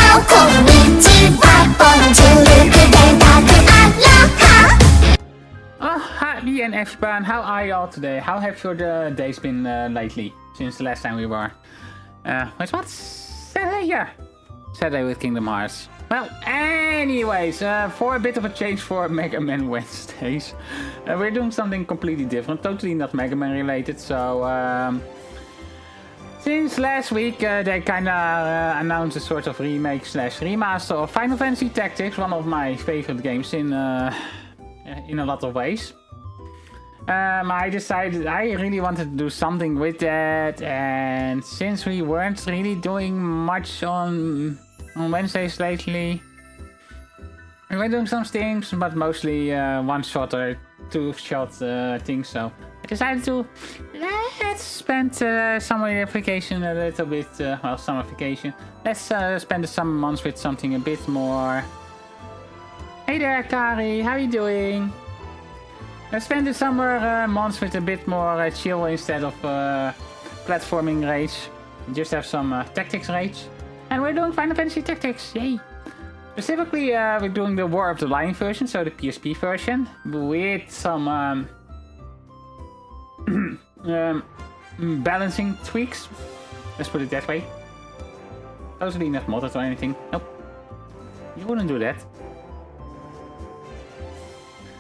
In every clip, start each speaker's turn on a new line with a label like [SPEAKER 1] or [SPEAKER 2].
[SPEAKER 1] Hi everyone, how are you all today? How have your days been lately, since the last time we were? Wait, what? Saturday? Yeah. Saturday with Kingdom Hearts. Well, anyways, for a bit of a change for Mega Man Wednesdays, we're doing something completely different, totally not Mega Man related, so... Since last week, they kinda announced a sort of remake slash remaster of Final Fantasy Tactics, one of my favorite games in a lot of ways. I decided I really wanted to do something with that, and since we weren't really doing much on Wednesdays lately, we were doing some things, but mostly one-shot or two-shot things, so I decided to let's spend summer vacation a little bit, well, summer vacation. Let's spend the summer months with something a bit more... Hey there, Kari, how you doing? Let's spend the summer months with a bit more chill instead of platforming rage. Just have some tactics rage. And we're doing Final Fantasy Tactics, yay! Specifically, we're doing the War of the Lion version, so the PSP version, with some balancing tweaks. Let's put it that way. Totally not modded or anything. Nope. You wouldn't do that.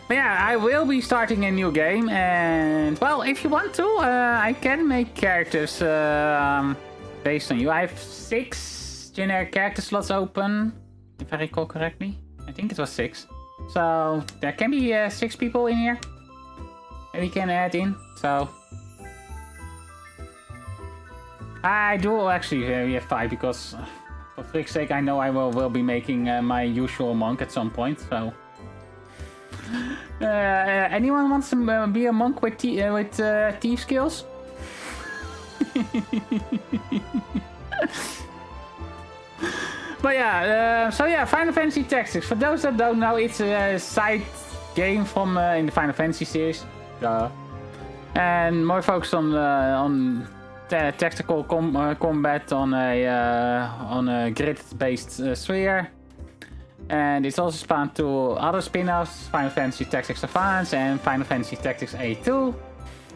[SPEAKER 1] But yeah, I will be starting a new game, and well, if you want to, I can make characters based on you. I have 6 generic character slots open, if I recall correctly. I think it was 6. So there can be 6 people in here that we can add in. So I do actually we have 5 because for frick's sake, I know I will be making my usual monk at some point. So. Anyone wants to be a monk with thief skills? But yeah, so yeah, Final Fantasy Tactics. For those that don't know, it's a side game from in the Final Fantasy series, and more focused on tactical combat on a grid-based sphere. And it's also spawned to other spin-offs, Final Fantasy Tactics Advance and Final Fantasy Tactics A2,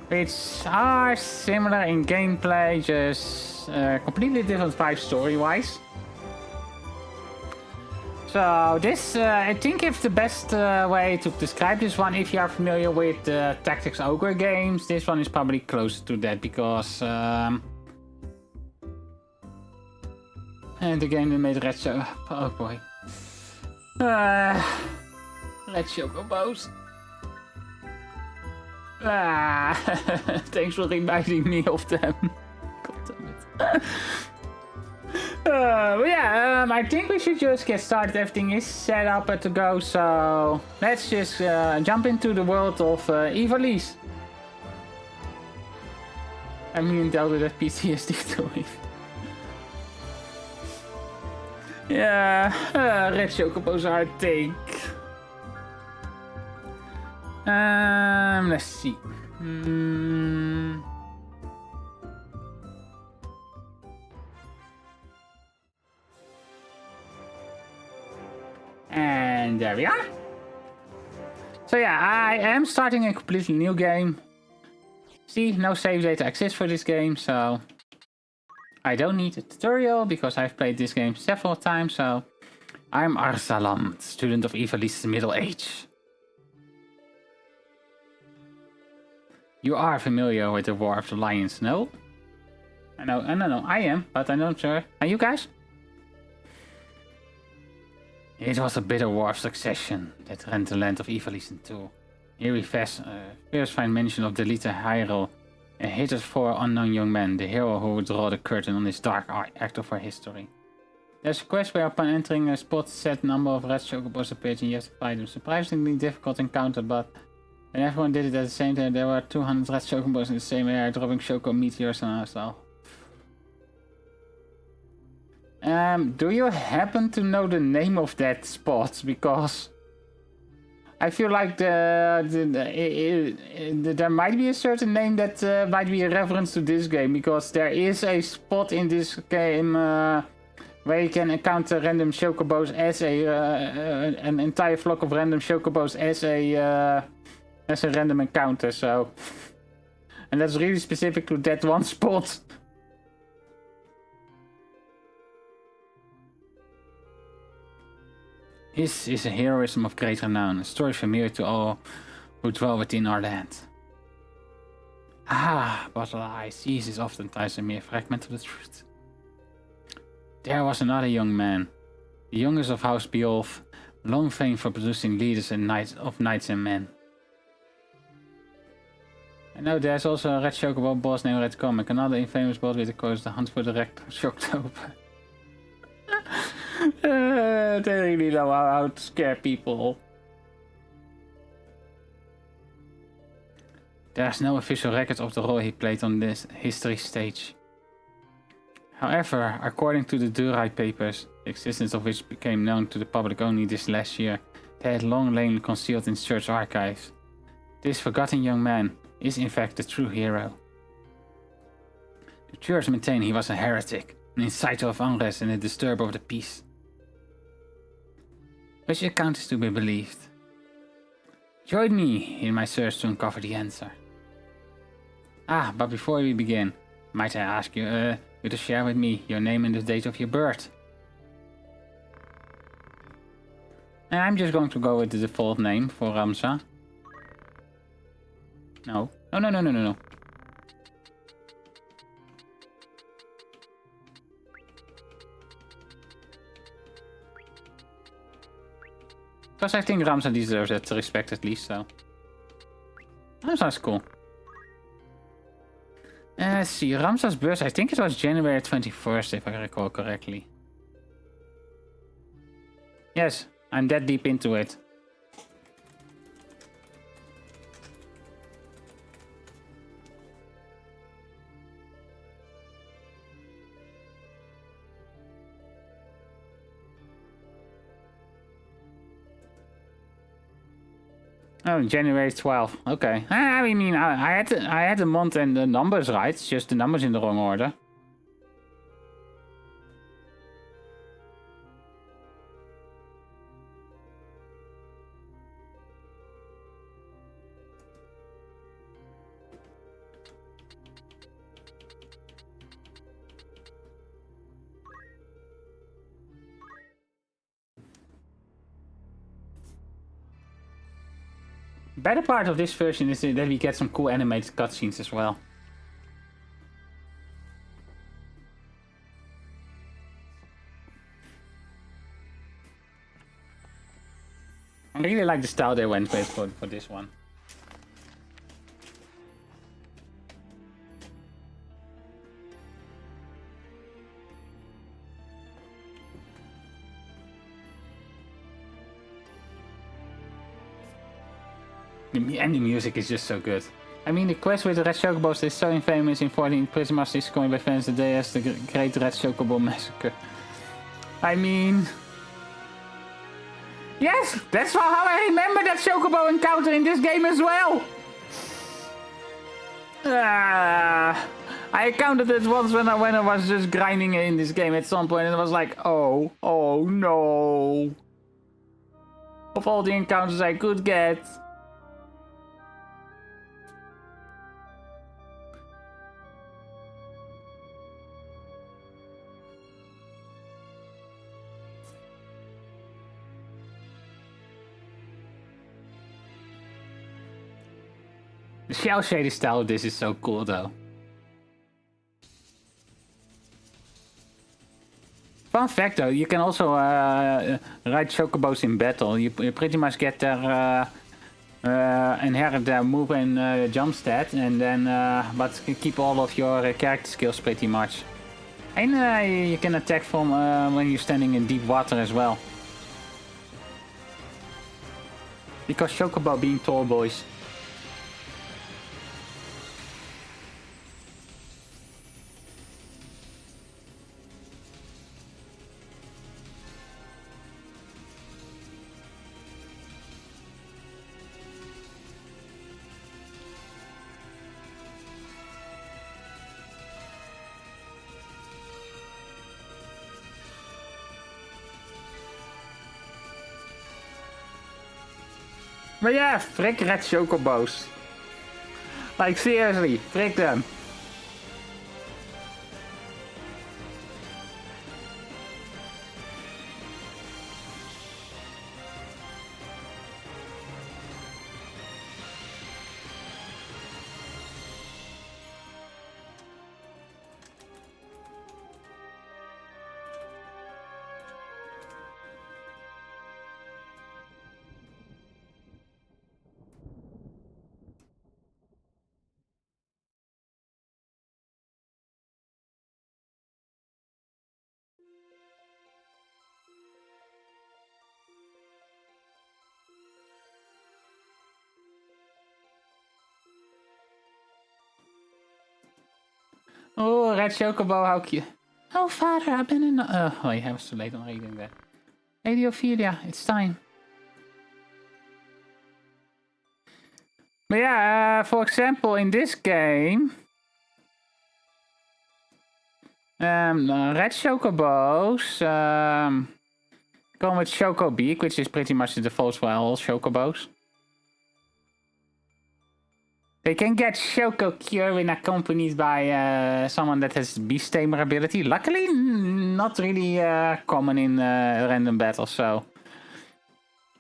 [SPEAKER 1] which are similar in gameplay, just completely different vibes story-wise. So this, I think, is the best way to describe this one. If you are familiar with the Tactics Ogre games, this one is probably closer to that, because and the game that made Red Show. Oh boy. Let's chocobos. Thanks for reminding me of them. God damn it. But yeah, I think we should just get started. Everything is set up to go, so let's just jump into the world of Ivalice. I mean, dealt with that PTSD doing. Yeah, red chocobos are a thing. Let's see. And there we are. So yeah, I am starting a completely new game. See, no save data exists for this game, so I don't need a tutorial because I've played this game several times. So I'm Arsalan, student of Ivalice's middle age. You are familiar with the War of the Lions, no? I know, I am, but I'm not sure. Are you guys? It was a bitter war of succession that rent the land of Ivalice in two. Here we first find mention of the Lita Hyrule, a hitherto unknown young man, the hero who would draw the curtain on this dark act of our history. There's a quest where upon entering a spot, set number of red chocobos appeared and you have to fight them. Surprisingly difficult encounter, but when everyone did it at the same time, there were 200 red chocobos in the same area, dropping choco meteors on our style. Do you happen to know the name of that spot? Because I feel like there might be a certain name that might be a reference to this game, because there is a spot in this game where you can encounter random chocobos as an entire flock of random chocobos as a random encounter. So, and that's really specific to that one spot. His is a heroism of great renown, a story familiar to all who dwell within our land. Ah, bottle eyes, these is oftentimes a mere fragment of the truth. There was another young man, the youngest of House Beowulf, long famed for producing leaders and knights and men. I know there's also a red chocobo boss named Red Comic, another infamous boss with the course the hunt for the Red Shocktober. They really know how to scare people. There's no official record of the role he played on this history stage. However, according to the Durai papers, the existence of which became known to the public only this last year, they had long lain concealed in church archives. This forgotten young man is in fact the true hero. The church maintained he was a heretic, an inciter of unrest and a disturber of the peace. Which account is to be believed? Join me in my search to uncover the answer. Ah, but before we begin, might I ask you to share with me your name and the date of your birth? And I'm just going to go with the default name for Ramza. No. No. Because I think Ramza deserves that respect at least, so. Ramza's cool. Let's see, Ramza's birth, I think it was January 21st, if I recall correctly. Yes, I'm that deep into it. Oh, January 12th. Okay. I mean, I had the month and the numbers right. It's just the numbers in the wrong order. Better part of this version is that we get some cool animated cutscenes as well. I really like the style they went with for this one. And the music is just so good. I mean, the quest with the Red Chocobos is so infamous in 14 pretty much is coined by fans today as the Great Red Chocobo Massacre. I mean... Yes! That's how I remember that Chocobo encounter in this game as well! I encountered it once when I was just grinding in this game at some point and it was like, oh no! Of all the encounters I could get... The shell shaded style of this is so cool though. Fun fact though, you can also ride chocobos in battle. You pretty much get their inherit their move and jump stat, and then but keep all of your character skills pretty much. And you can attack from when you're standing in deep water as well. Because chocobo being tall boys. But yeah, frick red chocobos. Like seriously, frick them. Oh, red chocobo, how cute. Oh, father, I've been in... oh, yeah, I was too late on reading that. Lady Ophelia, it's time. But yeah, for example, in this game... red chocobos come with Choco Beak, which is pretty much the default for all chocobos. They can get Choco Cure when accompanied by someone that has Beast Tamer ability. Luckily, not really common in random battles, so.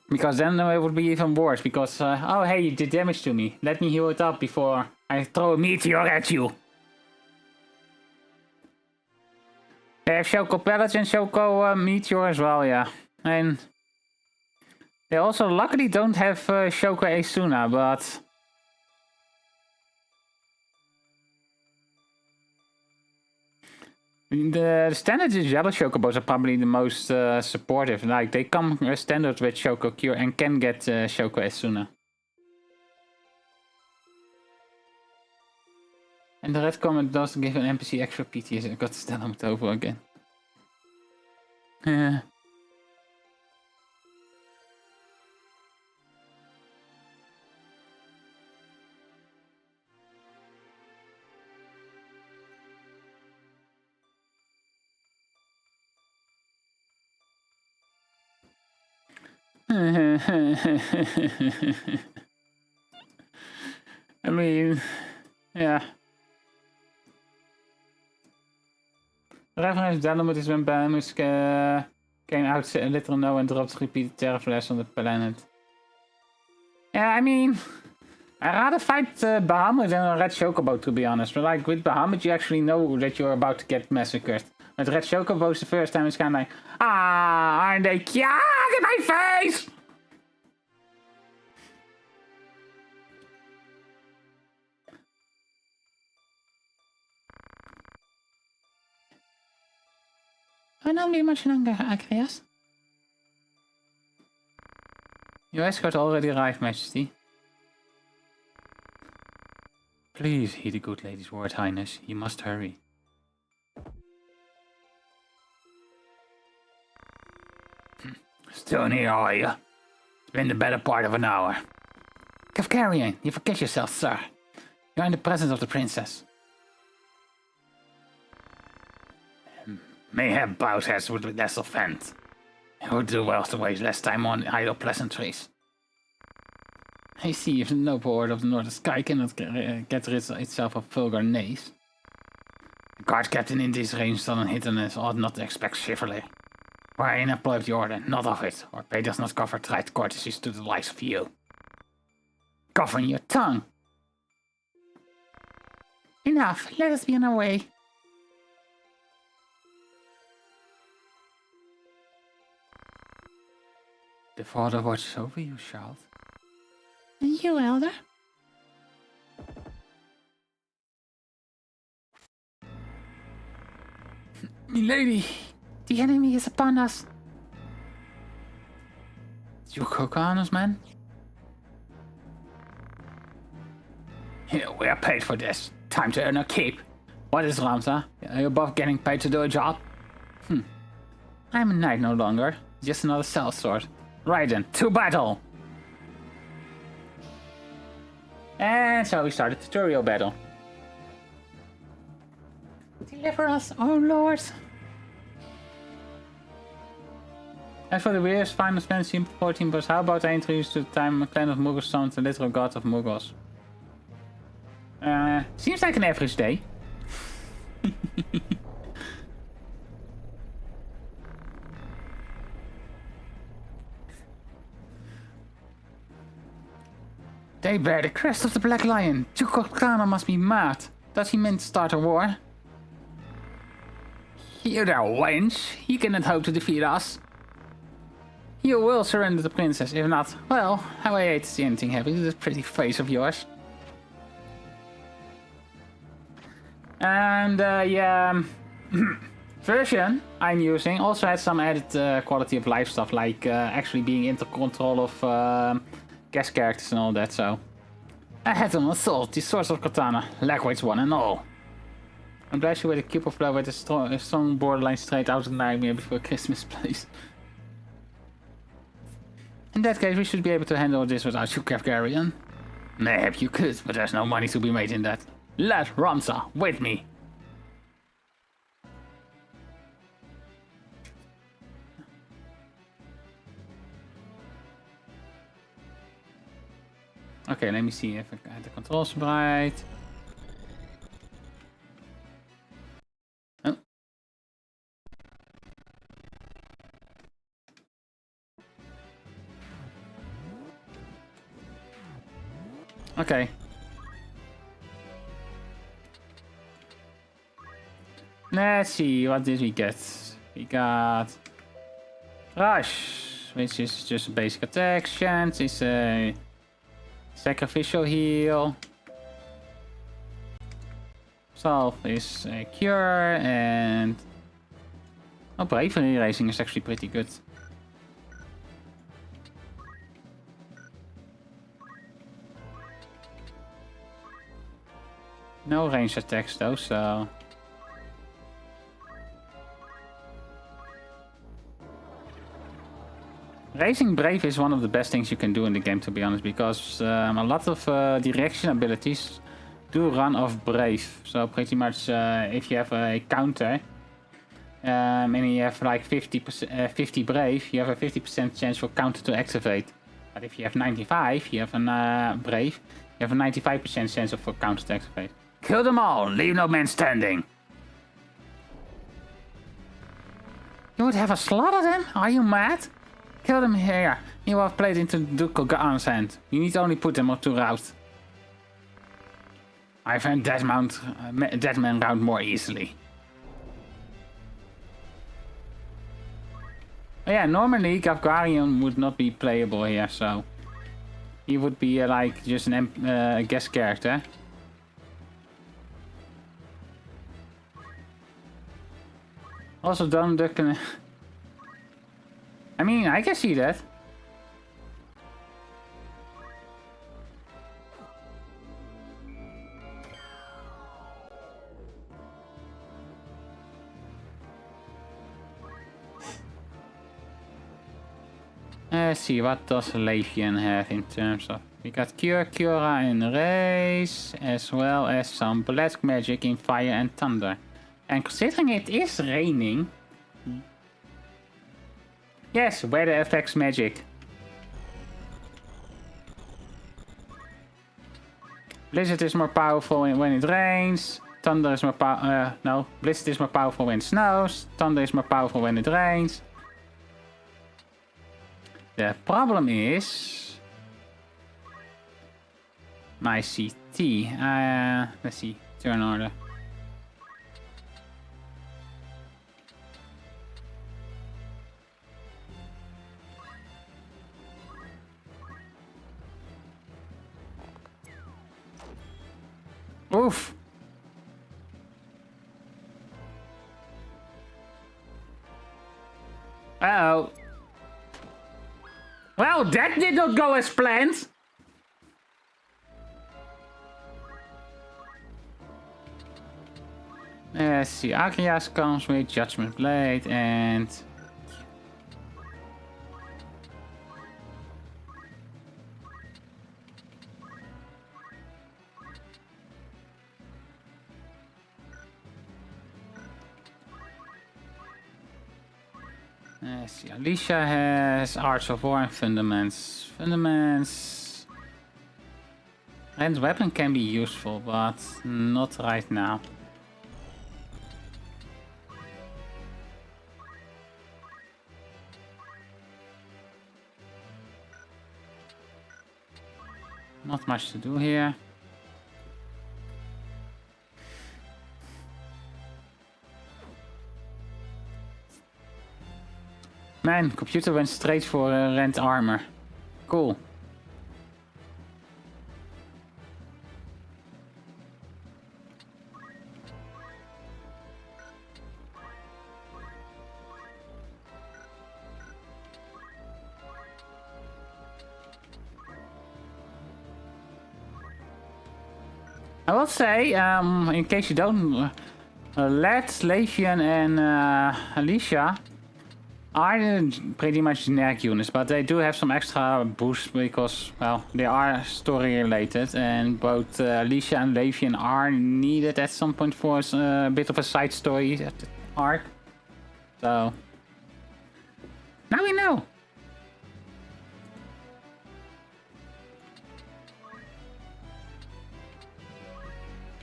[SPEAKER 1] Because then it would be even worse, because, oh hey, you did damage to me. Let me heal it up before I throw a meteor at you. They have Choco Pellets and Choco Meteor as well, yeah. And they also luckily don't have Choco Asuna, but... The standard yellow chocobos are probably the most supportive. Like, they come standard with Choco Cure and can get Choco Asuna. And the red comment does give an NPC extra PTS. I got to tell him it over again. I mean, yeah. Reference Dalamut is when Bamus came out a little no and dropped repeated terror flash on the planet. Yeah, I mean, I'd rather fight Bahamut than a red chocobo, to be honest. But like with Bahamut, you actually know that you're about to get massacred. With red chocobos, the first time it's kind of like, ah, aren't they cute in my face? No me imaginan Agrias. Your escort already arrived, Majesty. Please heed the good lady's word, Highness. You must hurry. Still in here, are you? It's been the better part of an hour. Kafkarian, you forget yourself, sir. You're in the presence of the princess. Mayhap bows heads would be less offend. It would do well to waste less time on idle pleasantries. I see if the noble order of the Northern Sky cannot get rid itself of vulgar knaves. The guard captain in this range on hiddenness ought not to expect chivalry. For I employ of the order, not of it, or pay does not cover trite courtesies to the likes of you. Govern your tongue! Enough, let us be on our way. The father watches over you, child. And you, elder? Milady, the enemy is upon us. You cook on us, man? Here, we are paid for this. Time to earn our keep. What is Ramza? Are you above getting paid to do a job? I'm a knight no longer. Just another sellsword. Right then, to battle! And so we start a tutorial battle. Deliver us, oh lord! As for the weirdest Final Fantasy 14 boss, how about I introduce to the time a clan of Muggles summoned the literal god of Muggles? Seems like an average day. They bear the crest of the Black Lion. Duke Cortana must be mad. Does he mean to start a war? You there, wench. You cannot hope to defeat us. You will surrender the princess. If not, well, how I hate to see anything happen to this pretty face of yours. And yeah, version I'm using also has some added quality of life stuff, like actually being in control of guest characters and all that. So I had an assault, the source of Katana, language one and all. I'm blessed you with a cube of flow with a strong borderline straight out of nightmare before Christmas, please. In that case, we should be able to handle this without you, Kafgarian. Maybe you could, but there's no money to be made in that. Let Ramsa with me. Okay, let me see if I got the controls right. Oh. Okay. Let's see, what did we get? We got Rush, which is just a basic attack. Chance is a sacrificial heal. Salve is a cure, and bravery racing is actually pretty good. No range attacks though, so Racing Brave is one of the best things you can do in the game, to be honest, because a lot of direction abilities do run off Brave. So pretty much if you have a counter and you have like 50 Brave, you have a 50% chance for counter to activate. But if you have 95, you have a Brave, you have a 95% chance for counter to activate. Kill them all, leave no man standing. You would have a slaughter them? Are you mad? Kill them here. You have played into Duke Gaan's hand. You need to only put them to rout. I find dead man round more easily. But yeah, normally Gafgarian would not be playable here, so he would be like just a guest character. Also, Donald Duck can... I mean, I can see that. Let's see, what does Levian have in terms of... We got Cure, Cura in Race, as well as some Black Magic in Fire and Thunder. And considering it is raining... Yes, weather affects magic. Blizzard is more powerful when it rains. Thunder is more no, Blizzard is more powerful when it snows. Thunder is more powerful when it rains. The problem is my CT. Let's see, turn order. Oof. Uh-oh. Well, that did not go as planned. Let's see. Agrias comes with Judgment Blade and... Let's see. Alicia has Arts of War and Fundaments. Fundaments. And weapon can be useful, but not right now. Not much to do here. Man, computer went straight for rent armor. Cool. I will say, in case you don't, Led, Lavian and Alicia are pretty much generic units, but they do have some extra boost because, well, they are story related, and both Alicia and Lavian are needed at some point for a bit of a side story arc. So, now we know.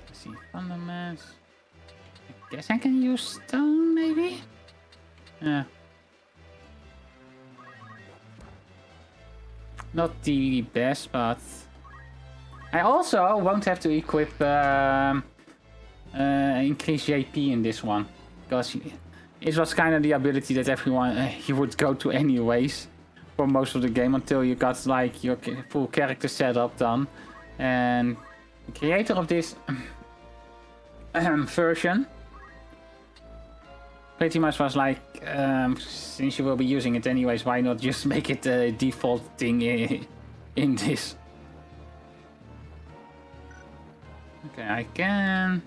[SPEAKER 1] Let's see, Fundaments. I guess I can use stone, maybe? Yeah. Not the best, but I also won't have to equip increase JP in this one, because it was kind of the ability that everyone you would go to anyways for most of the game until you got like your full character setup done. And the creator of this version pretty much was like, since you will be using it anyways, why not just make it a default thing in this? Okay, I can...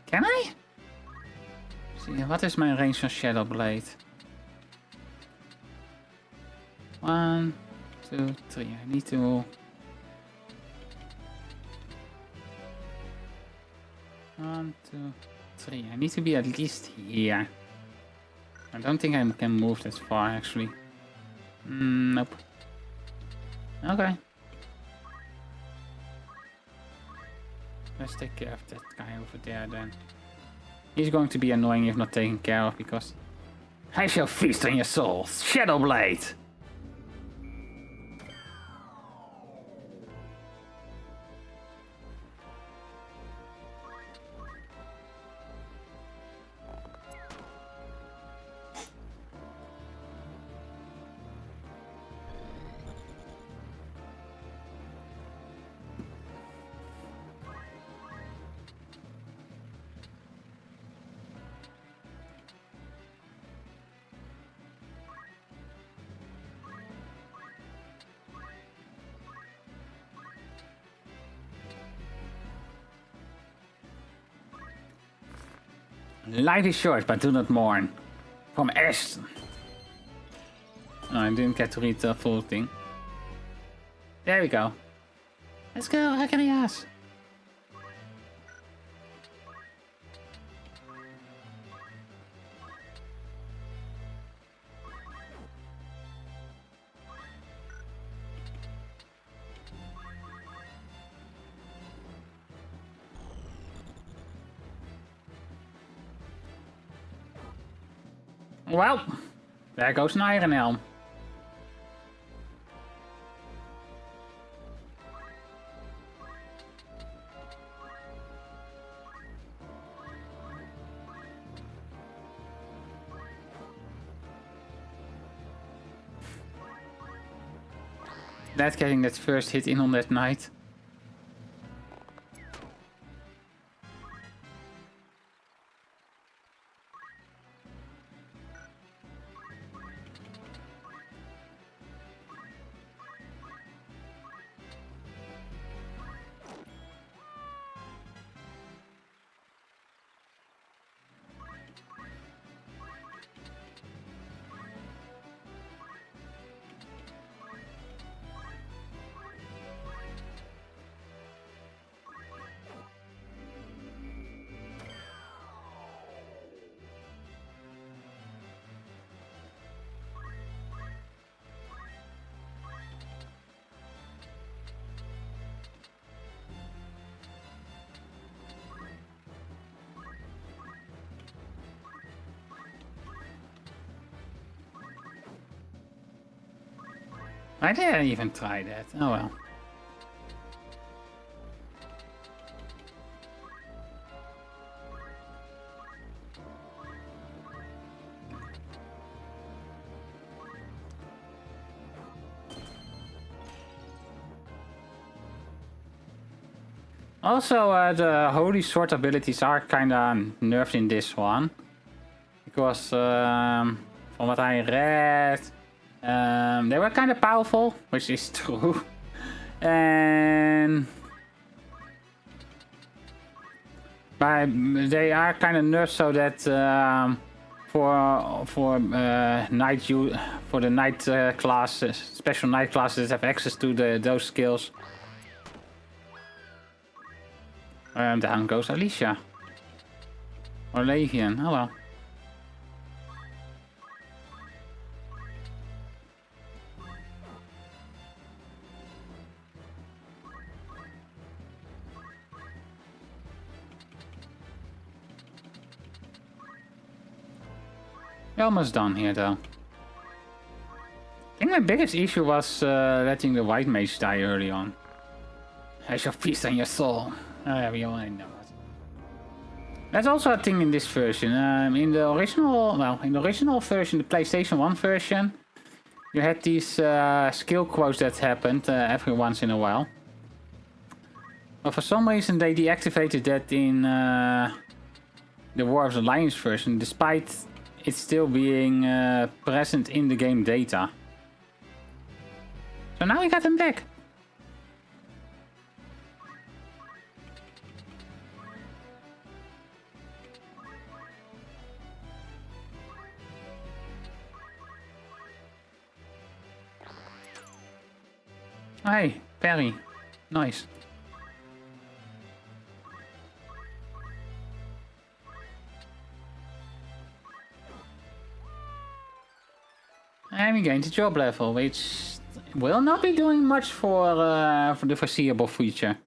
[SPEAKER 1] Can I? See, what is my range on Shadow Blade? 1, 2, 3. I need to... 1, 2, 3. I need to be at least here. I don't think I can move that far, actually. Nope. Okay. Let's take care of that guy over there then. He's going to be annoying if not taken care of, because I shall feast on your soul, Shadow Blade! Life is short, but do not mourn. From Ashton. Oh, I didn't get to read the full thing. There we go. Let's go, how can I ask? Well, there goes an Iron Helm. That's getting that first hit in on that knight. I didn't even try that. Oh well. Also, the Holy Sword abilities are kinda nerfed in this one. Because, from what I read, they were kinda powerful, which is true. But they are kinda nerfed so that, for the night classes, special night classes have access to those skills. Down goes Alicia. Or Lavian, oh well. We're almost done here though. I think my biggest issue was letting the white mage die early on. I shall feast on your soul. We already know it. That's also a thing in this version. In the original version, the PlayStation 1 version, you had these skill quotes that happened every once in a while. But for some reason they deactivated that in the War of the Lions version, despite it still being present in the game data. So now we got them back. Hey, Perry. Nice. And we gained the job level, which will not be doing much for the foreseeable future.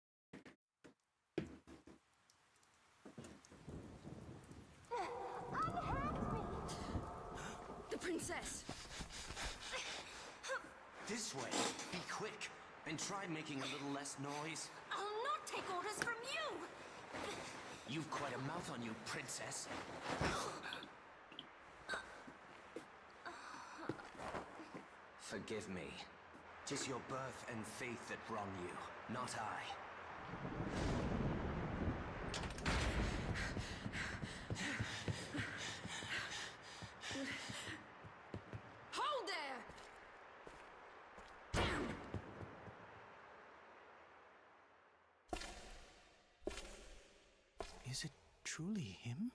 [SPEAKER 2] The princess.
[SPEAKER 3] This way. Be quick and try making a little less noise.
[SPEAKER 2] I'll not take orders from you.
[SPEAKER 3] You've quite a mouth on you, princess. Forgive me. 'Tis your birth and faith that wrong you, not I.
[SPEAKER 2] Hold there!
[SPEAKER 3] Is it truly him?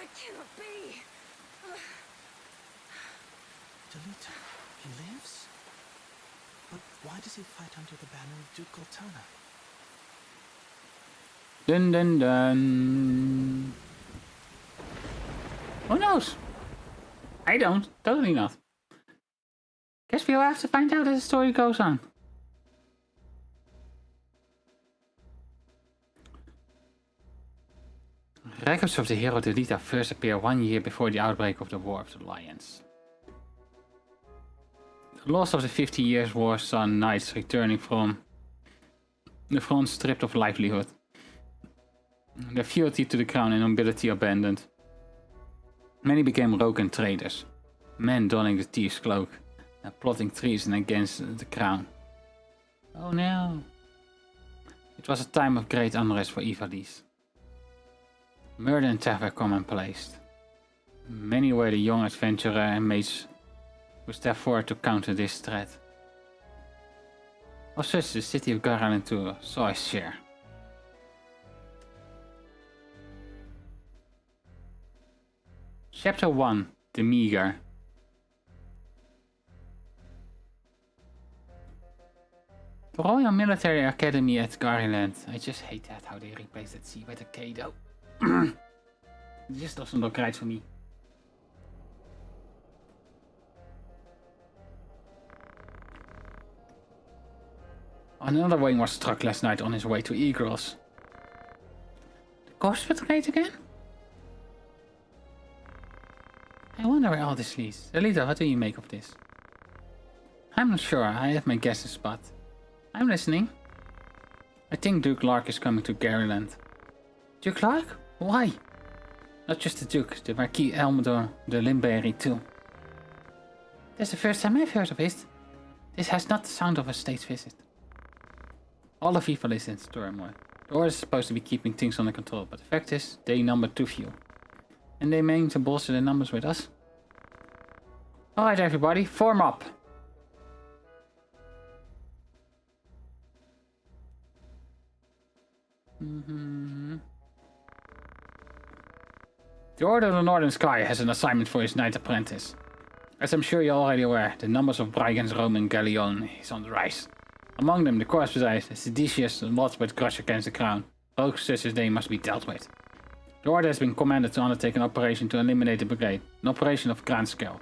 [SPEAKER 2] It cannot be.
[SPEAKER 3] Delita, he lives? But why does he fight under the banner of Duke Goltana?
[SPEAKER 1] Dun dun dun. Who knows? I don't. Totally not. Guess we'll have to find out as the story goes on. Records of the hero Delita first appear 1 year before the outbreak of the War of the Lions. The loss of the 50 Years' War saw knights returning from the front stripped of livelihood, their fealty to the crown and nobility abandoned. Many became rogue and traitors, men donning the thief's cloak and plotting treason against the crown. Oh no! It was a time of great unrest for Ivalice. Murder and theft were commonplace. Many were the young adventurer and mages who stepped forward to counter this threat. Of such, the city of Garantur saw its share. Chapter 1: The Meager. The Royal Military Academy at Garland. I just hate that how they replaced that C with a K though. It just doesn't look right for me. Another wing was struck last night on his way to Eagles. The course was great again? I wonder where all this leads. Alita, what do you make of this? I'm not sure, I have my guesses, but... I'm listening. I think Duke Lark is coming to Garyland. Duke Lark? Why? Not just the Duke, the Marquis Elmodor de Limberry too. That's the first time I've heard of it. This has not the sound of a state visit. All of evil is in turmoil. The Order is supposed to be keeping things under control, but the fact is, they number too few. And they mean to bolster their numbers with us. Alright everybody, form up! The Order of the Northern Sky has an assignment for his Knight Apprentice. As I'm sure you're already aware, the numbers of brigands roaming Galleon is on the rise. Among them, the corps besides, the seditious lots with grudge against the crown. Rogues such as they must be dealt with. The Order has been commanded to undertake an operation to eliminate the brigade, an operation of grand scale.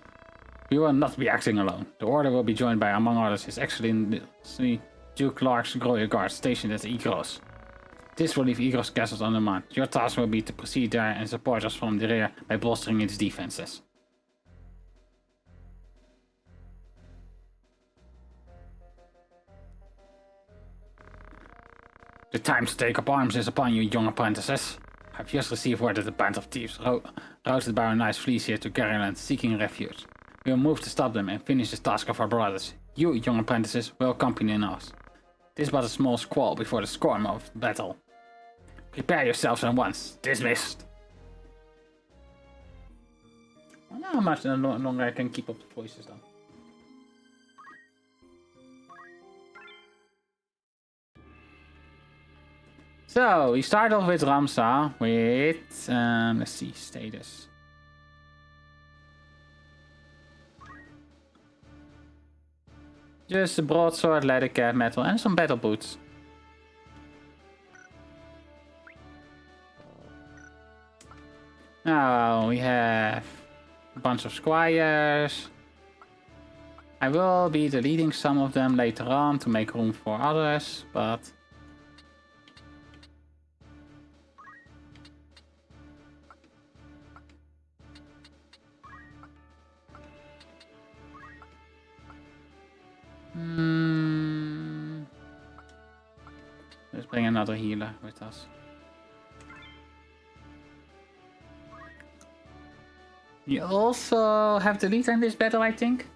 [SPEAKER 1] We will not be acting alone. The Order will be joined by, among others, His Excellency Duke Lark's Royal Guard stationed at Igros. This will leave Igros castles undermined. Your task will be to proceed there and support us from the rear by bolstering its defenses. The time to take up arms is upon you, young apprentices. I've just received word that a band of thieves routed Baroness flees here to Garyland seeking refuge. We will move to stop them and finish this task of our brothers. You, young apprentices, will accompany us. This is but a small squall before the storm of battle. Prepare yourselves at once. Dismissed. I wonder how much longer I can keep up the voices though. So, we start off with Ramsa with, let's see, status. Just a broadsword, leather cap, metal, and some battle boots. Now we have a bunch of squires. I will be deleting some of them later on to make room for others, but... Let's bring another healer with us. You also have the lead in this battle, I think.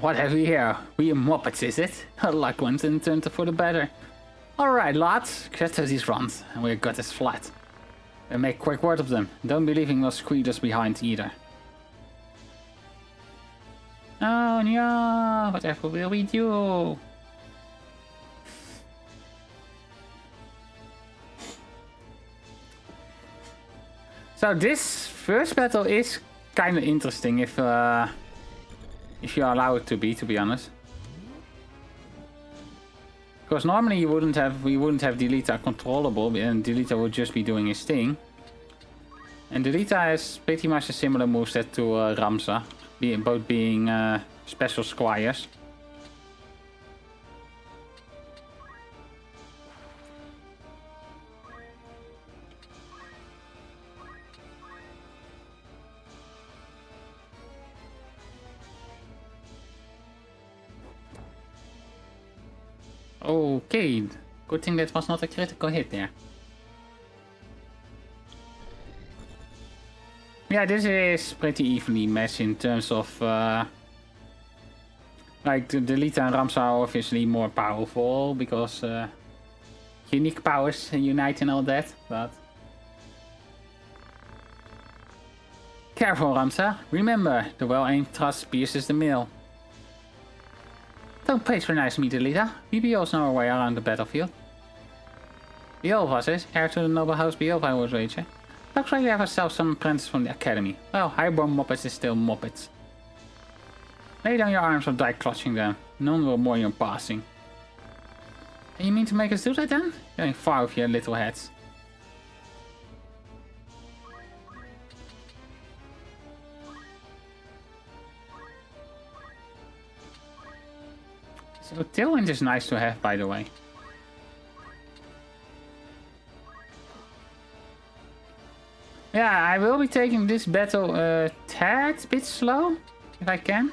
[SPEAKER 1] What have we here? We Muppets, is it? Luck went and turned for the better. Alright, lads, get to these runs, and we'll gut this flat. And make quick work of them. Don't be leaving those squealers behind either. Oh no, whatever will we do? So this first battle is kind of interesting if you allow it to be honest. Because normally we wouldn't have Delita controllable, and Delita would just be doing his thing. And Delita has pretty much a similar moveset to Ramsa, both being special squires. Okay, good thing that was not a critical hit there. Yeah, this is pretty evenly matched in terms of like the Delita and Ramsa are obviously more powerful because unique powers unite and all that, but... Careful, Ramsa. Remember, the well-aimed thrust pierces the mill. Don't patronize me, Delita. We Beals know our way around the battlefield. Beal was it? Heir to the noble house Beal, I was wager. Looks like we have ourselves some apprentices from the academy. Well, highborn Muppets is still Muppets. Lay down your arms or die clutching them. None will mourn your passing. And you mean to make us do that then? Going far with your little heads. So Tailwind is nice to have, by the way. Yeah, I will be taking this battle a tad bit slow, if I can.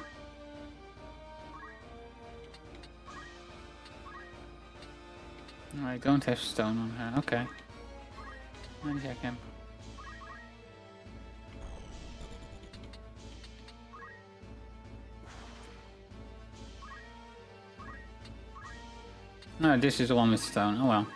[SPEAKER 1] I don't have stone on her, okay. Maybe I can. No, this is the one with stone, oh well.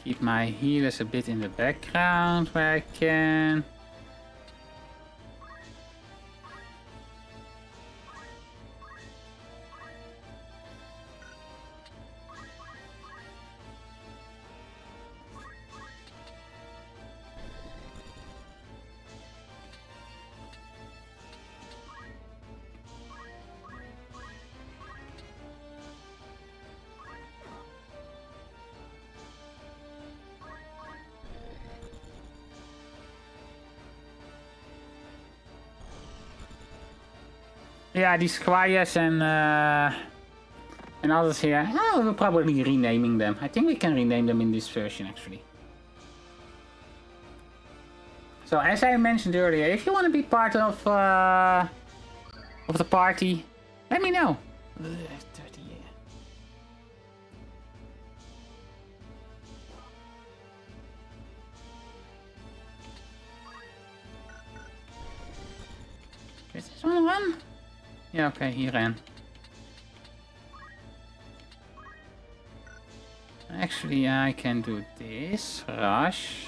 [SPEAKER 1] Keep my healers a bit in the background where I can. Yeah, these squires and others here. Oh, we're probably renaming them. I think we can rename them in this version actually. So as I mentioned earlier, if you want to be part of the party, let me know. Dirty, yeah. Is this one run? Yeah, okay, he ran. Actually, I can do this. Rush.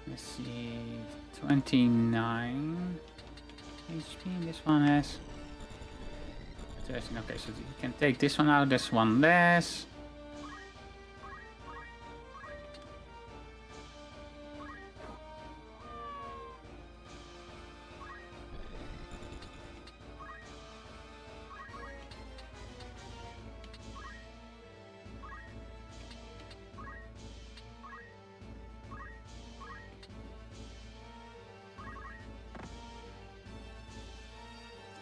[SPEAKER 1] Let's see, 29 HP this one has. 13, okay, so you can take this one out, this one less.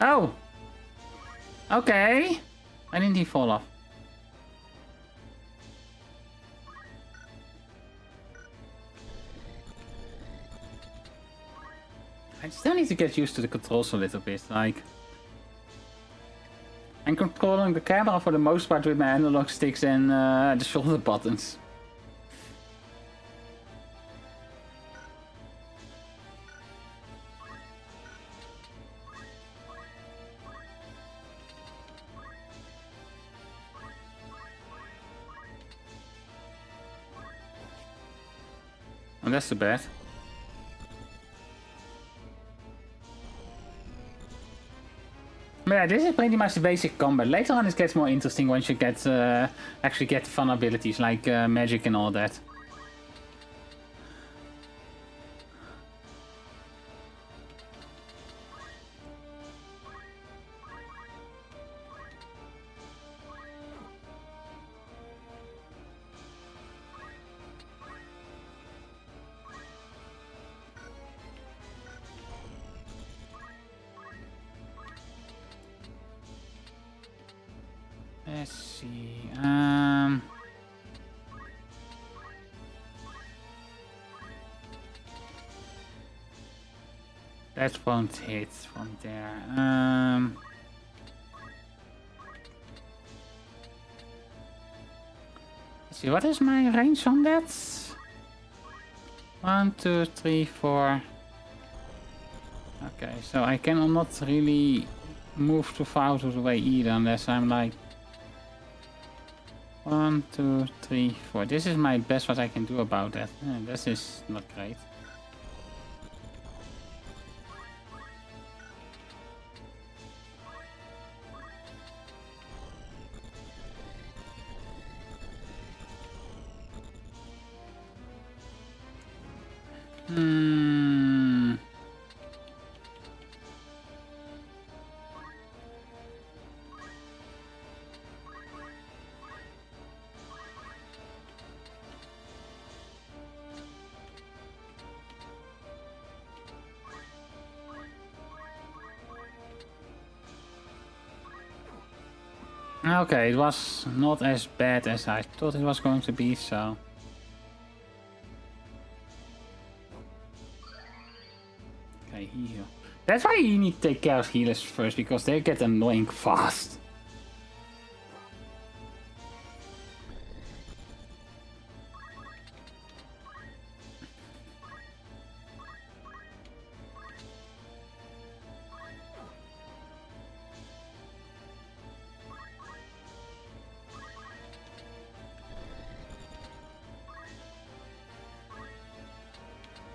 [SPEAKER 1] Oh! Okay! Why didn't he fall off? I still need to get used to the controls a little bit, like... I'm controlling the camera for the most part with my analog sticks and the shoulder buttons. Oh, that's too bad. But yeah, this is pretty much the basic combat. Later on it gets more interesting once you get actually get fun abilities like magic and all that. Let's see. That won't hit from there. Let's see, what is my range on that? 1, 2, 3, 4. Okay, so I cannot really move too far out of the way either, unless I'm like 1, 2, 3, 4. This is my best what I can do about that. This is not great. Okay, it was not as bad as I thought it was going to be, so... Okay, heal. That's why you need to take care of healers first, because they get annoying fast.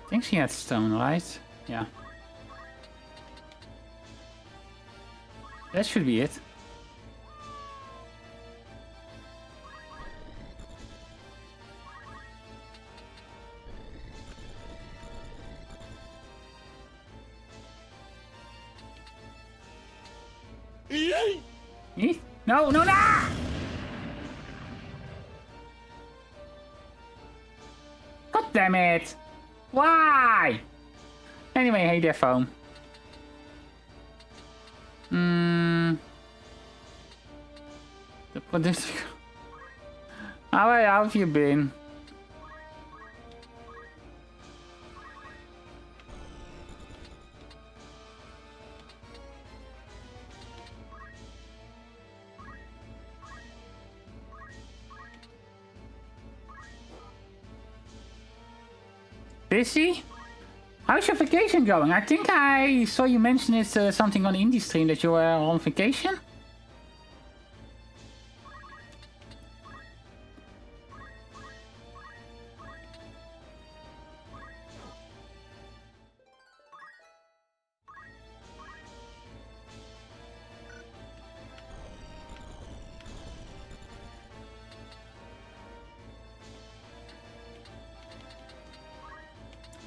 [SPEAKER 1] I think she had stone, right? Yeah. That should be it. No, no, no! God damn it! Why? Anyway, hey there, phone. What is it? How have you been? Busy? How's your vacation going? I think I saw you mention it something on the indie stream that you were on vacation.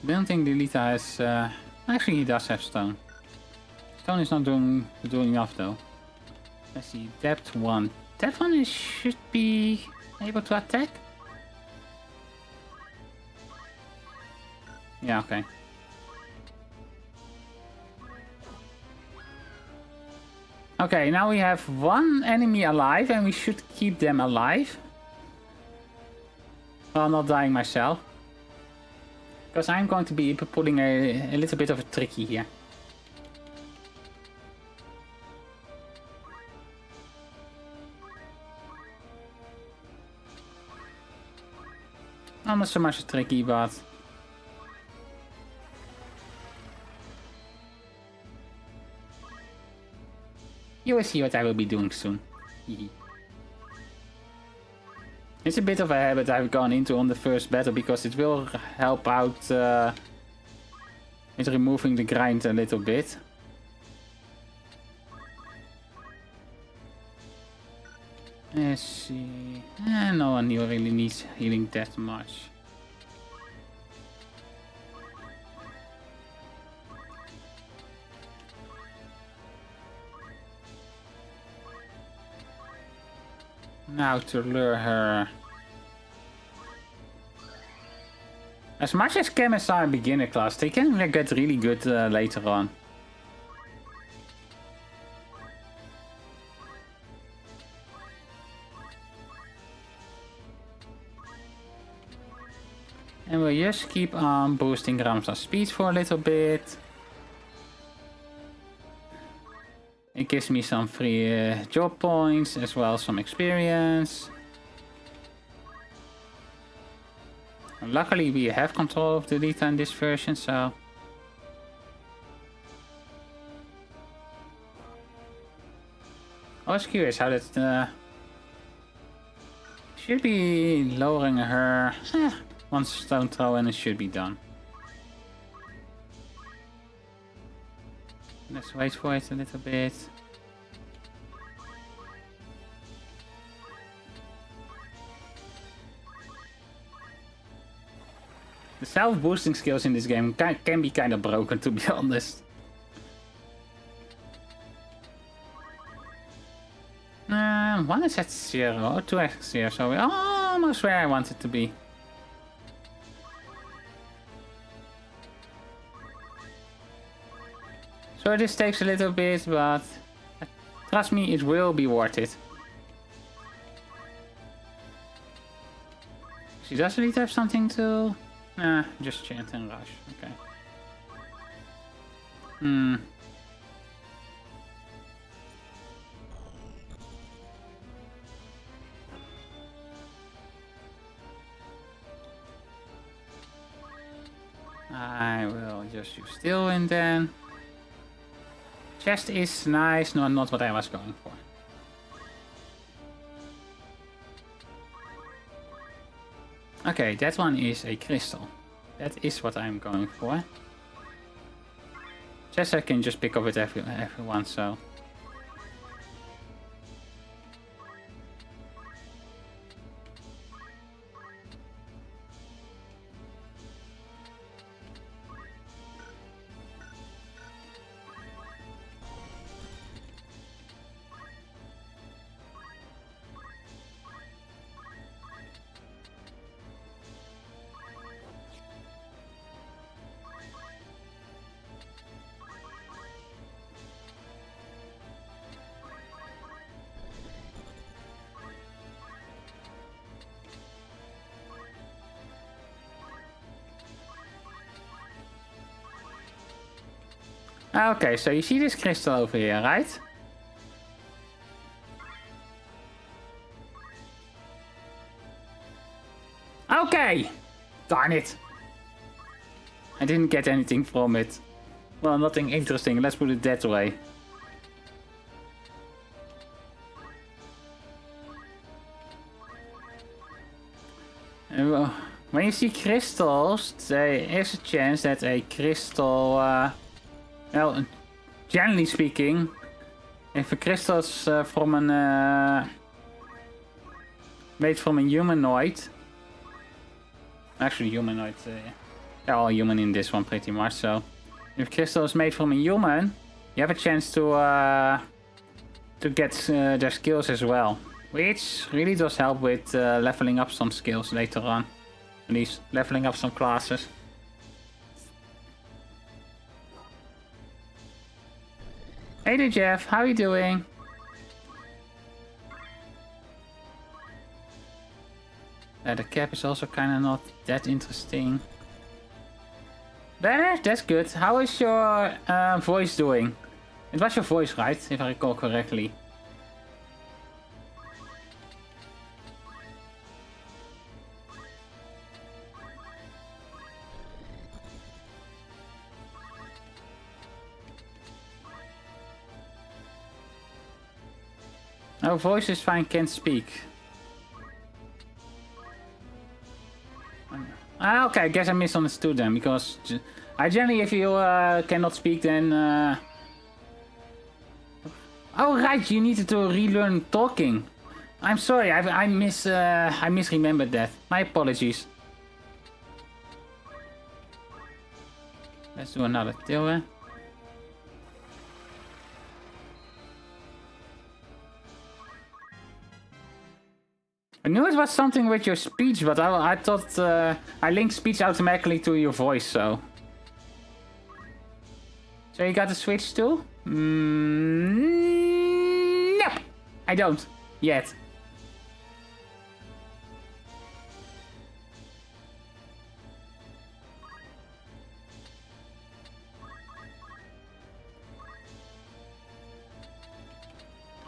[SPEAKER 1] I don't think Delita has... actually, he does have stone. Stone is not doing enough though. Let's see, depth 1. That one should be able to attack? Yeah, okay. Okay, now we have one enemy alive and we should keep them alive. Well, not dying myself. Because I'm going to be pulling a little bit of a tricky here. Not so much a tricky, but... you will see what I will be doing soon. It's a bit of a habit I've gone into on the first battle because it will help out with removing the grind a little bit. Let's see. No one really needs healing that much. Now to lure her. As much as chemists are a beginner class, they can get really good later on. And we'll just keep on boosting Ramsa's speed for a little bit. It gives me some free job points as well as some experience. And luckily we have control of the data in this version, so... I was curious how that... Should be lowering her... one stone throw and it should be done. Let's wait for it a little bit. The self-boosting skills in this game can be kind of broken, to be honest. One is at 0, 2 at 0, so we're almost where I want it to be. So this takes a little bit, but trust me, it will be worth it. She doesn't need to have something to... Nah, just chant and rush, okay. I will just use Tailwind then. Chest is nice, no, not what I was going for. Okay, that one is a crystal. That is what I'm going for. Chest I can just pick up with everyone, so... Okay, so you see this crystal over here, right? Okay! Darn it! I didn't get anything from it. Well, nothing interesting, let's put it that way. When you see crystals, there is a chance that a crystal... well, generally speaking, if a crystal is from an... made from a humanoid... Actually, humanoid... they're all human in this one pretty much, so... If crystal is made from a human, you have a chance to get their skills as well. Which really does help with leveling up some skills later on. At least leveling up some classes. Hey there, Jeff. How are you doing? The cap is also kind of not that interesting. Better? That's good. How is your voice doing? It was your voice, right? If I recall correctly. Oh, voice is fine, can't speak. Okay, I guess I misunderstood them, because I generally, if you cannot speak, then... Oh, right, you needed to relearn talking. I'm sorry, I misremembered that. My apologies. Let's do another tail. I knew it was something with your speech, but I thought I linked speech automatically to your voice, so... So you got the Switch too? Nope! I don't. Yet.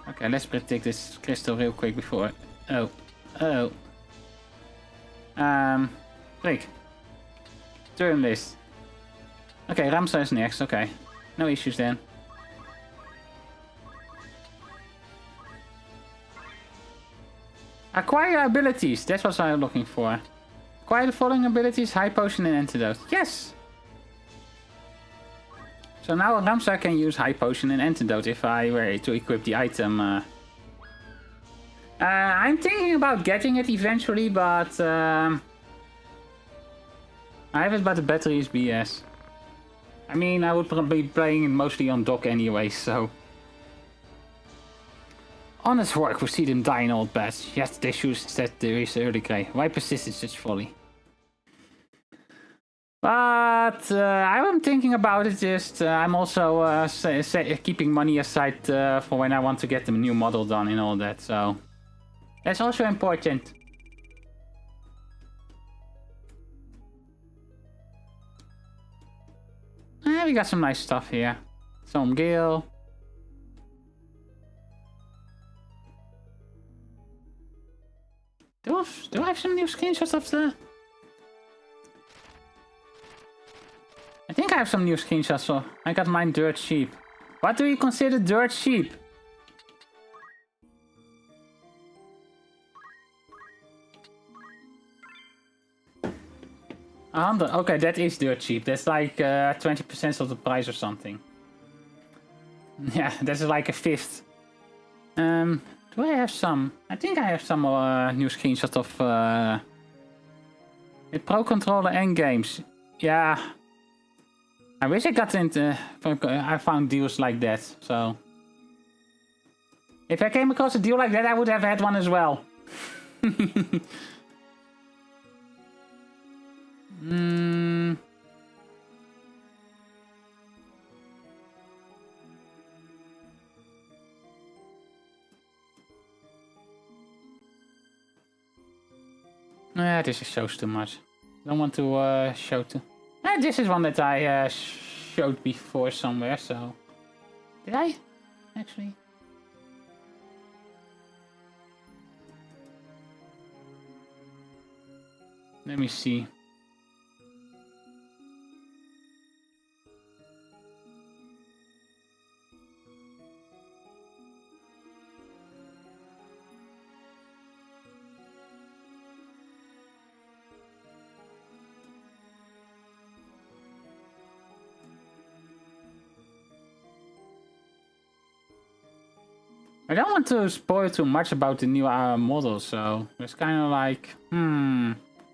[SPEAKER 1] Okay, let's protect this crystal real quick before... Oh. Oh. Click. Turn this. Okay, Ramsa is next. Okay. No issues then. Acquire abilities. That's what I'm looking for. Acquire the following abilities. High potion and antidote. Yes! So now Ramsa can use high potion and antidote if I were to equip the item. I'm thinking about getting it eventually, but I have it, but the battery is BS. I mean, I would be playing it mostly on dock anyway, so... Honest work, we see them die in old beds. Yes, they choose instead there is early grey. Why persist in such folly? But I'm thinking about it, just I'm also keeping money aside for when I want to get the new model done and all that, so... That's also important. We got some nice stuff here. Some Gale. Do I have some new screenshots of the... I think I have some new screenshots, so I got mine dirt cheap. What do you consider dirt cheap? $100. Okay, that is dirt cheap. That's like 20% of the price or something. Yeah, that's like a fifth. Do I have some? I think I have some new screenshots of with Pro Controller and games. Yeah. I wish I got into... I found deals like that, so... If I came across a deal like that, I would have had one as well. This shows too much. Don't want to show too... this is one that I showed before somewhere, so... Did I? Actually... Let me see. I don't want to spoil too much about the new model, so it's kind of like,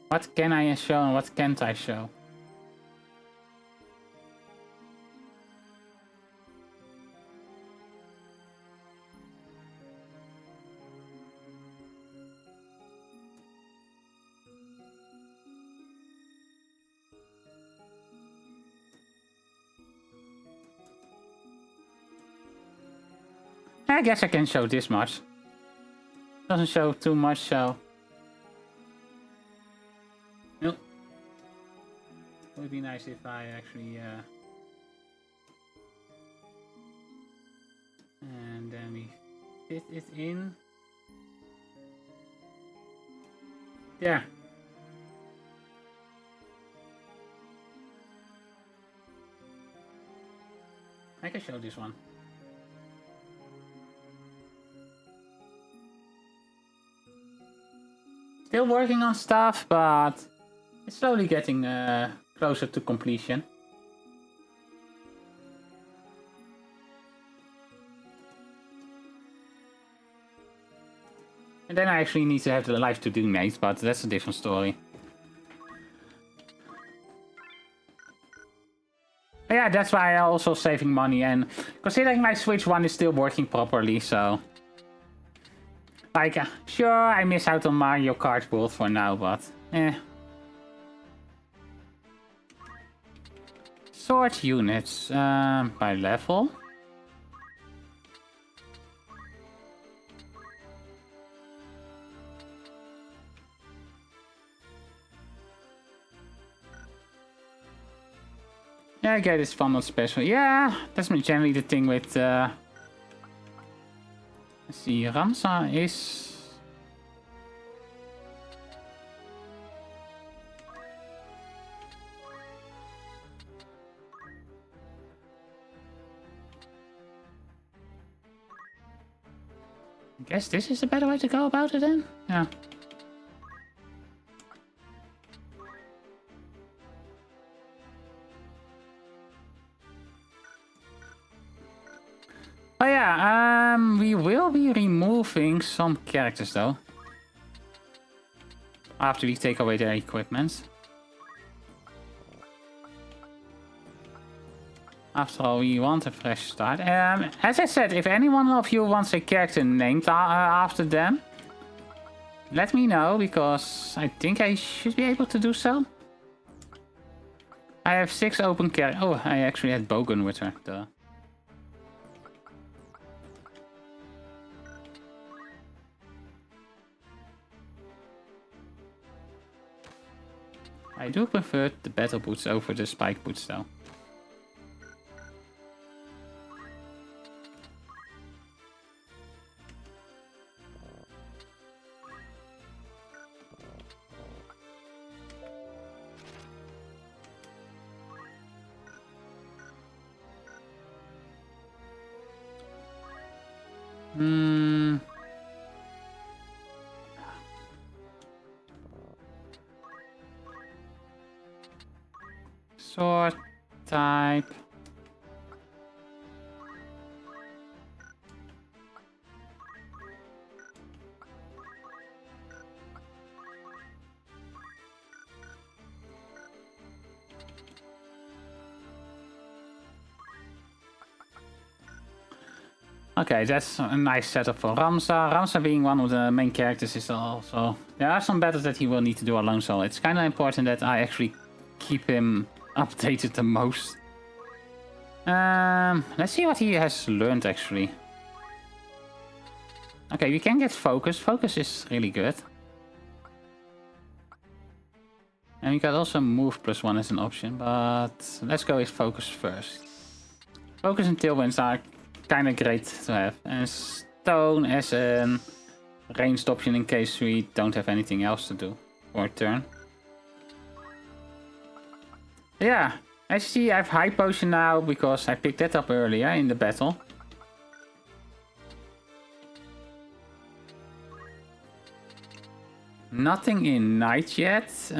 [SPEAKER 1] what can I show and what can't I show? I guess I can show this much. Doesn't show too much, so... Nope. Would be nice if I actually... And then we fit it in. Yeah. I can show this one. Still working on stuff, but it's slowly getting closer to completion. And then I actually need to have the life to do next, but that's a different story. But yeah, that's why I'm also saving money, and considering my Switch 1 is still working properly, so... Like, sure, I miss out on Mario Kart World for now, but eh. Sort units by level. Yeah, I get it's fun, not special. Yeah, that's generally the thing with Let's see, Ramsa is... I guess this is a better way to go about it then? Yeah. Oh yeah, we will be removing some characters though. After we take away their equipment. After all, we want a fresh start. As I said, if any one of you wants a character named after them, let me know, because I think I should be able to do so. I have 6 open characters. Oh, I actually had Bogan with her. Duh. I do prefer the battle boots over the spike boots though. Sword type. Okay, that's a nice setup for Ramsa. Ramsa being one of the main characters is also... There are some battles that he will need to do alone, so it's kind of important that I actually keep him updated the most. Let's see what he has learned actually. Okay, we can get focus. Focus is really good. And we got also move +1 as an option, but let's go with focus first. Focus and tailwinds are kind of great to have. And stone as a ranged option in case we don't have anything else to do for a turn. Yeah, as you see, I have high potion now because I picked that up earlier in the battle. Nothing in knight yet. We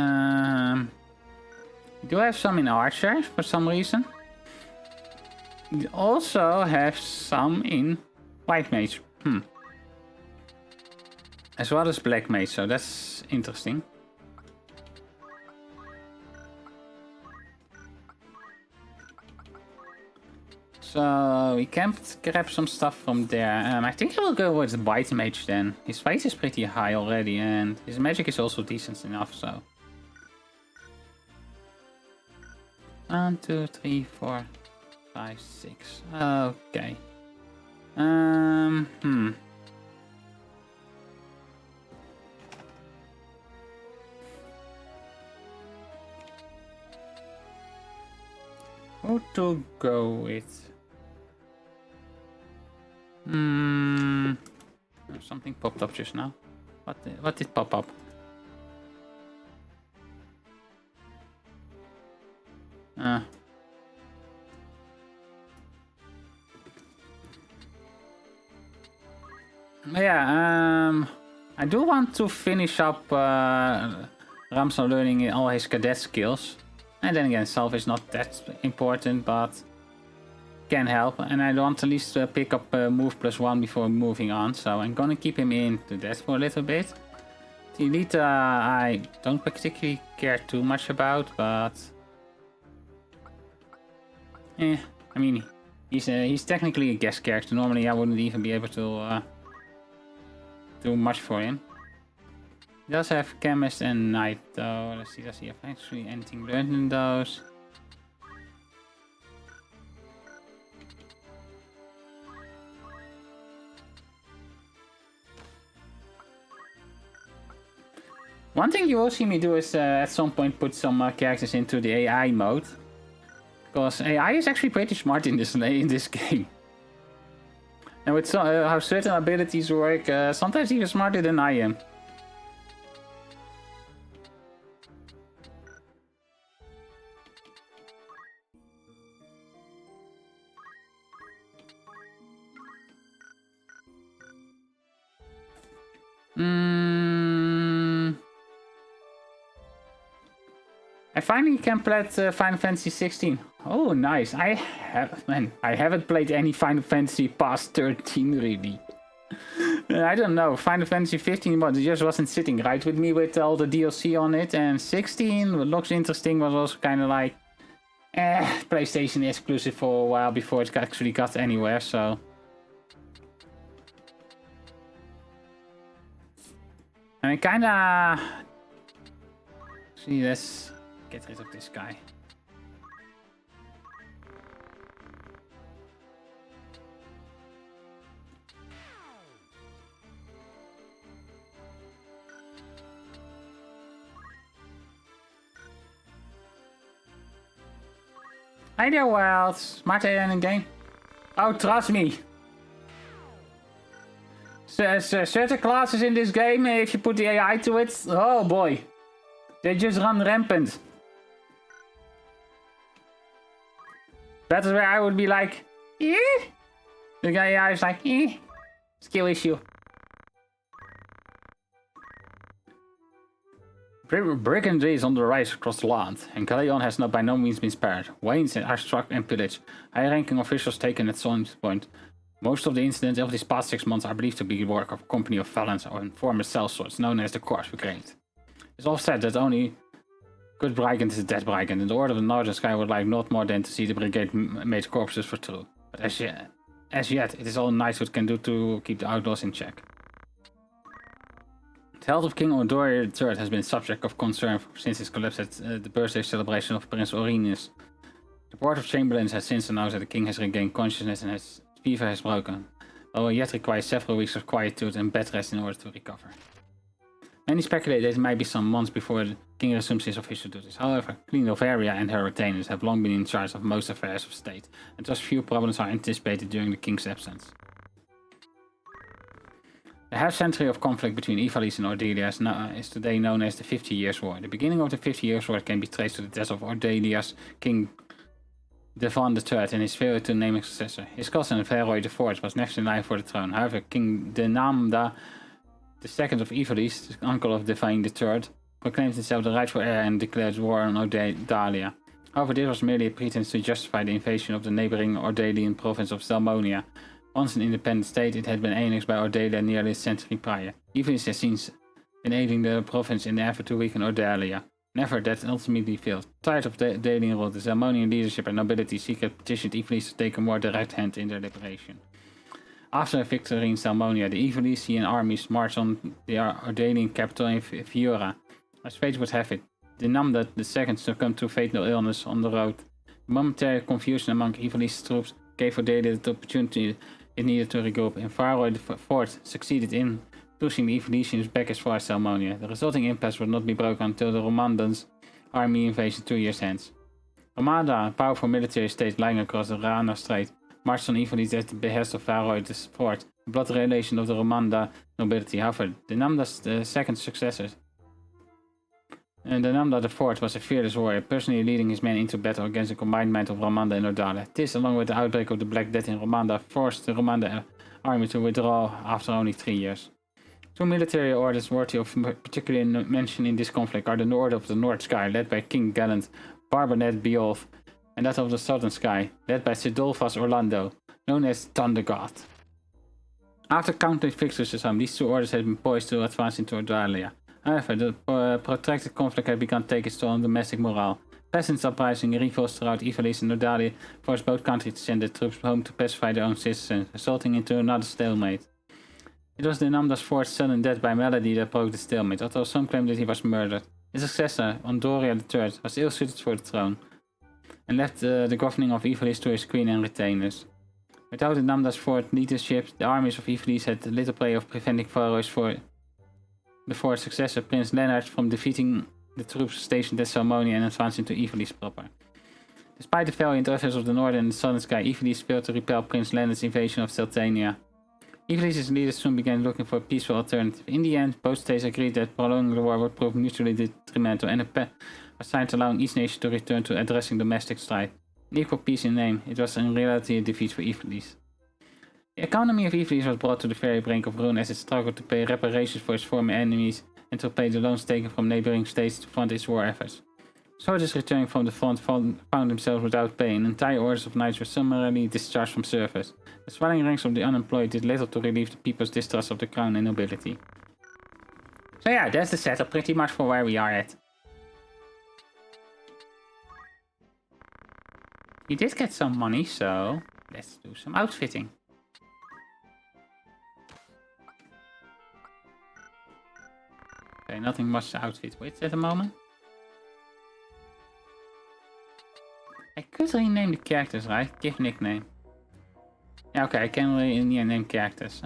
[SPEAKER 1] do have some in archer for some reason. We also have some in white mage. As well as black mage, so that's interesting. So we can grab some stuff from there. I think I will go with white mage then. His fight is pretty high already and his magic is also decent enough, so. 1, 2, 3, 4, 5, 6. Okay. Who to go with? Something popped up just now. What did pop up? Yeah, I do want to finish up Ramsa learning all his cadet skills. And then again, self is not that important, but can help. And I want at least pick up move +1 before moving on. So I'm gonna keep him into that for a little bit. The elite I don't particularly care too much about, but... I mean, he's technically a guest character. Normally I wouldn't even be able to do much for him. He does have chemist and knight though. Let's see, does he have actually anything learned in those? One thing you will see me do is at some point put some characters into the AI mode. Because AI is actually pretty smart in this game. And with how certain abilities work, sometimes even smarter than I am. I finally can play Final Fantasy 16. Oh, nice. I haven't played any Final Fantasy past 13 really. I don't know. Final Fantasy 15 it just wasn't sitting right with me with all the DLC on it, and 16 what looks interesting was also kind of like PlayStation exclusive for a while before it actually got anywhere. So. And I kinda see this. Get rid of this guy. Hi there, Wild. Smart in game. Oh, trust me. Certain classes in this game, if you put the AI to it, oh boy. They just run rampant. That's where I would be like, eh? The guy AI is like, eh? Skill issue. Brigandry is on the rise across the land, and Galeon has by no means been spared. Wains are struck and pillaged. High-ranking officials taken at some point. Most of the incidents of these past 6 months are believed to be the work of a company of felons or former sellswords known as the Corpse Brigade. It's all said that only good brigand is a dead brigand, and the Order of the Northern Sky would like not more than to see the brigade made corpses for true. But as yet, it is all Knighthood can do to keep the outlaws in check. The health of King Odoria III has been a subject of concern since his collapse at the birthday celebration of Prince Orinus. The Board of Chamberlains has since announced that the king has regained consciousness and his fever has broken, though he yet requires several weeks of quietude and bed rest in order to recover. Many speculate that it might be some months before the king resumes his official duties. However, Queen Novaria and her retainers have long been in charge of most affairs of state, and thus few problems are anticipated during the king's absence. The half-century of conflict between Ivalice and Ordelia is today known as the 50 Years' War. The beginning of the 50 Years' War can be traced to the death of Ordelia's king Devan III and his failure to name a successor. His cousin Velroy IV was next in line for the throne. However, King Denamda II of Ivalice, the uncle of Devan III, proclaimed himself the rightful heir and declared war on Ordelia. However, this was merely a pretense to justify the invasion of the neighboring Ordelian province of Salmonia. Once an independent state, it had been annexed by Ordelia nearly a century prior. Ivalice has since been aiding the province in the effort to weaken Ordelia. Never that ultimately failed. Tired of the Ordelian rule, the Salmonian leadership and nobility secretly petitioned Ivalice to take a more direct hand in their liberation. After a victory in Salmonia, the Ivalician armies marched on the Ordelian capital in Fiora. As fate would have it, Denamda II succumbed to fatal illness on the road. The momentary confusion among Ivalice's troops gave Ordelia the opportunity it needed to regroup, and Velroy IV succeeded in pushing the Ivalicians back as far as Salmonia. The resulting impasse would not be broken until the Romandans' army invasion 2 years hence. Romanda, a powerful military state lying across the Rana Strait, marched on Ivalice at the behest of Velroy IV, a blood relation of the Romanda nobility. However, Denamda's second successor, Denamda IV was a fearless warrior, personally leading his men into battle against the combined might of Romanda and Ordalia. This, along with the outbreak of the Black Death in Romanda, forced the Romanda army to withdraw after only 3 years. Two military orders worthy of particular mention in this conflict are the Order of the North Sky, led by King Gallant Barbanet Beowulf, and that of the Southern Sky, led by Sidolphus Orlando, known as Thunder God. After countless victories at home, these two orders had been poised to advance into Ordalia. However, the protracted conflict had begun to take its toll on domestic morale. Peasants uprising revolts throughout Ivalice and Ordalia forced both countries to send their troops home to pacify their own citizens, resulting into another stalemate. It was Denamda's fourth sudden death by malady that broke the stalemate, although some claim that he was murdered. His successor, Ondoria III, was ill-suited for the throne, and left the governing of Ivalice to his queen and retainers. Without Denamda's fourth leadership, the armies of Ivalice had little play of preventing Velroy's the successor, Prince Leonard, from defeating the troops stationed at Salmonia and advancing to Ivalice proper. Despite the valiant efforts of the Northern and the Southern Sky, Ivalice failed to repel Prince Leonard's invasion of Sultania. Evil's leaders soon began looking for a peaceful alternative. In the end, both states agreed that prolonging the war would prove mutually detrimental, and a pact was signed allowing each nation to return to addressing domestic strife. An equal peace in name, it was in reality a defeat for Evil's. The economy of Evil's was brought to the very brink of ruin as it struggled to pay reparations for its former enemies and to pay the loans taken from neighboring states to fund its war efforts. Soldiers returning from the front found themselves without pay, and entire orders of knights were summarily discharged from service. The swelling ranks of the unemployed did little to relieve the people's distrust of the crown and nobility. So yeah, that's the setup pretty much for where we are at. We did get some money, so let's do some outfitting. Okay, nothing much to outfit with at the moment. I could rename the characters, right? Give nickname. Yeah, okay, I can rename characters.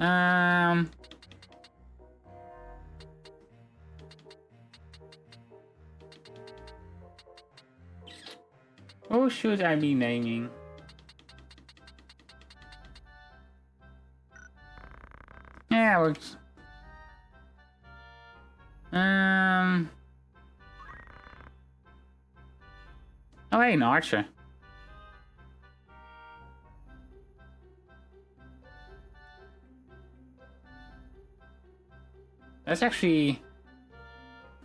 [SPEAKER 1] Who should I be naming? Yeah, works. Oh, hey, an archer. That's actually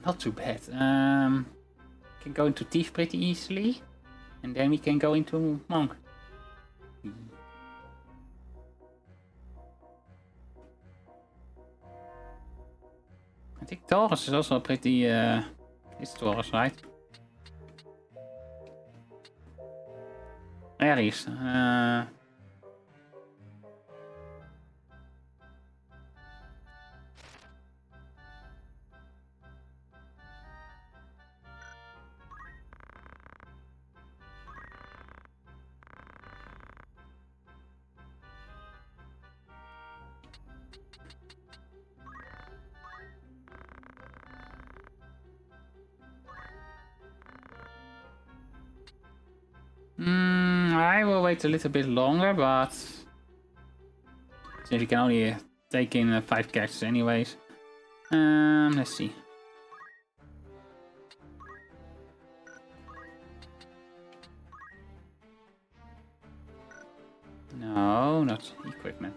[SPEAKER 1] not too bad. Can go into thief pretty easily, and then we can go into monk. I think Taurus is also pretty. It's Taurus, right? Aries. I will wait a little bit longer, but since you can only take in 5 characters anyways. Let's see. No, not equipment.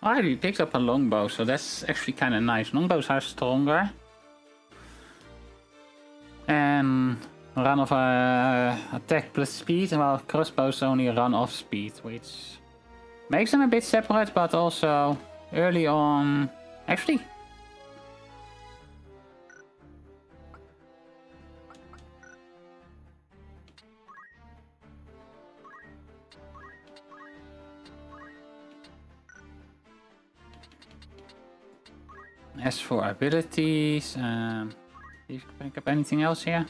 [SPEAKER 1] Oh, we picked up a longbow, so that's actually kind of nice. Longbows are stronger. And run off attack plus speed, while crossbows only run off speed, which makes them a bit separate, but also early on... Actually... As for abilities, did you pick up anything else here?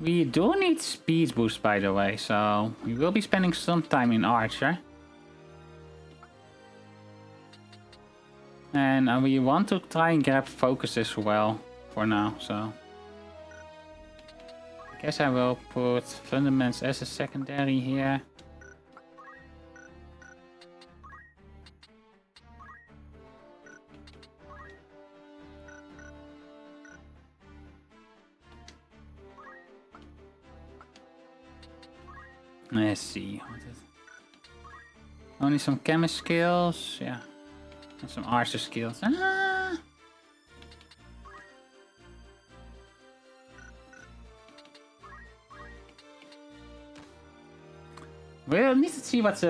[SPEAKER 1] We do need speed boost, by the way, so we will be spending some time in Archer. And we want to try and grab focus as well for now, so... I guess I will put Fundaments as a secondary here. Let's see. Only some chemist skills, yeah. And some archer skills. We'll need to see what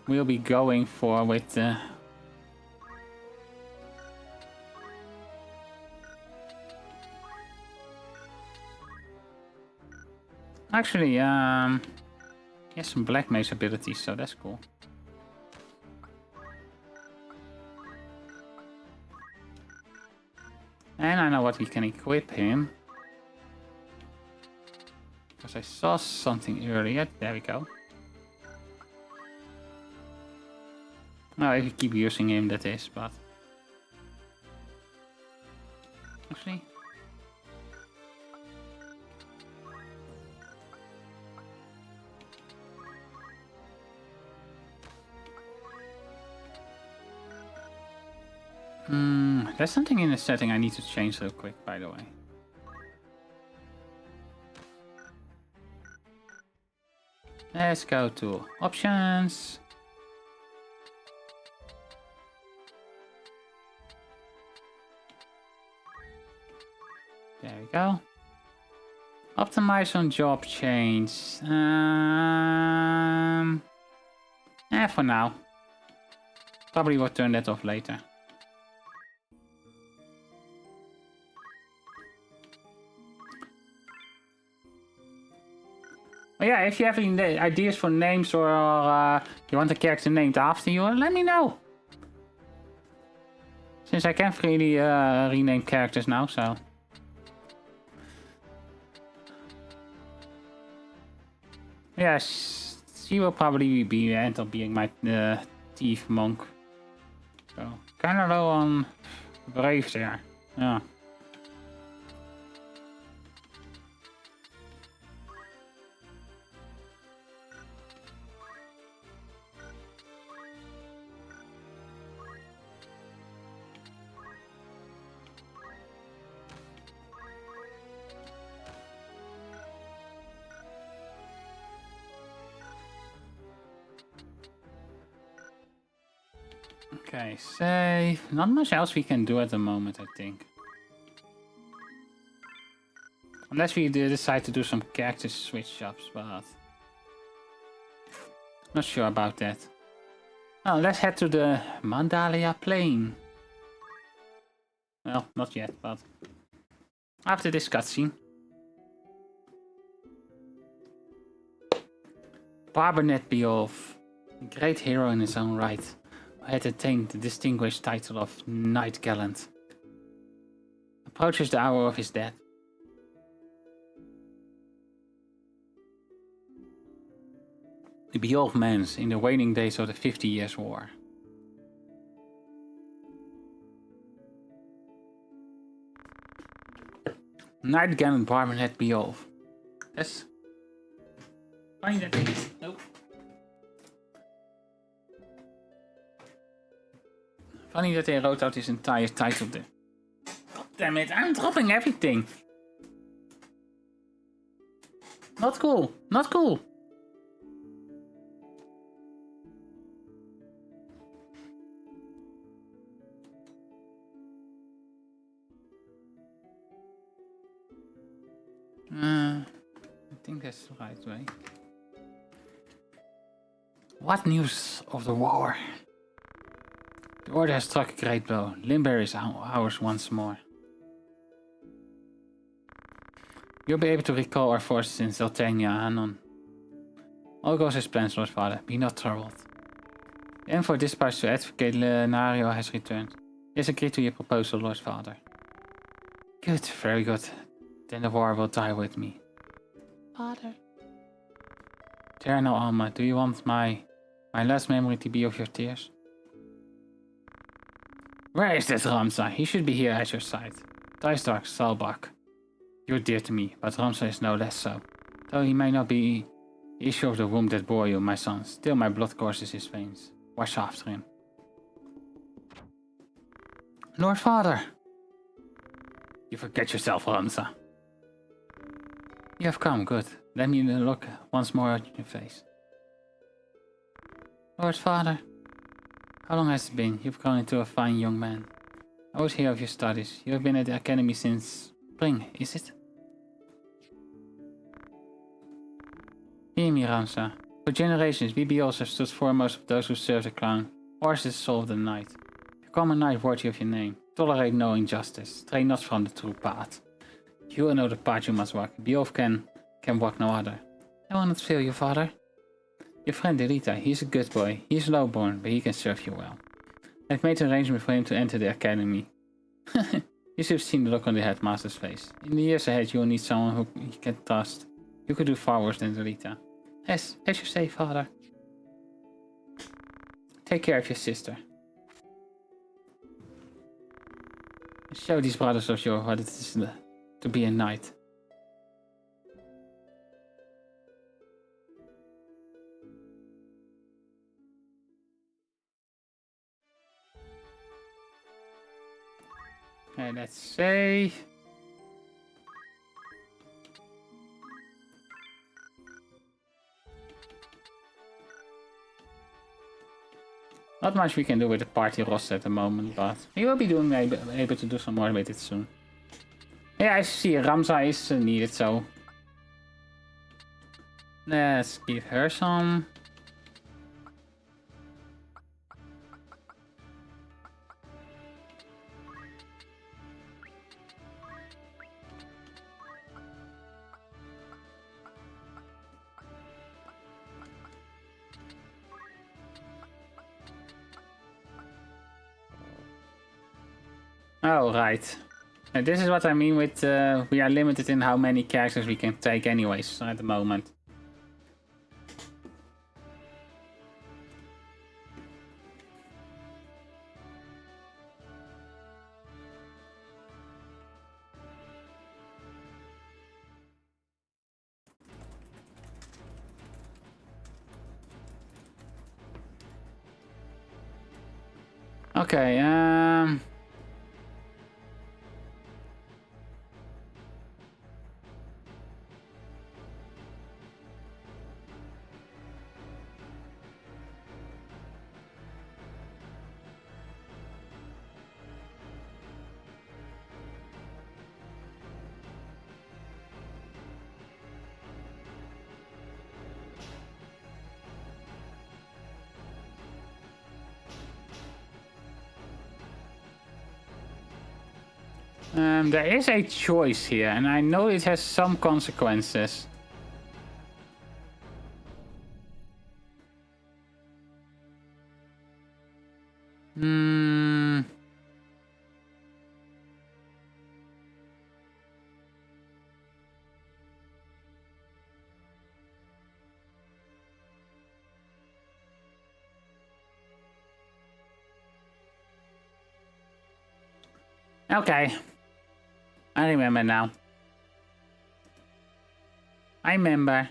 [SPEAKER 1] we'll be going for with Actually, he has some black mage abilities, so that's cool. And I know what we can equip him. Because I saw something earlier. There we go. Well, if you keep using him, that is, but... Actually... there's something in the setting I need to change real quick, by the way. Let's go to options. There we go. Optimize on job change. For now. Probably will turn that off later. But yeah, if you have any ideas for names or you want a character named after you, let me know. Since I can freely rename characters now, so... Yes, she will probably end up being my thief monk. So, kinda low on brave there. Yeah. Okay, save. Not much else we can do at the moment, I think. Unless we decide to do some character switch ups, but... Not sure about that. Now, let's head to the Mandalia Plain. Well, not yet, but... After this cutscene. Barbernet Beowulf. A great hero in his own right. Had attained the distinguished title of Knight Gallant. Approaches the hour of his death. The Beowulf Mans in the waning days of the 50 Years' War. Knight Gallant Barbernet Beowulf. Yes. Find that thing. Nope. Funny that they wrote out his entire title there. God damn it, I'm dropping everything. Not cool, not cool. I think that's the right way. What news of the war? The order has struck a great blow. Limber is ours once more. You'll be able to recall our forces in Zeltania Anon. All goes as planned, Lord Father. Be not troubled. The envoy dispatched to advocate Lenario has returned. He has agreed to your proposal, Lord Father. Good, very good. Then the war will die with me. Father. Terno Alma, do you want my last memory to be of your tears? Where is this Ramsa? He should be here at your side. Dijsdark, Salbak. You're dear to me, but Ramsa is no less so. Though he may not be the issue of the womb that bore you, my son, still my blood courses his veins. Watch after him. Lord Father! You forget yourself, Ramsa. You have come, good. Let me look once more at your face. Lord Father, how long has it been? You've grown into a fine young man. I was here of your studies. You have been at the academy since spring, is it? Hear me, Ramsa. For generations, we Beowulfs have stood foremost of those who serve the crown. Ours is the soul of the knight. Become a knight worthy of your name. Tolerate no injustice. Stray not from the true path. You will know the path you must walk. Beowulf can walk no other. I will not fail you, father. Your friend Delita, he's a good boy. He's low-born, but he can serve you well. I've made an arrangement for him to enter the academy. You should have seen the look on the headmaster's face. In the years ahead, you will need someone who you can trust. You could do far worse than Rita. Yes, as you say, father. Take care of your sister. Show these brothers of yours what it is to be a knight. Okay, let's say... Not much we can do with the party roster at the moment, but we will be able to do some more with it soon. Yeah, I see Ramza is needed, so... Let's give her some... Oh, right. And this is what I mean with we are limited in how many characters we can take anyways at the moment. Okay, there is a choice here, and I know it has some consequences. Okay. I remember now. I remember.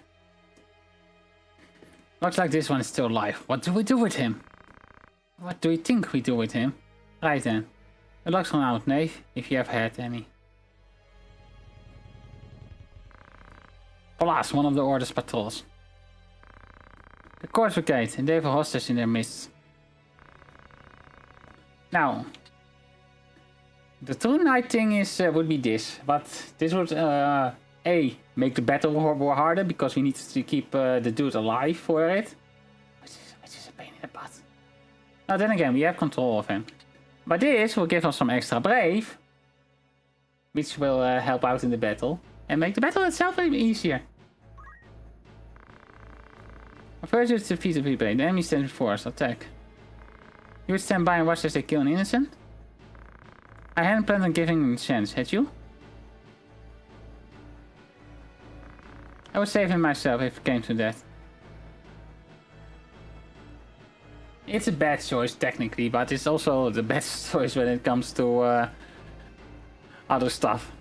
[SPEAKER 1] Looks like this one is still alive. What do we do with him? What do you think we do with him? Right then. Good luck on out, Knave, if you have had any. Alas, one of the Order's patrols. The Court Brigade, and they have a hostage in their midst. Now, the true knight thing is would be this, but this would A, make the battle war harder because we need to keep the dude alive for it, which is a pain in the butt. Now then again, we have control of him, but this will give us some extra brave, which will help out in the battle and make the battle itself a bit easier. First, you defeat the people. The enemy stands before us. Attack. You would stand by and watch as they kill an innocent? I hadn't planned on giving him a chance, had you? I would save him myself if it came to that. It's a bad choice technically, but it's also the best choice when it comes to other stuff.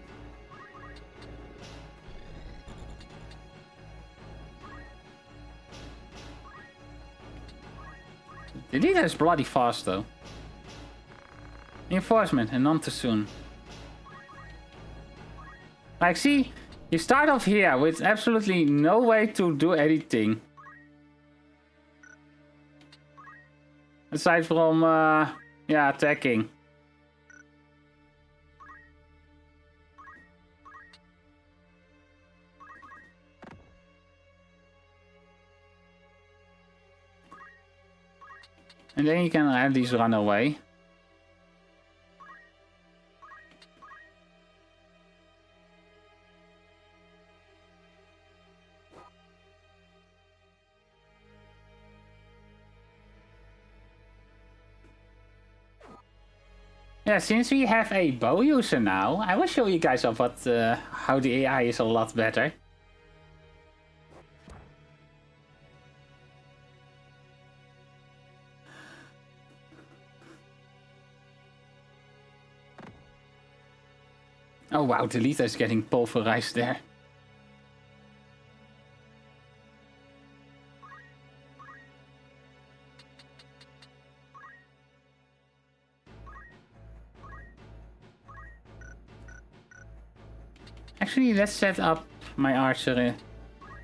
[SPEAKER 1] The leader is bloody fast though. Reinforcement and none too soon. Like, see, you start off here with absolutely no way to do anything. Aside from, yeah, attacking. And then you can at least run away. Yeah, since we have a bow user now, I will show you guys of what how the AI is a lot better. Oh wow, the Lita is getting pulverized there. Actually, let's set up my archery.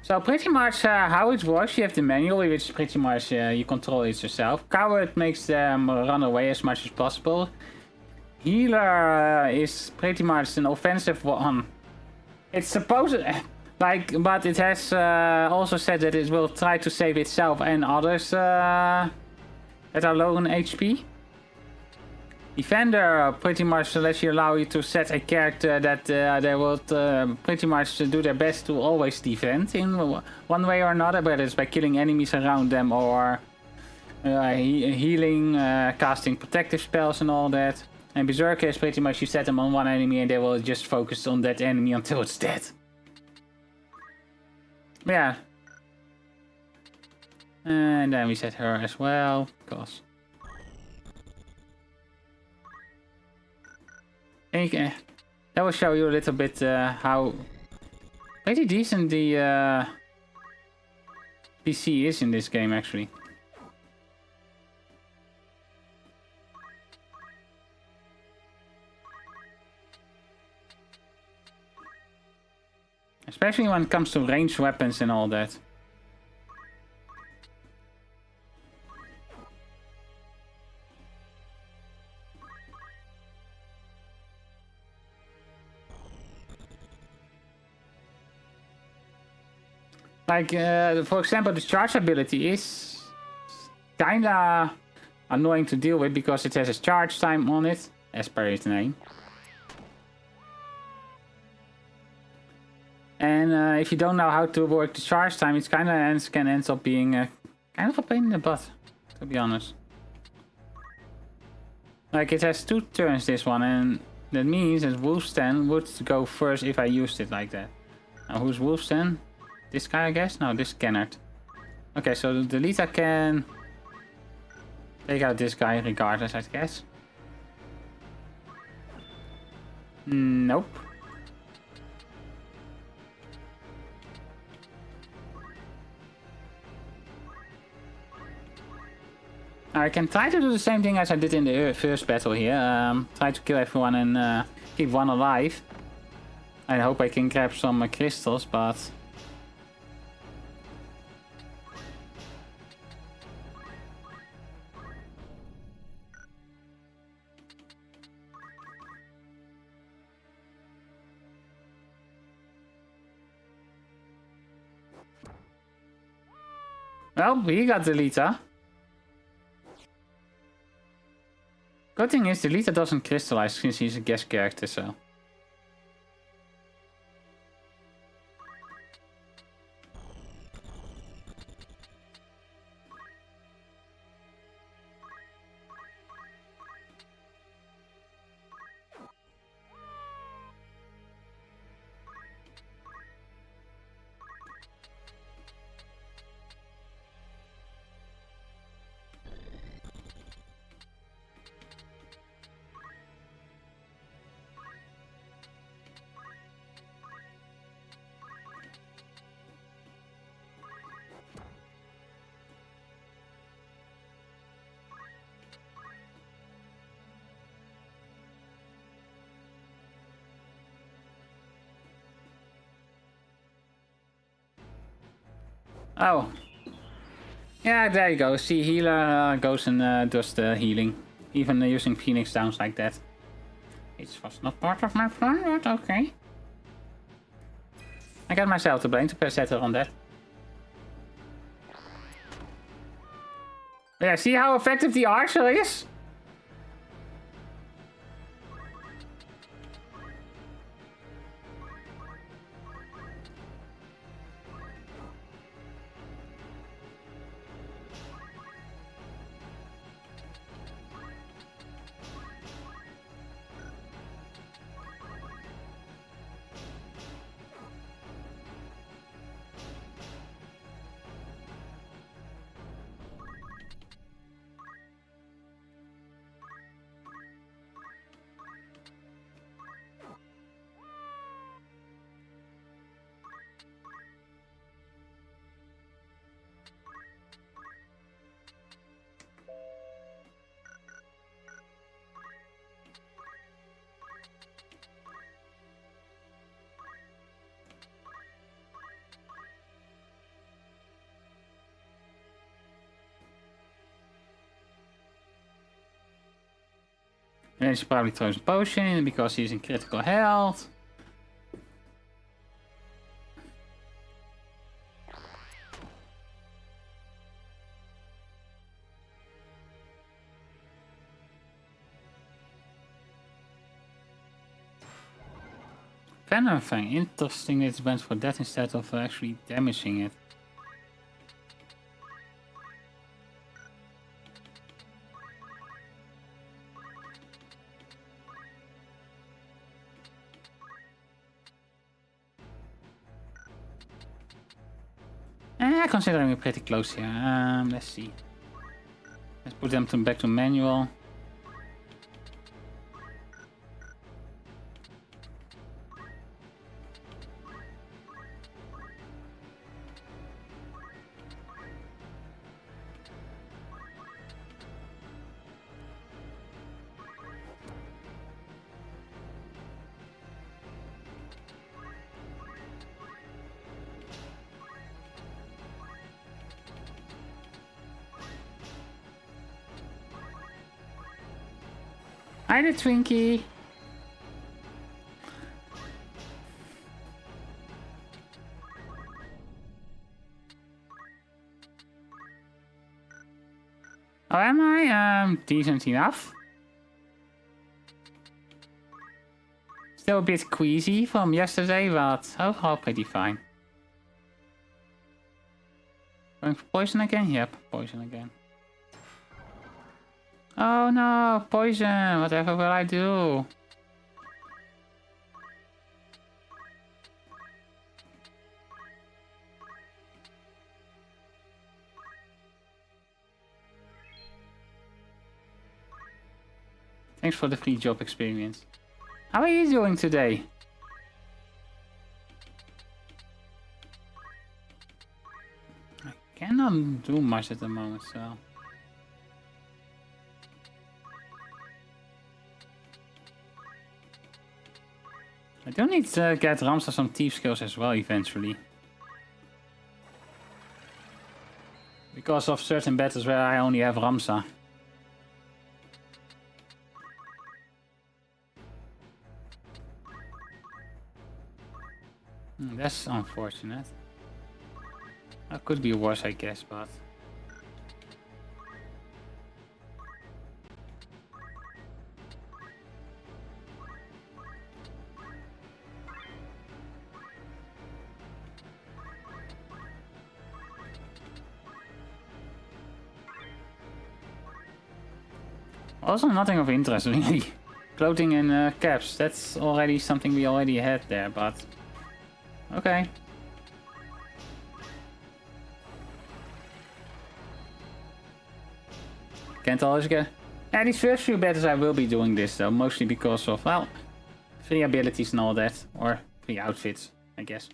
[SPEAKER 1] So pretty much how it works, you have the manual, which is pretty much you control it yourself. Coward makes them run away as much as possible. Healer is pretty much an offensive one. It's supposed but it has also said that it will try to save itself and others that are low on HP. Defender pretty much lets you allow you to set a character that they will pretty much do their best to always defend in one way or another, whether it's by killing enemies around them or healing, casting protective spells and all that. And Berserker is pretty much you set them on one enemy and they will just focus on that enemy until it's dead. But yeah. And then we set her as well, because... that will show you a little bit how pretty decent the PC is in this game actually. Especially when it comes to ranged weapons and all that. Like, for example, the charge ability is kinda annoying to deal with because it has a charge time on it, as per its name. And if you don't know how to work the charge time, it can end up being kind of a pain in the butt, to be honest. Like, it has 2 turns, this one, and that means that Wolfstan would go first if I used it like that. Now, who's Wolfstan? This guy, I guess? No, this cannot. Okay, so the Lita can take out this guy regardless, I guess. Nope. I can try to do the same thing as I did in the first battle here. Try to kill everyone and keep one alive. I hope I can grab some crystals, but... Well, we got the Lita. Good thing is the Lita doesn't crystallize since he's a guest character, so... Oh. Yeah, there you go. See, healer goes and does the healing. Even using Phoenix Downs like that. It was not part of my plan, but okay. I got myself to blame to set her on that. Yeah, see how effective the archer is? Then she probably throws a potion because she's in critical health. Venom Fang. Interesting that it went for that instead of actually damaging it. Considering we're pretty close here. Let's see. Let's put them back to manual. Hi there, Twinkie. Oh, am I? Decent enough. Still a bit queasy from yesterday, but overall pretty fine. Going for poison again? Yep, poison again. Oh no, poison! Whatever will I do? Thanks for the free job experience. How are you doing today? I cannot do much at the moment, so... I do need to get Ramsa some thief skills as well eventually. Because of certain battles where I only have Ramsa. That's unfortunate. That could be worse, I guess, but... Also nothing of interest really. Clothing and caps, that's already something we already had there, but... Okay. Can't always get... Yeah, these first few battles I will be doing this though, mostly because of, well, free abilities and all that. Or free outfits, I guess.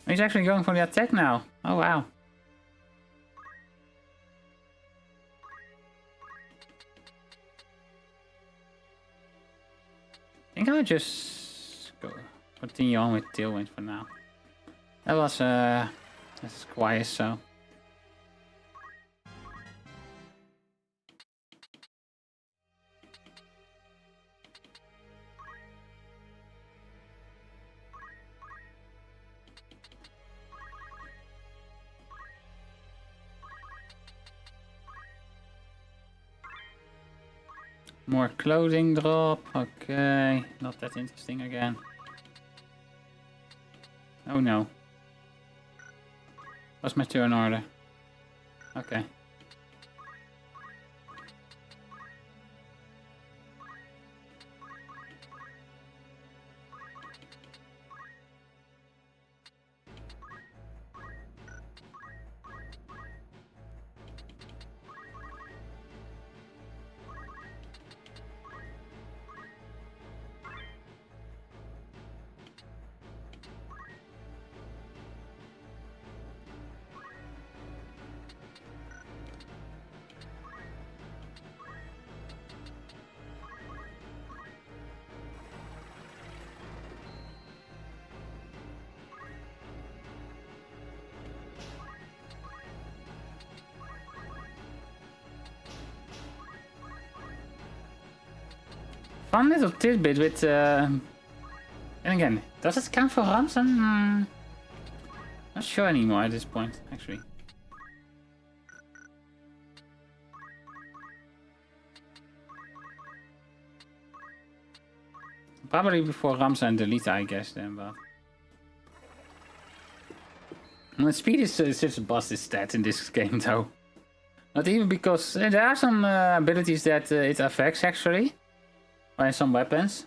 [SPEAKER 1] He's actually going for the attack now. Oh wow. I think I'll just continue on with Tailwind for now. That was that's quiet, so. More clothing drop, okay, not that interesting again. Oh no. What's my turn order? Okay. Fun little tidbit with... and again, does it count for Ramsen? Not sure anymore at this point, actually. Probably before Ramsen and Delita, I guess, then, but... Well, speed is such a busted stat in this game, though. Not even because there are some abilities that it affects, actually. By some weapons.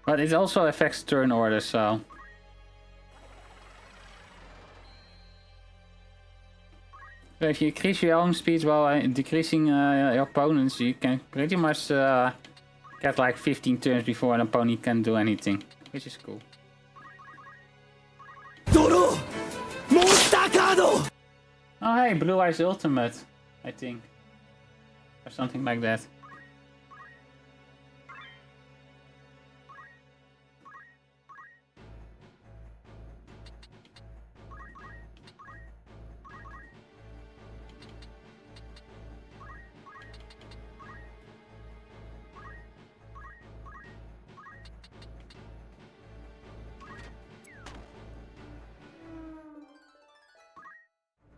[SPEAKER 1] But it also affects turn order, so... So if you increase your own speed while decreasing your opponents, you can pretty much get like 15 turns before an opponent can do anything. Which is cool. Oh hey, Blue Eyes Ultimate, I think. Or something like that.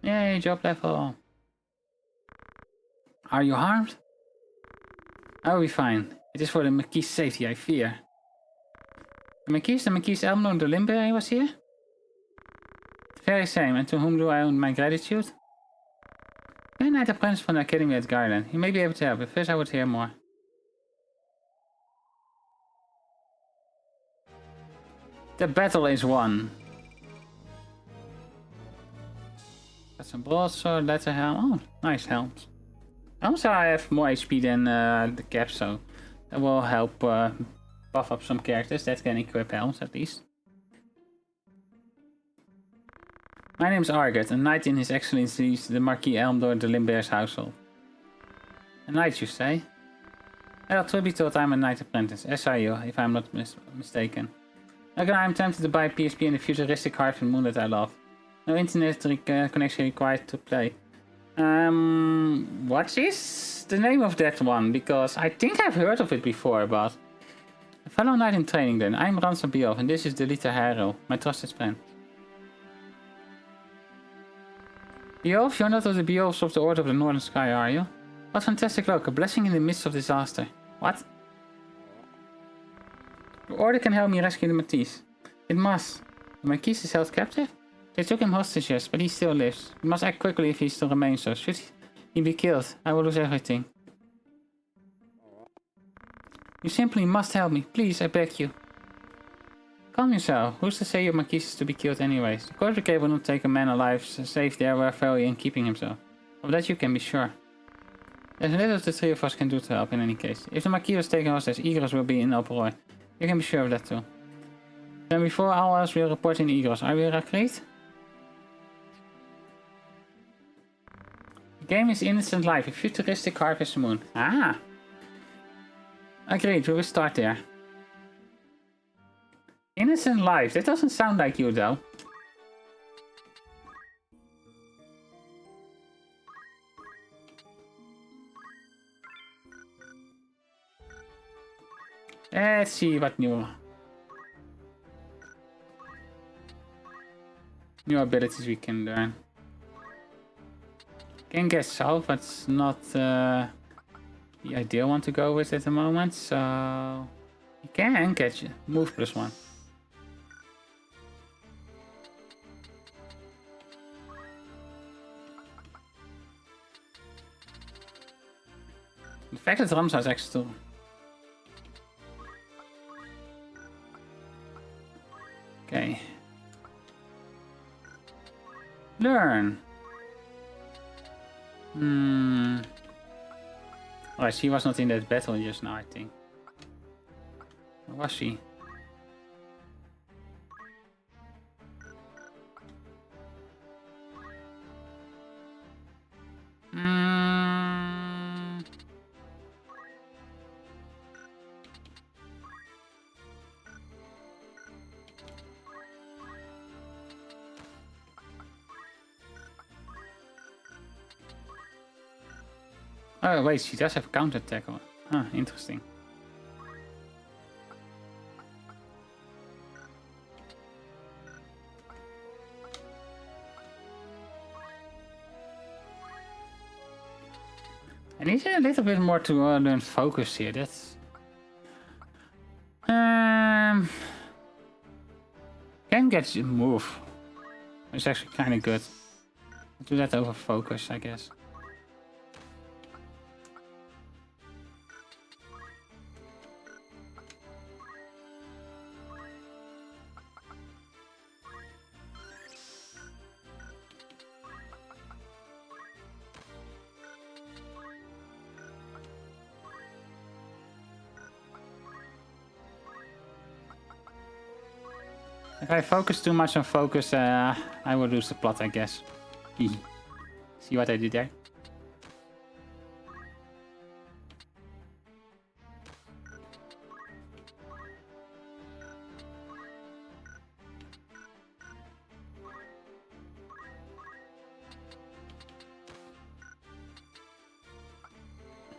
[SPEAKER 1] Yay, job level. Are you harmed? I'll be fine. It is for the Marquis' safety, I fear. The Marquis Elmore de Limberry was here? The very same, and to whom do I owe my gratitude? A knight apprentice from the Academy at Garland. He may be able to help, but first I would hear more. The battle is won. Got some broadsword, letter helm. Oh, nice helms. Also, I have more HP than the cap, so that will help buff up some characters that can equip helms at least. My name is Argot, a knight in His Excellency's the Marquis Elmdor de Limber's household. A knight, you say? Well, truth be told, I'm a knight apprentice, as are you, if I'm not mistaken. Again, I'm tempted to buy a PSP and the futuristic Harvest Moon that I love. No internet connection required to play. What is the name of that one? Because I think I've heard of it before, but... A fellow knight in training then. I'm Ransom Beowulf and this is Delita Harrow, my trusted friend. Beowulf, you're not of the Beowulfs of the Order of the Northern Sky, are you? What fantastic luck, a blessing in the midst of disaster. What? The Order can help me rescue the Matisse. It must. The Marquis is held captive? They took him hostage, yes, but he still lives. We must act quickly if he still remains so. Should he be killed, I will lose everything. You simply must help me. Please, I beg you. Calm yourself. Who's to say your Marquis is to be killed anyways? The court brigade will not take a man alive safe there where Valley and keeping himself. Of that you can be sure. There's little the three of us can do to help in any case. If the Marquis was taken hostage, Igros will be in uproar. You can be sure of that too. Then before all else we'll report in Igros. Are we agreed? The game is Innocent Life, a futuristic Harvest Moon. Ah! Agreed, we will start there. Innocent Life, that doesn't sound like you though. Let's see what new abilities we can learn. Can get South, but it's not the ideal one to go with at the moment, so you can catch move +1. The fact that Ramsa is extra. Okay. Learn. Oh, she was not in that battle just now, I think. Or was she? Oh wait, she does have counter attack. Huh, interesting. I need a little bit more to learn focus here. That's can get you move. It's actually kind of good. I'll do that over focus, I guess. If I focus too much on focus, I will lose the plot, I guess. See what I did there?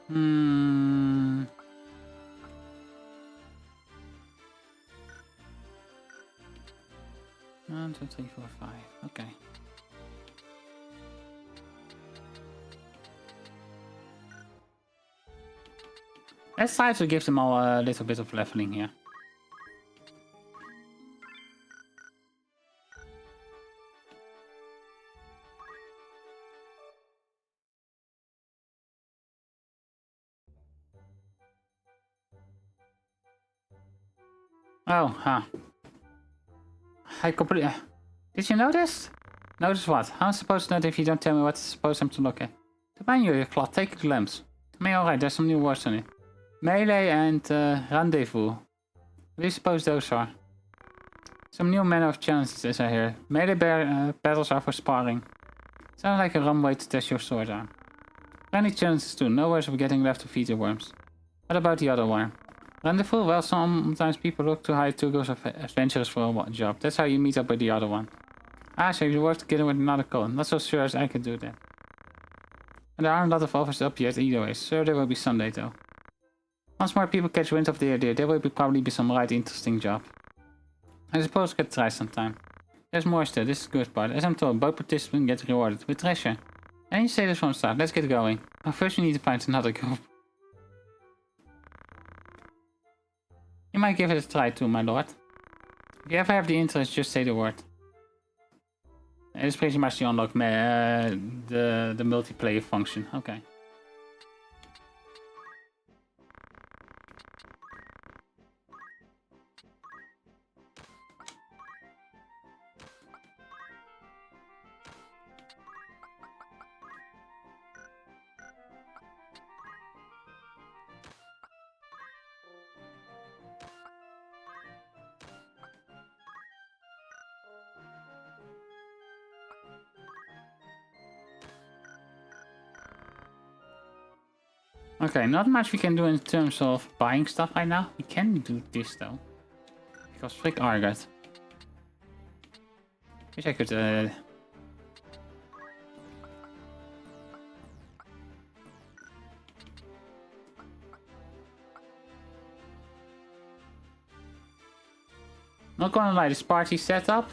[SPEAKER 1] Hmm. 1, 2, 3, 4, 5. Okay. Let's try to give them all a little bit of leveling here. Oh, huh. I completely... Did you notice? Notice what? How am I supposed to know if you don't tell me what I'm supposed to look at? The menu, cloth, take a glimpse. I alright, there's some new words on it. Melee and rendezvous. What do you suppose those are? Some new manner of challenges I hear. Melee battles are for sparring. Sounds like a runway to test your sword arm. Friendly challenges too, no worries of getting left to feed the worms. What about the other one? Rendezvous? Well, sometimes people look to hire two girls of adventurers for a job. That's how you meet up with the other one. Ah, so you work together with another code. Not so sure as I could do that. And there aren't a lot of offers up yet either way. Sure, there will be someday though. Once more people catch wind of the idea, there will probably be some right interesting job. I suppose I could try sometime. There's more still, this is the good part. As I'm told, both participants get rewarded with treasure. And you say this from the start, let's get going. But first we need to find another group. You might give it a try too, my lord. If you ever have the interest, just say the word. It's pretty much the unlock the multiplayer function. Okay. Okay, not much we can do in terms of buying stuff right now. We can do this though. Because frick Argot. Wish I could not gonna lie, this party setup.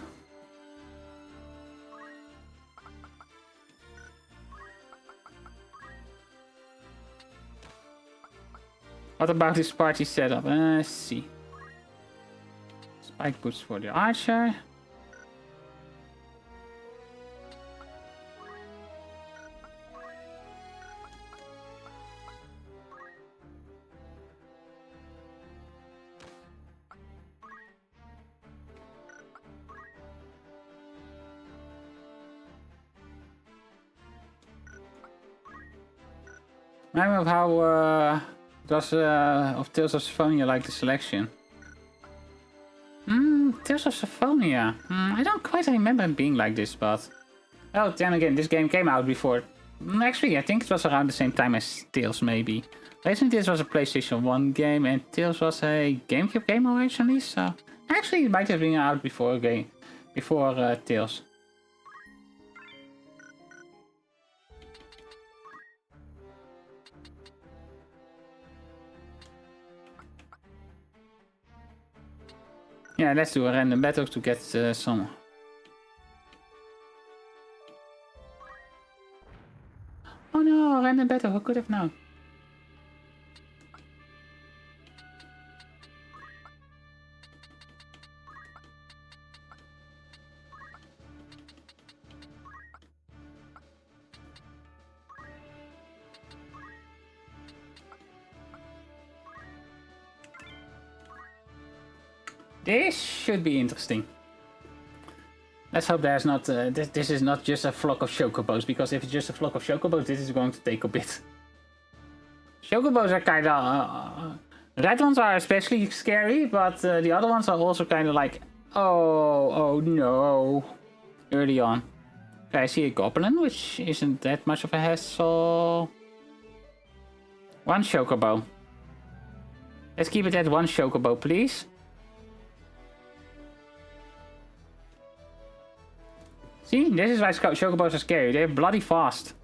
[SPEAKER 1] What about this party setup? Let's see. Spike boots for the archer. Remind me of how does of Tales of Symphonia like the selection? Tales of Symphonia. I don't quite remember it being like this, but... Oh, then again, this game came out before... Actually, I think it was around the same time as Tales, maybe. Recently, this was a PlayStation 1 game, and Tales was a GameCube game originally, so... Actually, it might have been out before Tales. Yeah, let's do a random battle to get some. Oh no, random battle, who could have known? This should be interesting. Let's hope there's not. This is not just a flock of chocobos, because if it's just a flock of chocobos, this is going to take a bit. Chocobos are kind of. Red ones are especially scary, but the other ones are also kind of like, oh no, early on. Okay, I see a goblin, which isn't that much of a hassle. One chocobo. Let's keep it at one chocobo, please. See, this is why chocobos are scary. They're bloody fast.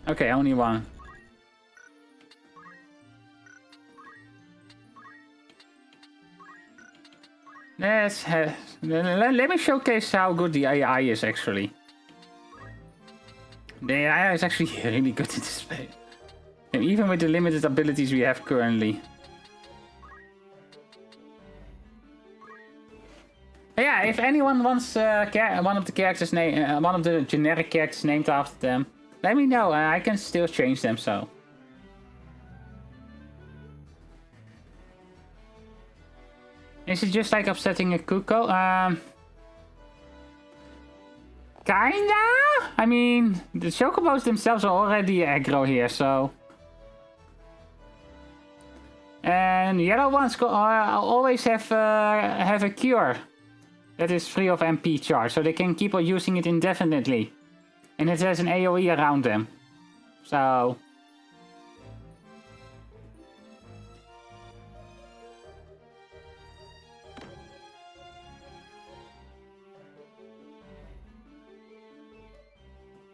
[SPEAKER 1] Okay, only one. Let me showcase how good the AI is actually. The AI is actually really good in this game. And even with the limited abilities we have currently. Yeah, if anyone wants one of the characters one of the generic characters named after them, let me know. I can still change them. So. Is it just like upsetting a Kuko? Kinda. I mean, the chocobos themselves are already aggro here, so. And yellow ones always have a cure. That is free of MP charge, so they can keep on using it indefinitely. And it has an AoE around them. So...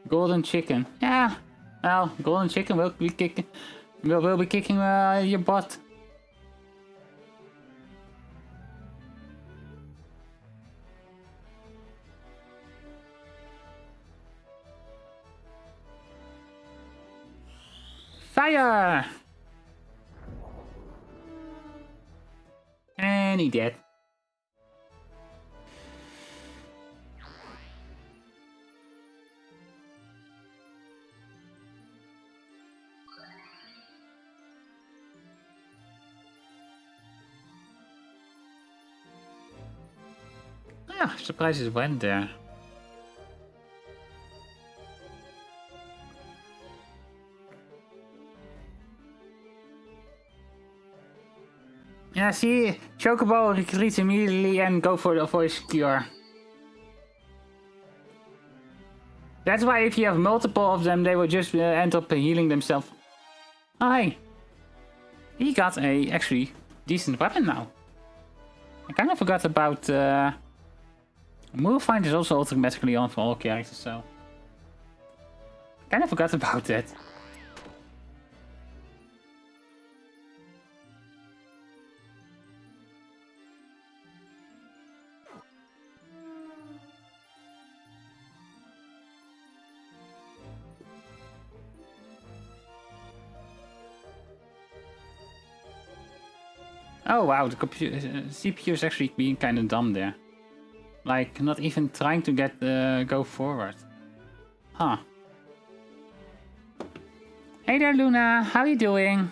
[SPEAKER 1] Golden chicken. Yeah. Well, golden chicken will be kicking... will be kicking your butt. Fire! And he dead. Ah, surprised it went there. Yeah, see, Chocobo retreats immediately and go for his cure. That's why if you have multiple of them, they will just end up healing themselves. Oh, hey. He got a actually decent weapon now. I kind of forgot about... Move Find is also automatically on for all characters, so... I kind of forgot about that. Oh wow, the CPU is actually being kind of dumb there. Like, not even trying to get go forward. Huh. Hey there, Luna. How you doing?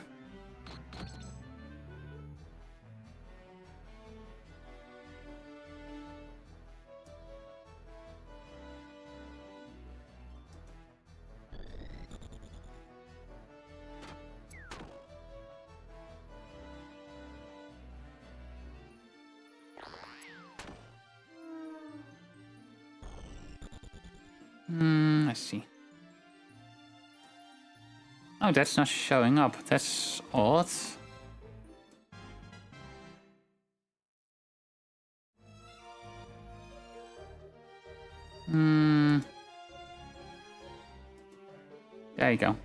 [SPEAKER 1] Let's see. Oh, that's not showing up. That's odd. There you go.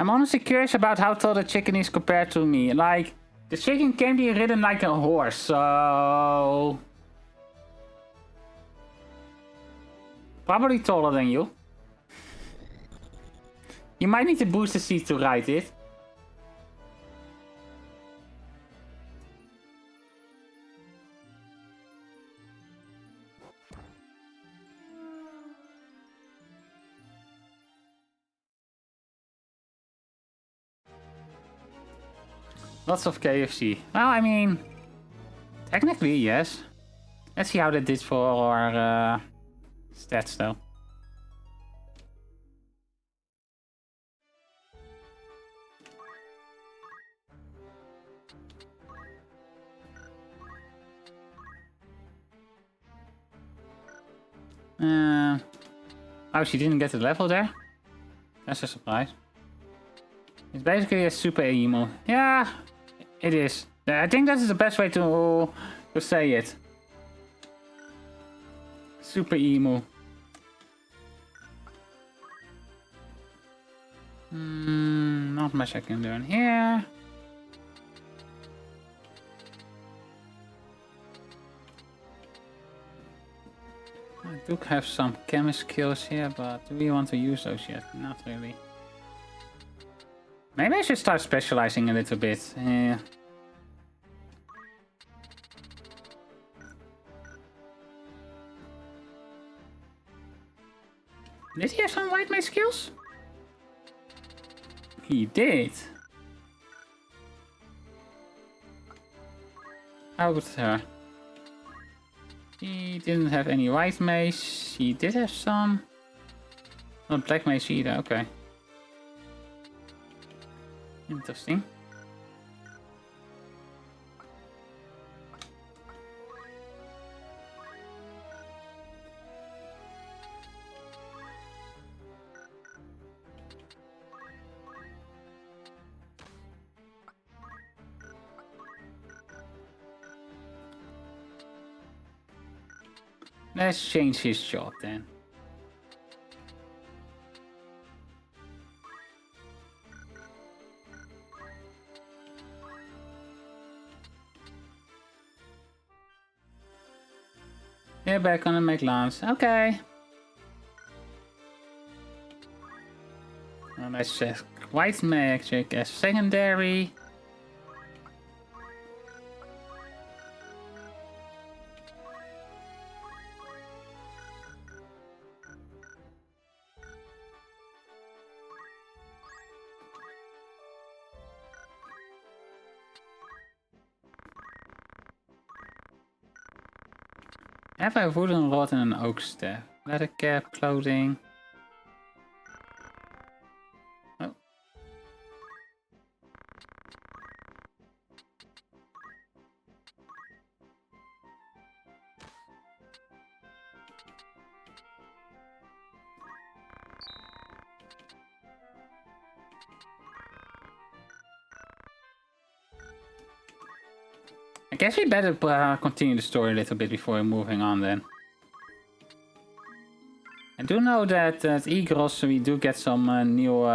[SPEAKER 1] I'm honestly curious about how tall the chicken is compared to me. Like, the chicken can be ridden like a horse, so... Probably taller than you. You might need to boost the seat to ride it. Lots of KFC. Well, I mean, technically, yes. Let's see how that did for our stats, though. Oh, she didn't get the level there? That's a surprise. It's basically a super emo. Yeah, it is. I think that is the best way to say it. Super emo. Not much I can do in here. I do have some chemist skills here, but do we want to use those yet? Not really. Maybe I should start specializing a little bit. Did he have some white mage skills? He did. How about her? He didn't have any white mage. He did have some. Not black mage either, okay. Interesting. Let's change his job then. Yeah, back on the McLance. Okay. Well, let's check white magic as secondary. Have a wooden rod and an oak staff. Leather cap, clothing. Oh. I guess we better continue the story a little bit before moving on then. I do know that at Igros we do get some new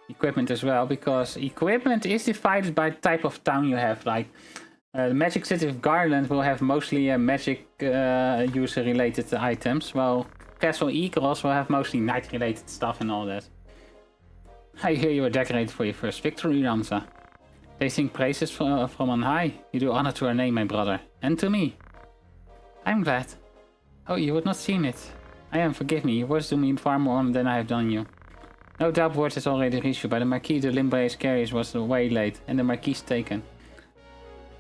[SPEAKER 1] equipment as well, because equipment is divided by type of town you have. Like the Magic City of Garland will have mostly magic user related items, while Castle Igros will have mostly night related stuff and all that. I hear you were decorated for your first victory, Ramza. They sing praises from on high. You do honor to our name, my brother. And to me. I'm glad. Oh, you would not seen it. I am, forgive me. You words do me far more honor than I have done you. No doubt word has already reached you, but the Marquis de Limbre's carriage was way late, and the Marquis taken.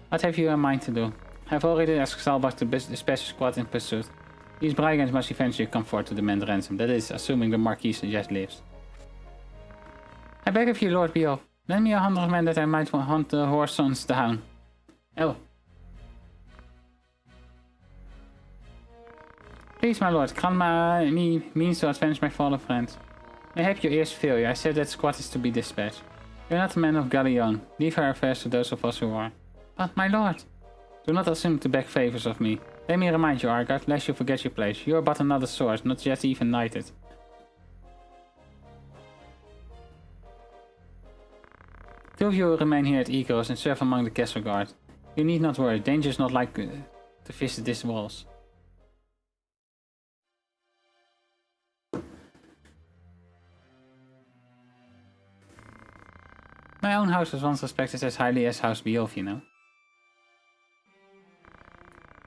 [SPEAKER 1] What have you in mind to do? I have already asked Salbach to dispatch a squad in pursuit. These brigands must eventually come forth to demand ransom. That is, assuming the Marquis yet lives. I beg of you, Lord Beowulf. Lend me 100 men that I might hunt the Horsons down. Oh. Please, my lord, grant me means to avenge my fallen friends. Mayhap your ears fail you. I said that squad is to be dispatched. You're not a man of Galleon. Leave her affairs to those of us who are. But, my lord, do not assume to beg favors of me. Let me remind you, Argard, lest you forget your place. You are but another sword, not yet even knighted. Two of you will remain here at Egos and serve among the castle guard. You need not worry, danger is not like to visit these walls. My own house was once respected as highly as House Beowulf, you know.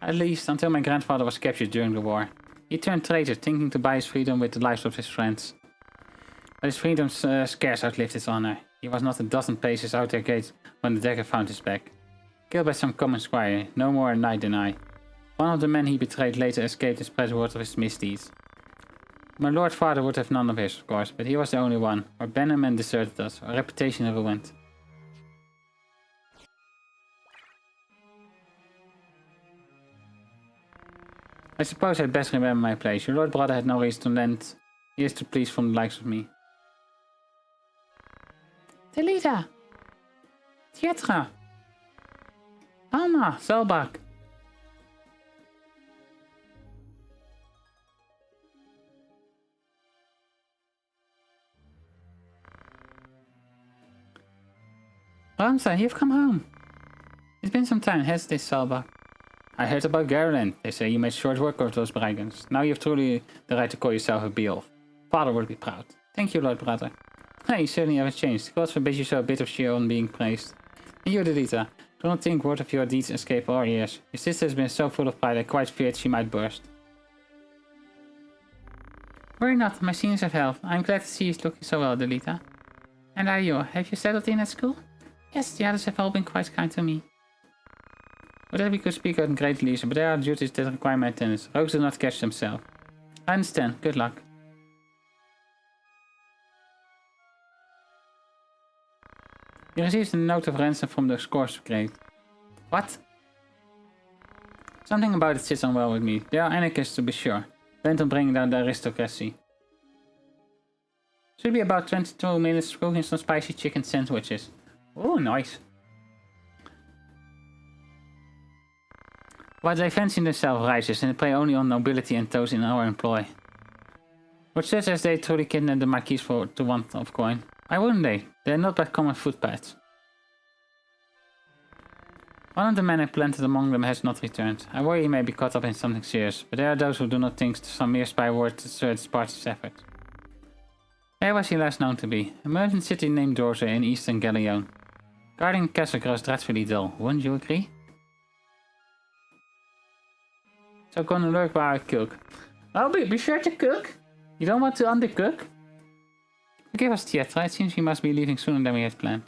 [SPEAKER 1] At least, until my grandfather was captured during the war. He turned traitor, thinking to buy his freedom with the lives of his friends. But his freedom scarce outlived his honor. He was not a dozen paces out their gate when the dagger found his back. Killed by some common squire, no more a knight than I. One of the men he betrayed later escaped and spread word of his misdeeds. My lord father would have none of his, of course, but he was the only one. Our bannermen deserted us, our reputation ruined. I suppose I'd best remember my place. Your lord brother had no reason to lend ears to please from the likes of me. Delita! Tietra! Alma! Zelbak! Ramsa, you've come home. It's been some time, hasn't it, Zelbak? I heard about Garland. They say you made short work of those brigands. Now you have truly the right to call yourself a Beowulf. Father would be proud. Thank you, Lord Brother. Hey, you certainly haven't changed. God forbid you show a bit of sheer on being praised. And you, Delita, do not think word of your deeds escape our ears. Your sister has been so full of pride I quite feared she might burst. Worry not, my seniors have helped. I'm glad to see you looking so well, Delita. And are you? Have you settled in at school? Yes, the others have all been quite kind to me. Would that we could speak out in great leisure, but there are duties that require my attendance. Rogues do not catch themselves. I understand. Good luck. You received a note of ransom from the Scores Brigade. What? Something about it sits unwell with me. They are anarchists to be sure, bent on bringing down the aristocracy. Should be about 22 minutes cooking some spicy chicken sandwiches. Oh, nice. While they fancy themselves righteous and prey only on nobility and those in our employ. Which says as they truly kidnapped the Marquis to want of coin. Why wouldn't they? They are not but common footpads. One of the men I planted among them has not returned. I worry he may be caught up in something serious, but there are those who do not think some mere spy word to desert the party's effort. Where was he last known to be? A merchant city named Dorze in eastern Galeon. Guarding the castle grows dreadfully dull, wouldn't you agree? So gonna lurk while I cook. Oh, be sure to cook! You don't want to undercook? Forgive us, Tietra, it seems we must be leaving sooner than we had planned.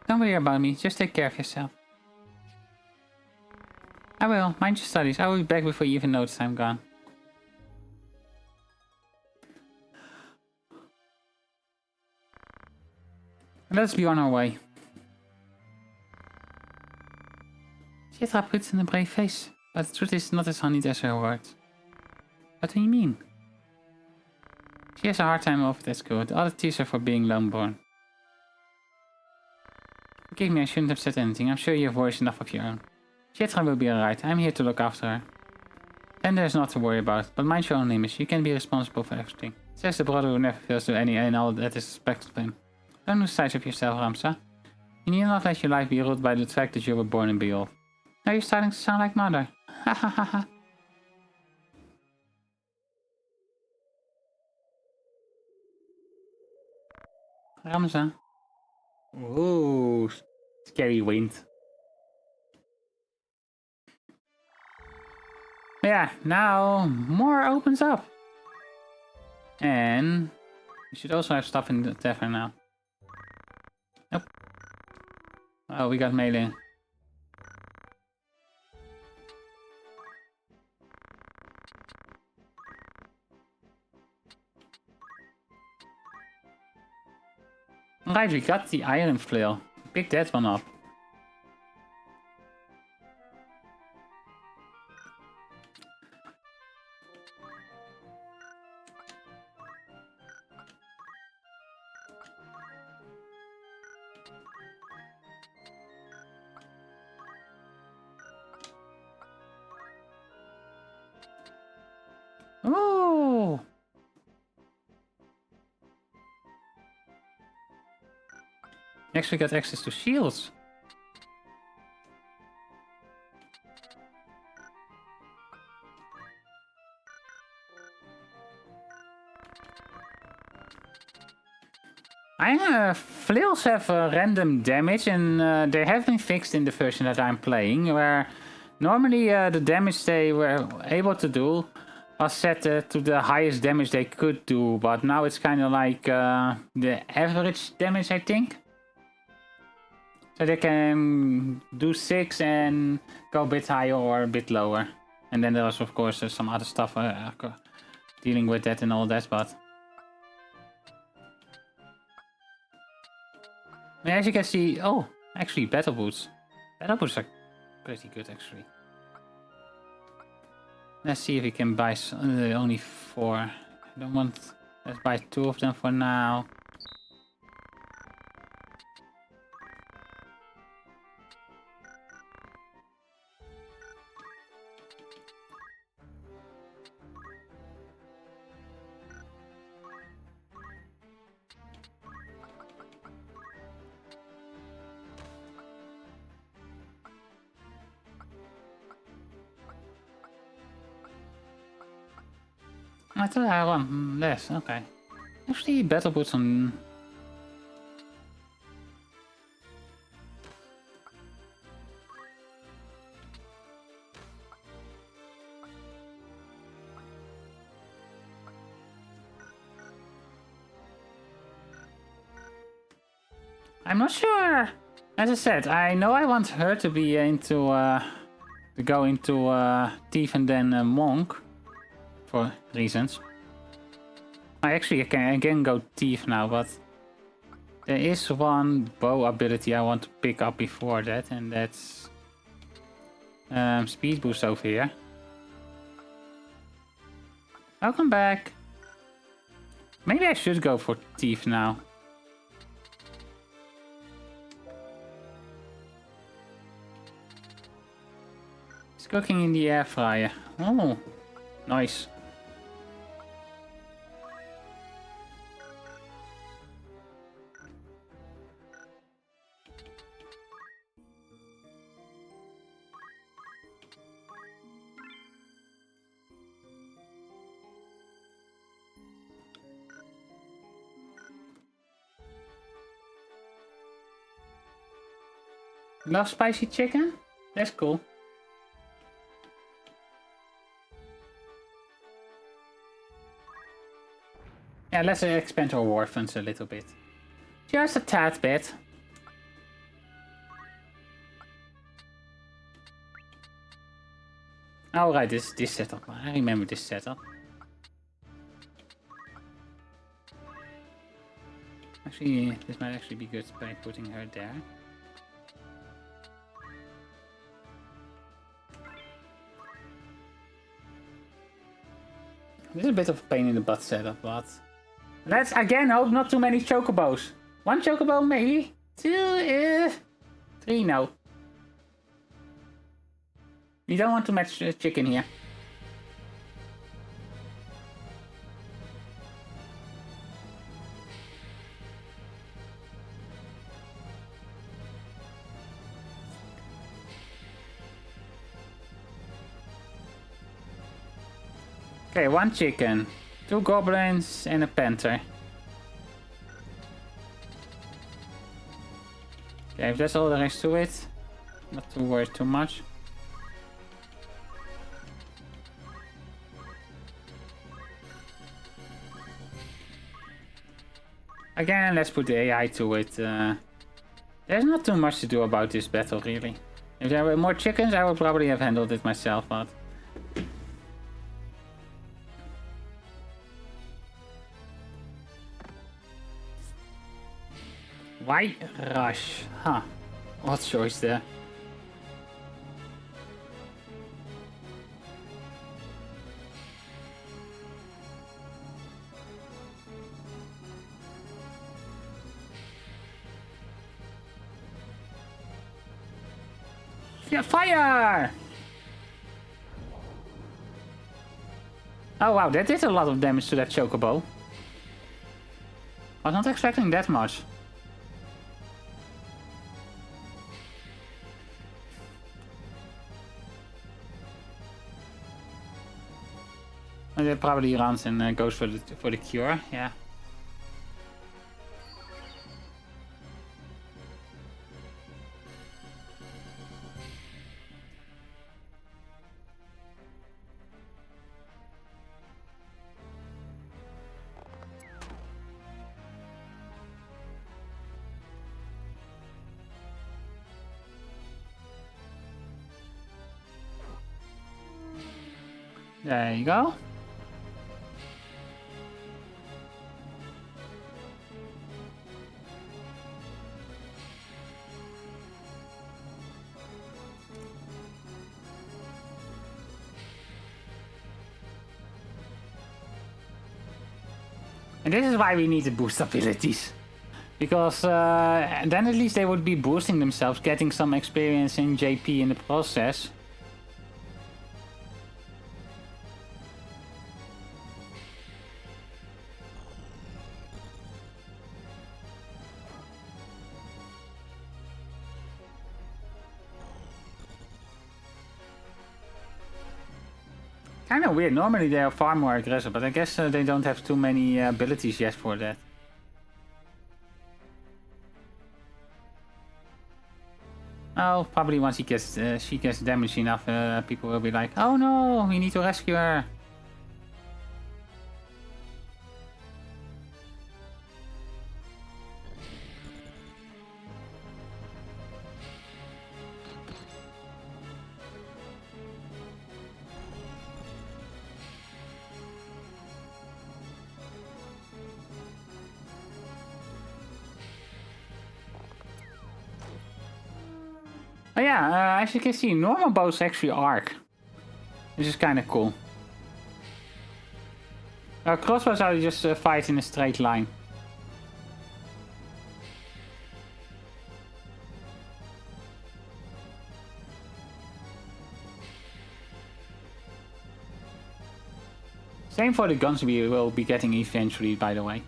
[SPEAKER 1] Don't worry about me, just take care of yourself. I will, mind your studies, I will be back before you even notice I'm gone. Let's be on our way. Tietra puts in a brave face, but the truth is not as honeyed as her words. What do you mean? She has a hard time over it at school. The other tease her for being lone-born. Forgive me, I shouldn't have said anything. I'm sure you have worries enough of your own. Tietra will be alright. I'm here to look after her. Then there's not to worry about, but mind your own image. You can be responsible for everything. Says the brother who never fails to any and all that is expected of him. Don't lose sight of yourself, Ramsa. You need not let your life be ruled by the fact that you were born in Beowulf. Now you're starting to sound like mother. Ha ha ha ha. Ramsa. Ooh, scary wind. Yeah, now more opens up. And we should also have stuff in the tavern now. Nope. Oh, we got melee. Right, we got the iron flail. Pick that one up. Oh! You actually got access to shields. Flails have random damage, and they have been fixed in the version that I'm playing, where normally the damage they were able to do was set to the highest damage they could do, but now it's kind of like the average damage, I think. So they can do 6 and go a bit higher or a bit lower. And then there's of course some other stuff dealing with that and all that, but... As you can see, oh, actually battle boots. Battle boots are pretty good actually. Let's see if we can buy only 4. I don't want... Let's buy 2 of them for now. I thought I want less, okay. Actually, battle boots on... I'm not sure. As I said, I know I want her to be into, to go into Thief and then Monk. For reasons. I can again go Thief now, but there is one bow ability I want to pick up before that, and that's speed boost over here. Welcome back. Maybe I should go for Thief now. It's cooking in the air fryer. Oh, nice. Love spicy chicken? That's cool. Yeah, let's expand our war funds a little bit. Just a tad bit. Alright, this setup. I remember this setup. Actually, this might actually be good by putting her there. This is a bit of a pain in the butt setup, but let's again hope not too many chocobos. 1 chocobo maybe? 2, 3, no. We don't want too much chicken here. Okay, 1 chicken, 2 goblins and a panther. Okay, if that's all there is to it, not to worry too much. Again, let's put the AI to it. There's not too much to do about this battle, really. If there were more chickens, I would probably have handled it myself, but... Why rush? Huh. What choice there? Yeah, fire! Oh wow, that did a lot of damage to that chocobo. I was not expecting that much. it probably runs and goes for the cure. Yeah. There you go. And this is why we need the boost abilities. Because then at least they would be boosting themselves, getting some experience in JP in the process. Kind of weird. Normally they are far more aggressive, but I guess they don't have too many abilities yet for that. Oh, probably once she gets damaged enough, people will be like, "Oh no, we need to rescue her." Oh yeah, as you can see, normal bows actually arc. This is kind of cool. Crossbows are just fight in a straight line. Same for the guns we will be getting eventually, by the way.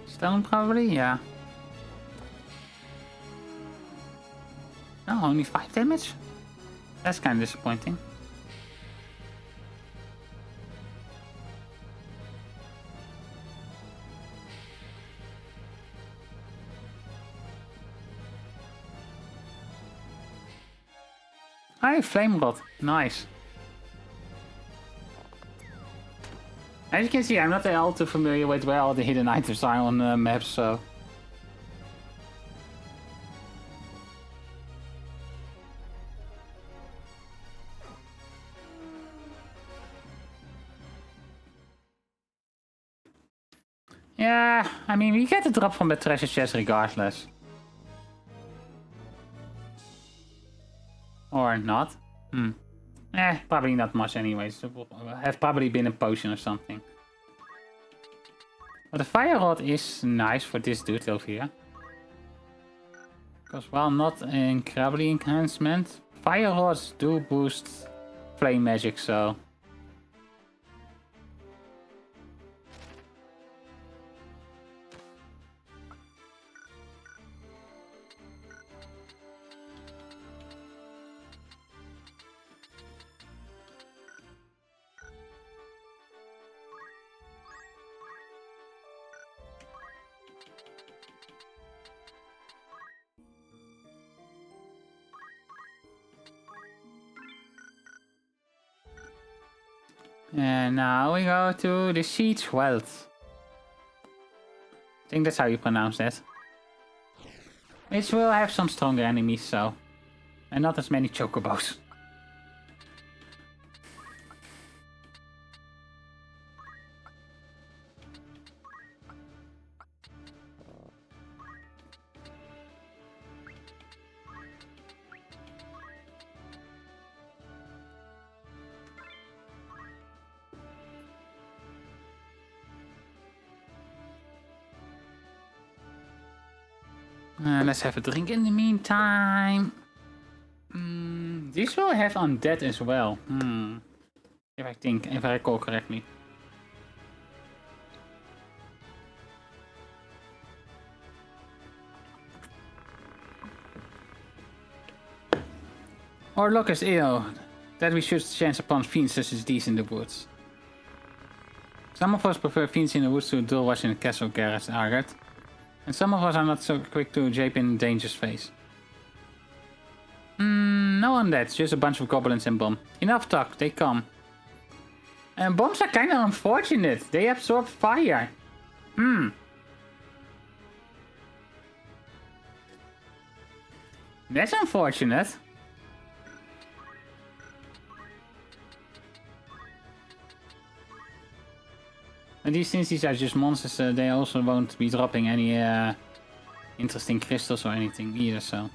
[SPEAKER 1] Stone probably, yeah. Oh, only 5 damage? That's kind of disappointing. Hi, Flame Rod. Nice. As you can see, I'm not all too familiar with where all the hidden items are on the map, so... Yeah, I mean, we get the drop from the treasure chest regardless. Or not. Probably not much anyways. It will have probably been a potion or something. But the fire rod is nice for this dude over here. Because while not incredibly enhancement, fire rods do boost flame magic, so... And now we go to the Siege Wealth. I think that's how you pronounce that. Which will have some stronger enemies, so... And not as many chocobos. Let's have a drink in the meantime. These will have undead as well. If I recall correctly. Or look as ill that we should chance upon fiends such as these in the woods. Some of us prefer fiends in the woods to dull watch in the castle, Garrett argued. And some of us are not so quick to jape in danger's face. No undead, just a bunch of goblins and bomb. Enough talk, they come. And bombs are kinda unfortunate, they absorb fire. That's unfortunate. And these are just monsters, they also won't be dropping any interesting crystals or anything either, so.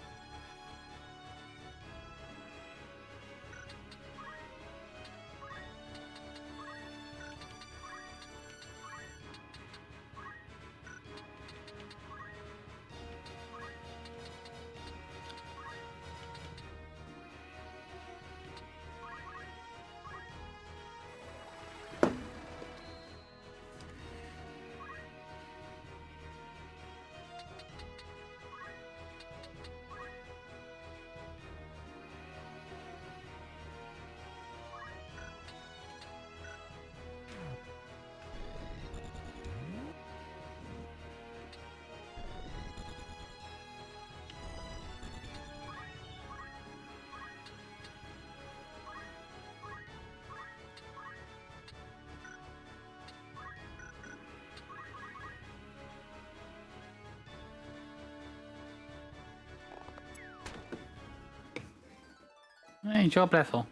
[SPEAKER 1] Hey, job level.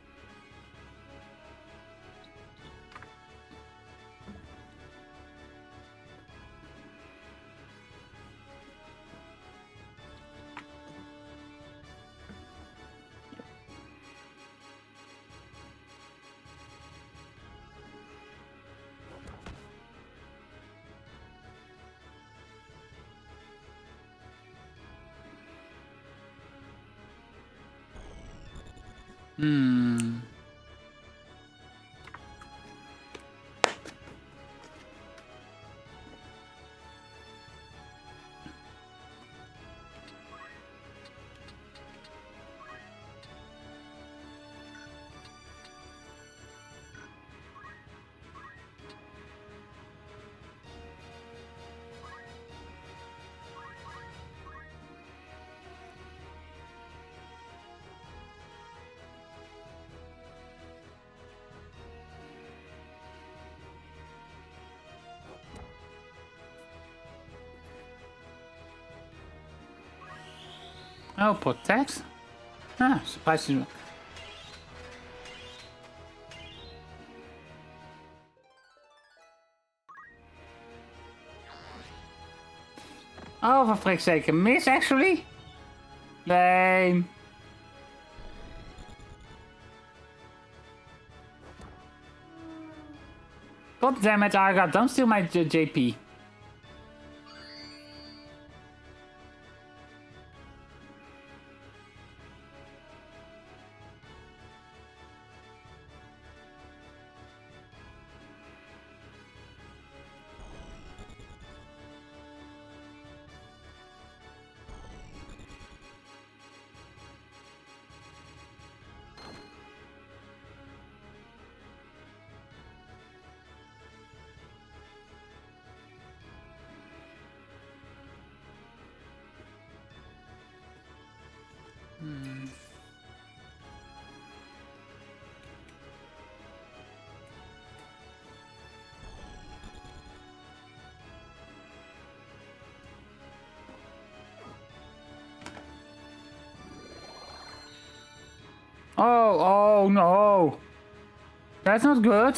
[SPEAKER 1] Oh, protect? Ah, surprisingly. Oh, for frick's sake, a miss actually? Lame. God damn it, Arga, don't steal my JP. Oh no. That's not good.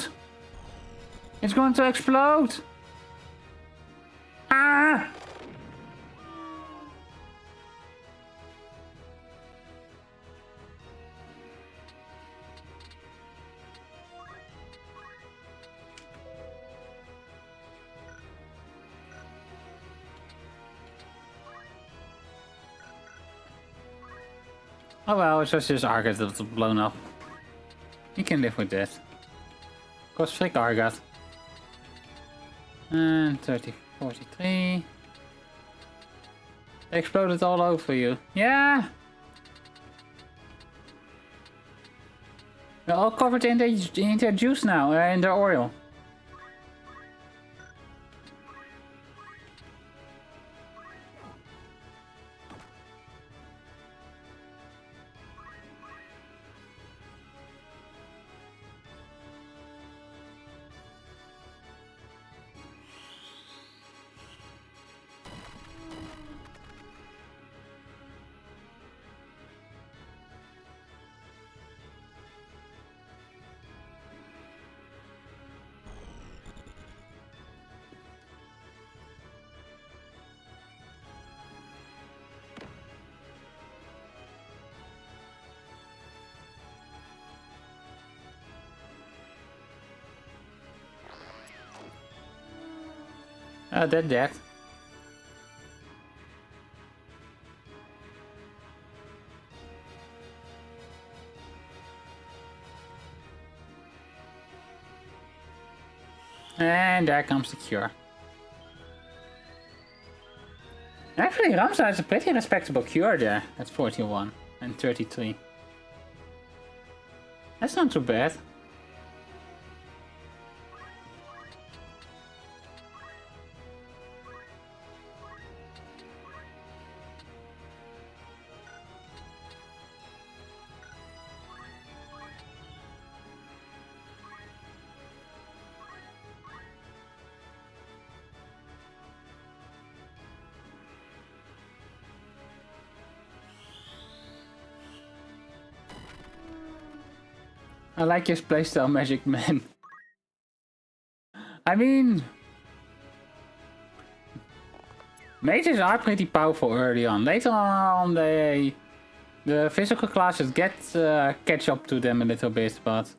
[SPEAKER 1] It's going to explode. Ah! Oh well, it's just Argot that's blown up. You can live with that. Cause frick Argot. And 30, 43. They exploded all over you. Yeah! They're all covered in their juice now, in their oil. They're dead. And there comes the cure. Actually, Ramza has a pretty respectable cure there. That's 41 and 33. That's not too bad. I like your playstyle, Magic Man. I mean, mages are pretty powerful early on. Later on, the physical classes get catch up to them a little bit, but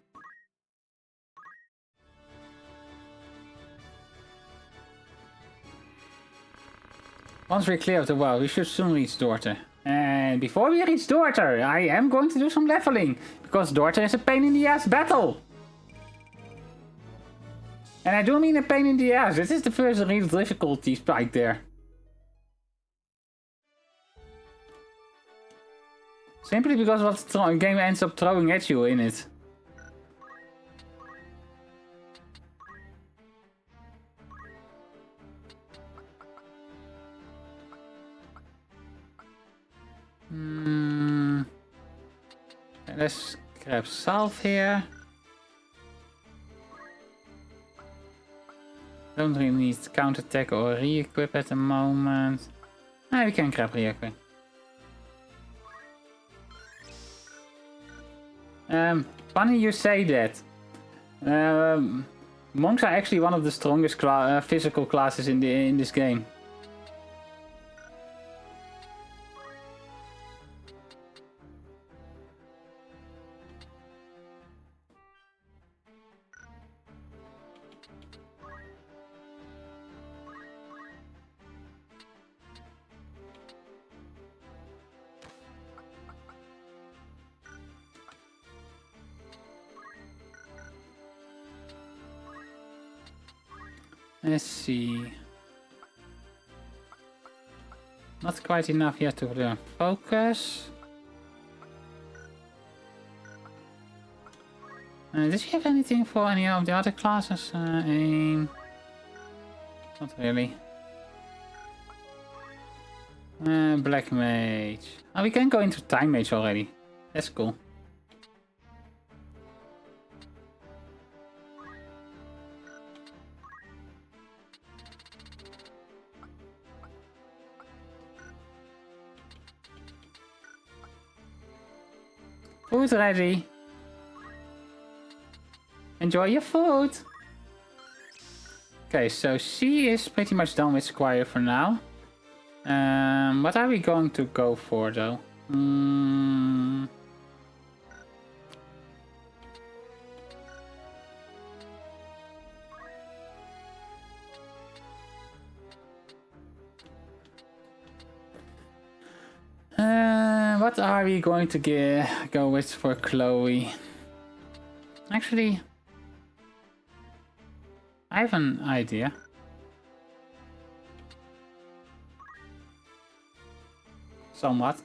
[SPEAKER 1] once we're clear of the world, we should soon reach Daughter. And before we reach Daughter, I am going to do some leveling, because Daughter is a pain in the ass battle. And I do mean a pain in the ass. This is the first real difficulty spike there. Simply because what the game ends up throwing at you in it. Let's grab Salve here. Don't really need counterattack or re-equip at the moment. We can grab re-equip. Funny you say that. Monks are actually one of the strongest physical classes in this game. Let's see. Not quite enough yet to learn focus. Did you have anything for any of the other classes? Aim. Not really. Black Mage. Oh, we can go into Time Mage already. That's cool. Food ready. Enjoy your food. Okay, so she is pretty much done with Squire for now. What are we going to go for though? what are we going to go with for Chloe? Actually, I have an idea. Somewhat.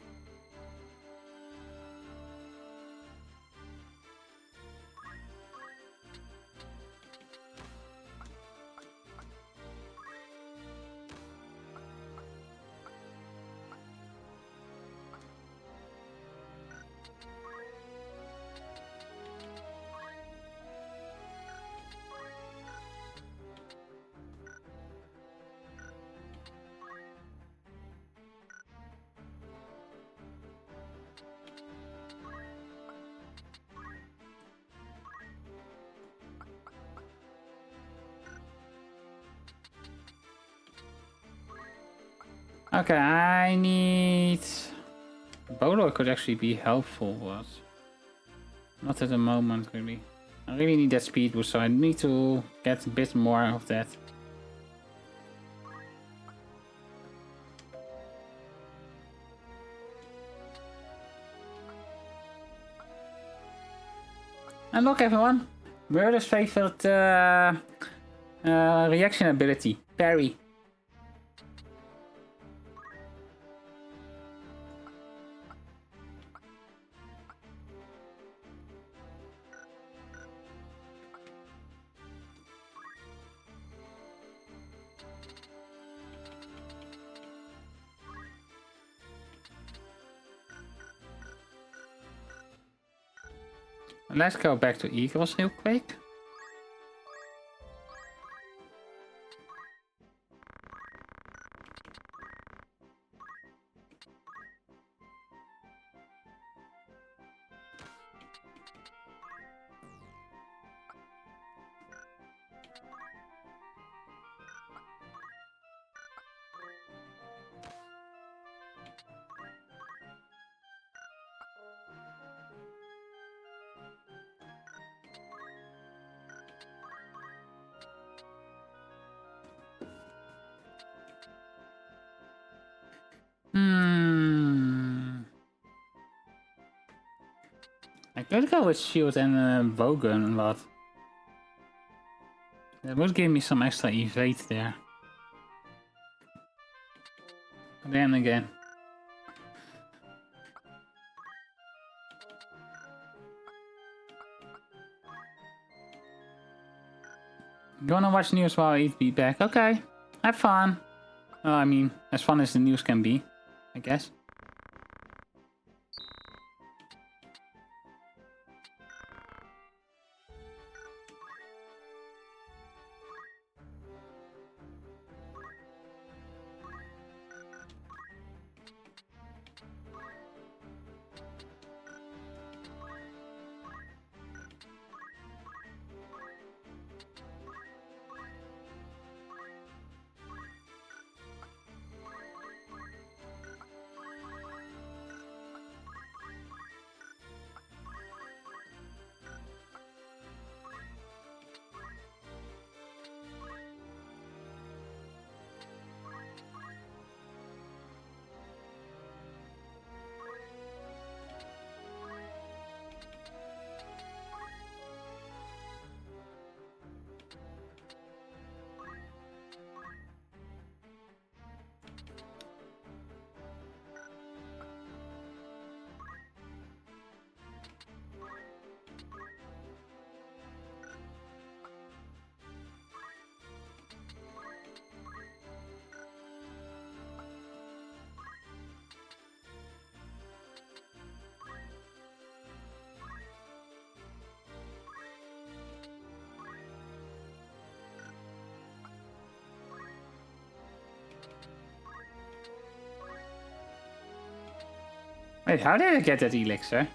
[SPEAKER 1] Okay, I need... Bolo could actually be helpful, but not at the moment, really. I really need that speed boost, so I need to get a bit more of that. And look, everyone! Murder's favorite reaction ability, parry. Let's go back to Eagles real quick. I could go with shield and bowgun, but that would give me some extra evade there. But then again, you wanna watch news while I be back? Okay, have fun. Well, I mean, as fun as the news can be, I guess. Wait, how did I get that elixir?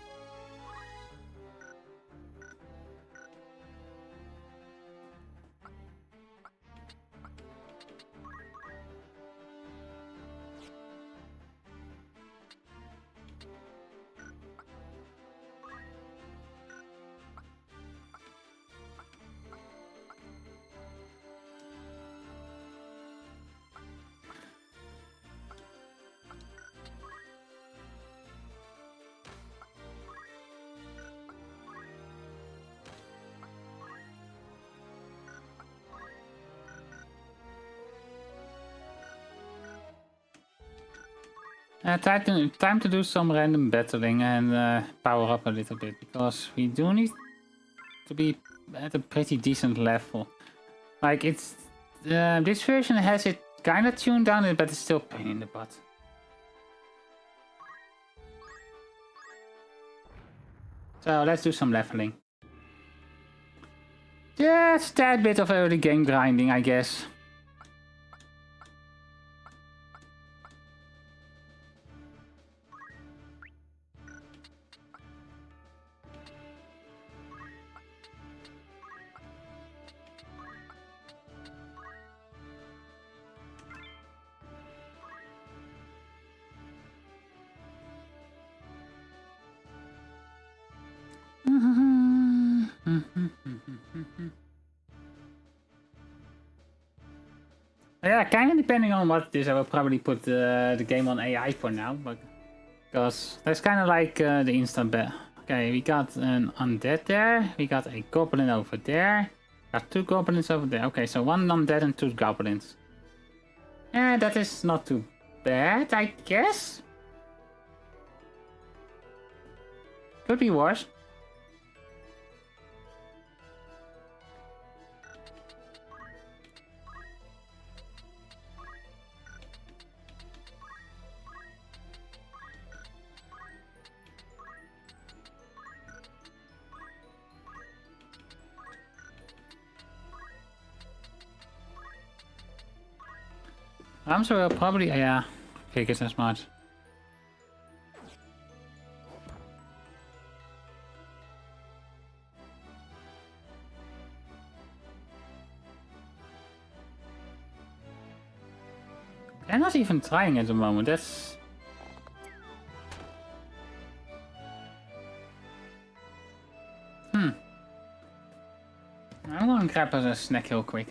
[SPEAKER 1] Time to do some random battling and power up a little bit, because we do need to be at a pretty decent level. Like, it's this version has it kind of tuned down, but it's still a pain in the butt. So let's do some leveling. Just that bit of early game grinding, I guess. Yeah, kind of depending on what it is, I will probably put the game on AI for now, but because that's kind of like the instant bet. Okay, we got an undead there, we got a goblin over there, got 2 goblins over there. Okay, so 1 undead and 2 goblins. Yeah, that is not too bad, I guess. Could be worse. I'm sure probably, yeah, figures as much. I'm not even trying at the moment, that's... I'm gonna grab a snack real quick.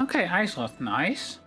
[SPEAKER 1] Okay, ice rod, nice.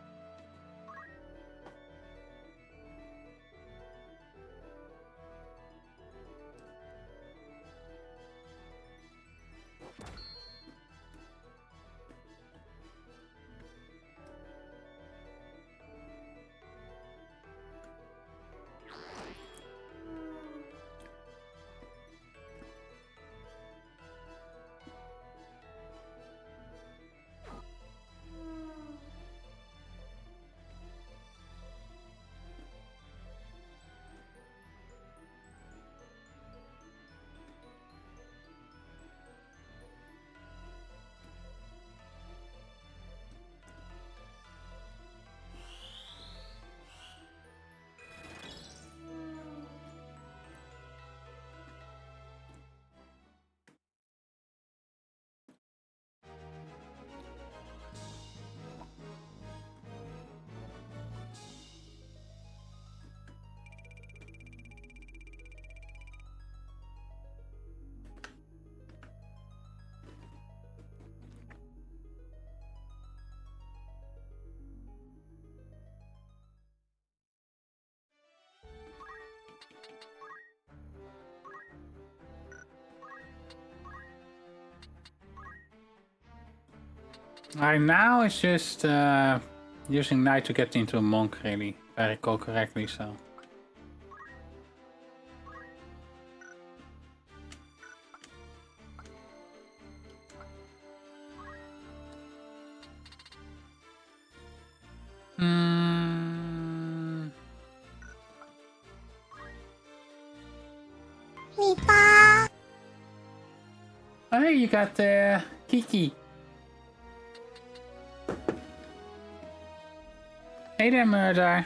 [SPEAKER 1] Right now it's just using Knight to get into a monk, really, if I recall correctly, so. Oh, you got Kiki. Hey there, murder.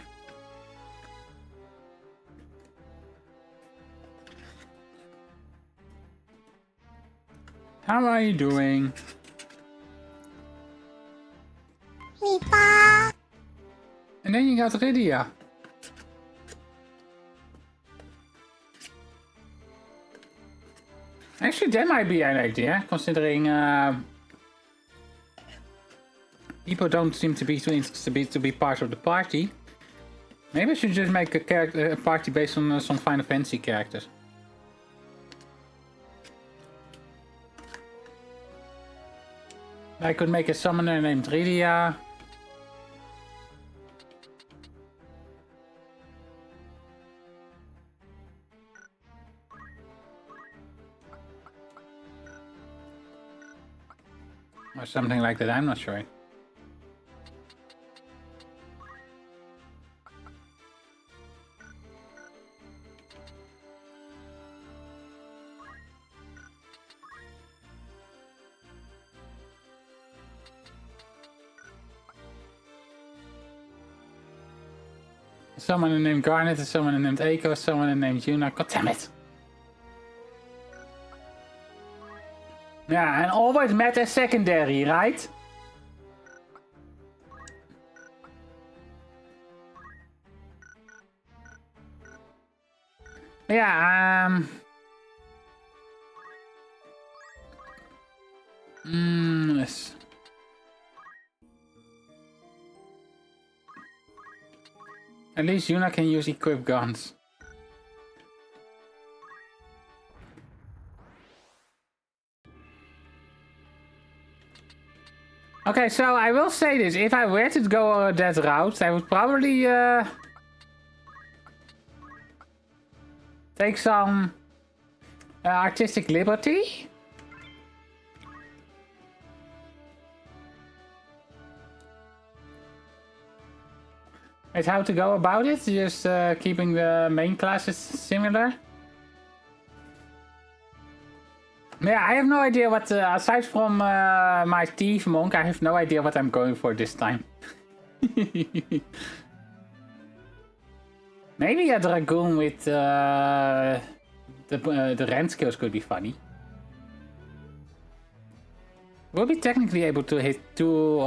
[SPEAKER 1] How are you doing? And then you got Rydia. Actually, that might be an idea, considering people don't seem to be too interested to be part of the party. Maybe I should just make a party based on some Final Fantasy characters. I could make a summoner named Rydia. Or something like that, I'm not sure. Someone named Garnet, someone named Eiko, someone named Yuna. God damn it! Yeah, and always meta secondary, right? Yeah, yes. At least Yuna can use equipped guns. Okay, so I will say this. If I were to go that route, I would probably take some artistic liberty. It's how to go about it, just keeping the main classes similar. Yeah, I have no idea what, aside from my thief monk, I have no idea what I'm going for this time. Maybe a dragoon with the rend skills could be funny. We'll be technically able to hit two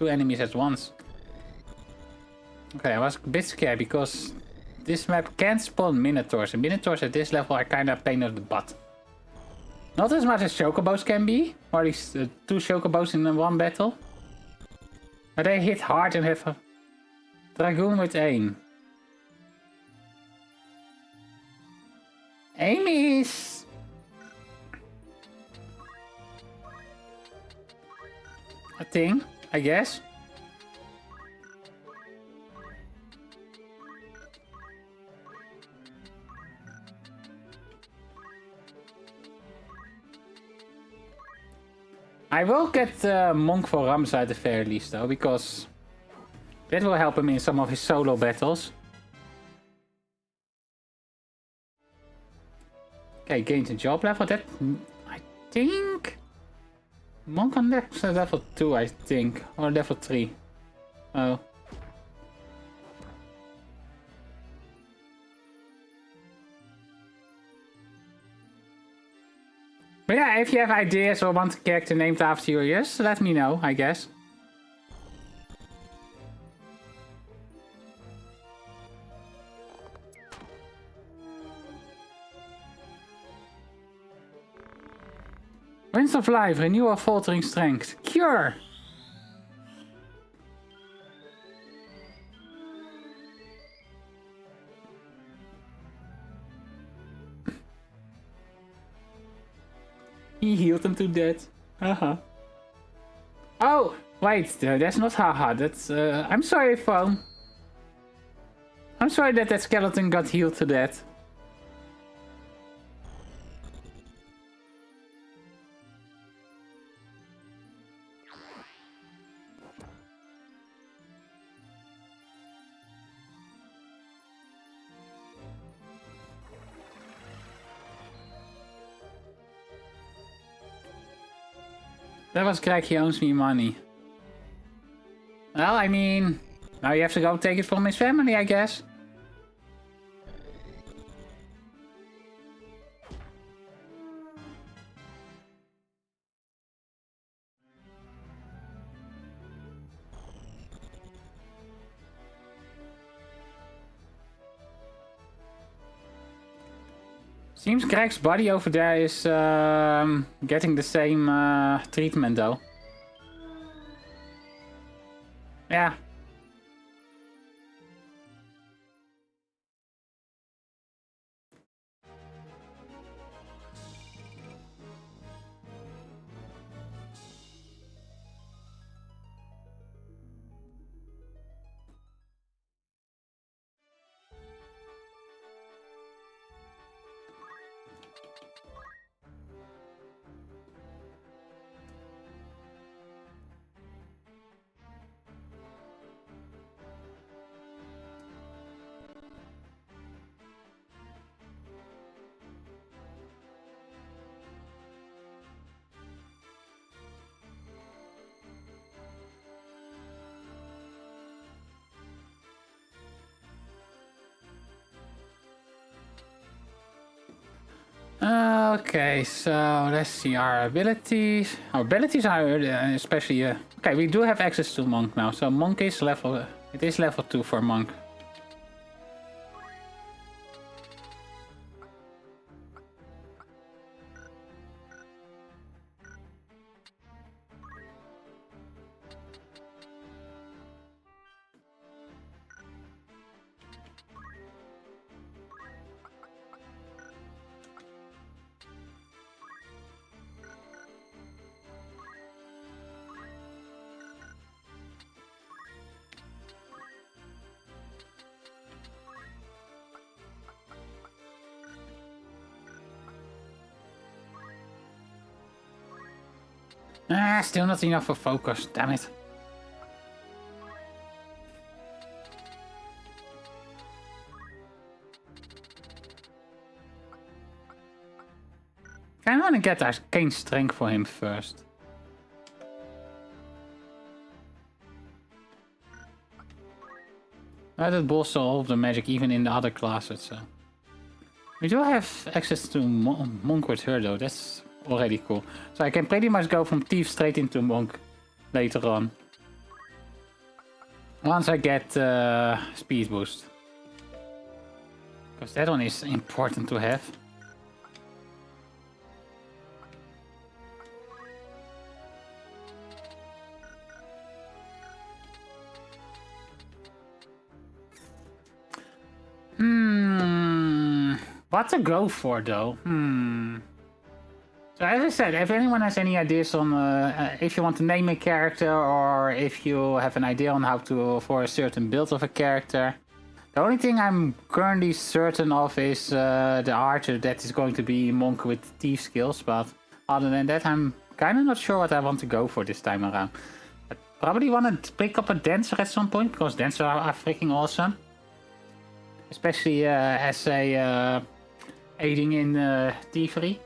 [SPEAKER 1] enemies at once. Okay, I was a bit scared because this map can't spawn minotaurs, and minotaurs at this level are kinda a pain in the butt. Not as much as chocobos can be, or at least two chocobos in one battle. But they hit hard and have a dragoon with aim. Aim is... a thing, I guess. I will get Monk for Ramza at the very least though, because that will help him in some of his solo battles. Okay, gained a job level. That, I think... Monk on level 2, I think. Or level 3. Oh. But yeah, if you have ideas or want a character named after you, just let me know, I guess. Winds of Life, renew of faltering strength. Cure! He healed him to death. Haha. Oh, wait, that's not haha. That's, I'm sorry, phone. I'm sorry that skeleton got healed to death. That was Greg, he owes me money. Well, I mean, now you have to go take it from his family, I guess. Seems Greg's body over there is getting the same treatment though. Yeah. Okay, so let's see our abilities. Our abilities are especially okay. We do have access to Monk now, so Monk is level. It is level 2 for Monk. Still not enough for focus, damn it. I want to get arcane strength for him first. That bolster all of the magic even in the other classes, so. We do have access to Monk with her though, that's already cool. So I can pretty much go from Thief straight into Monk later on. Once I get speed boost. Because that one is important to have. What to go for though? So as I said, if anyone has any ideas on if you want to name a character or if you have an idea on how to for a certain build of a character, the only thing I'm currently certain of is the archer that is going to be Monk with thief skills. But other than that, I'm kind of not sure what I want to go for this time around. I probably want to pick up a dancer at some point because dancers are freaking awesome, especially as a aiding in thievery.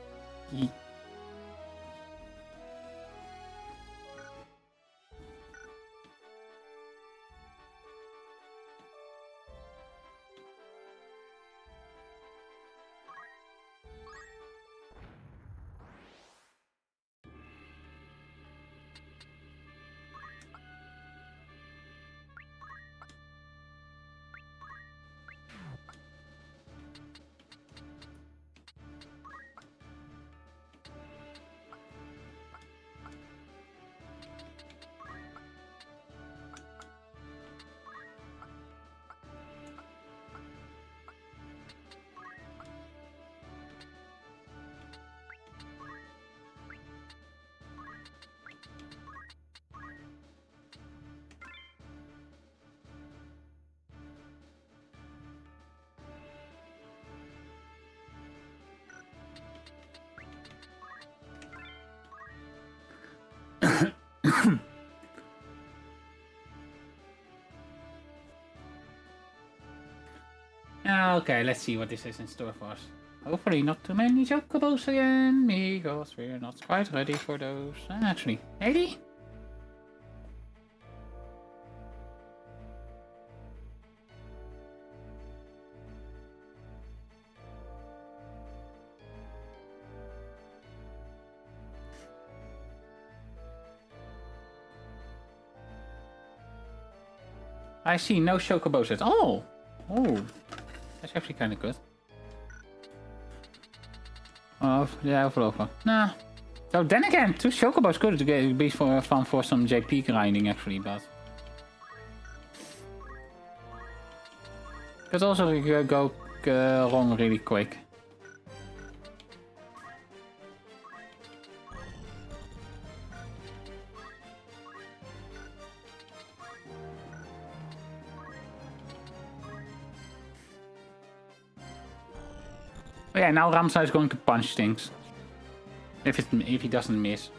[SPEAKER 1] Okay, let's see what this is in store for us. Hopefully not too many chocobos again, because we're not quite ready for those. Actually, 80? I see no chocobos at all. Oh, that's actually kind of good. Oh, yeah, overlopen. Nah. So then again, 2 chocobos could be fun for some JP grinding actually, but could also go wrong really quick. Oh yeah, now Ramsa is going to punch things. If he doesn't miss.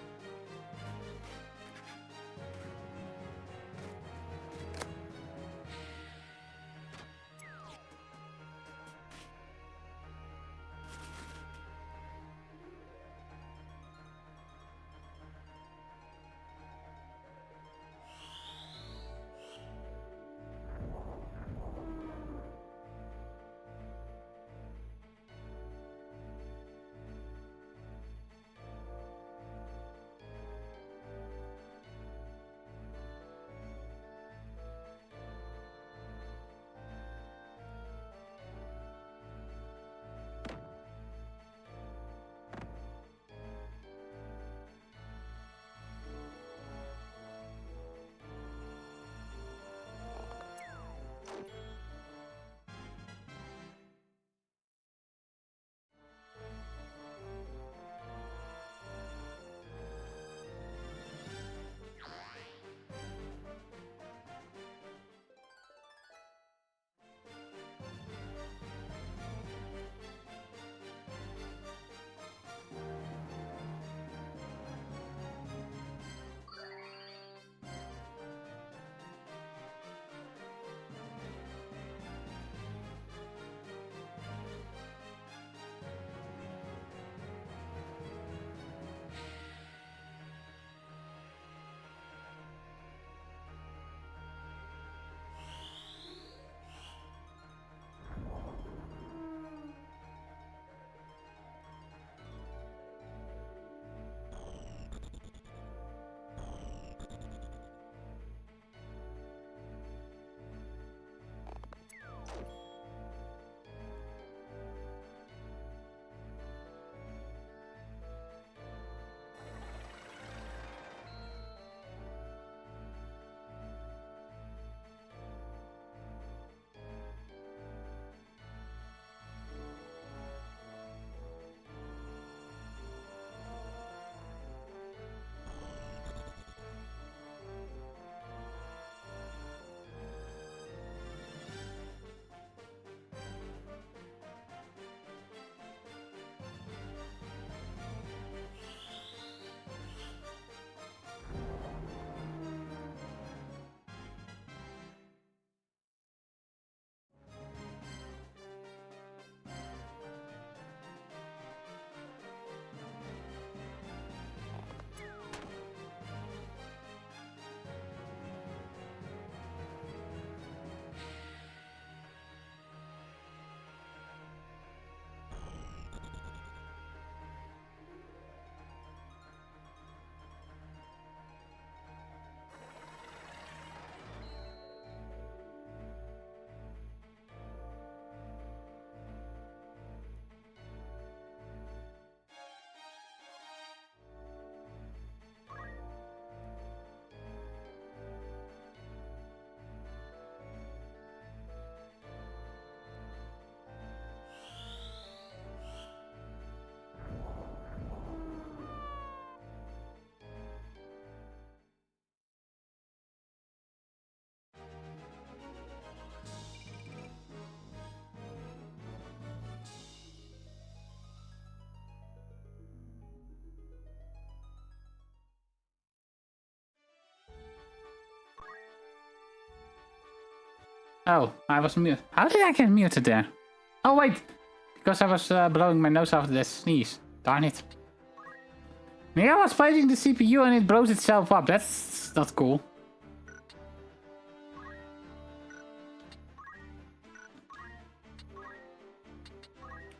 [SPEAKER 1] Oh, I was muted. How did I get muted there? Oh wait! Because I was blowing my nose after that sneeze. Darn it. Maybe I was fighting the CPU and it blows itself up. That's not cool.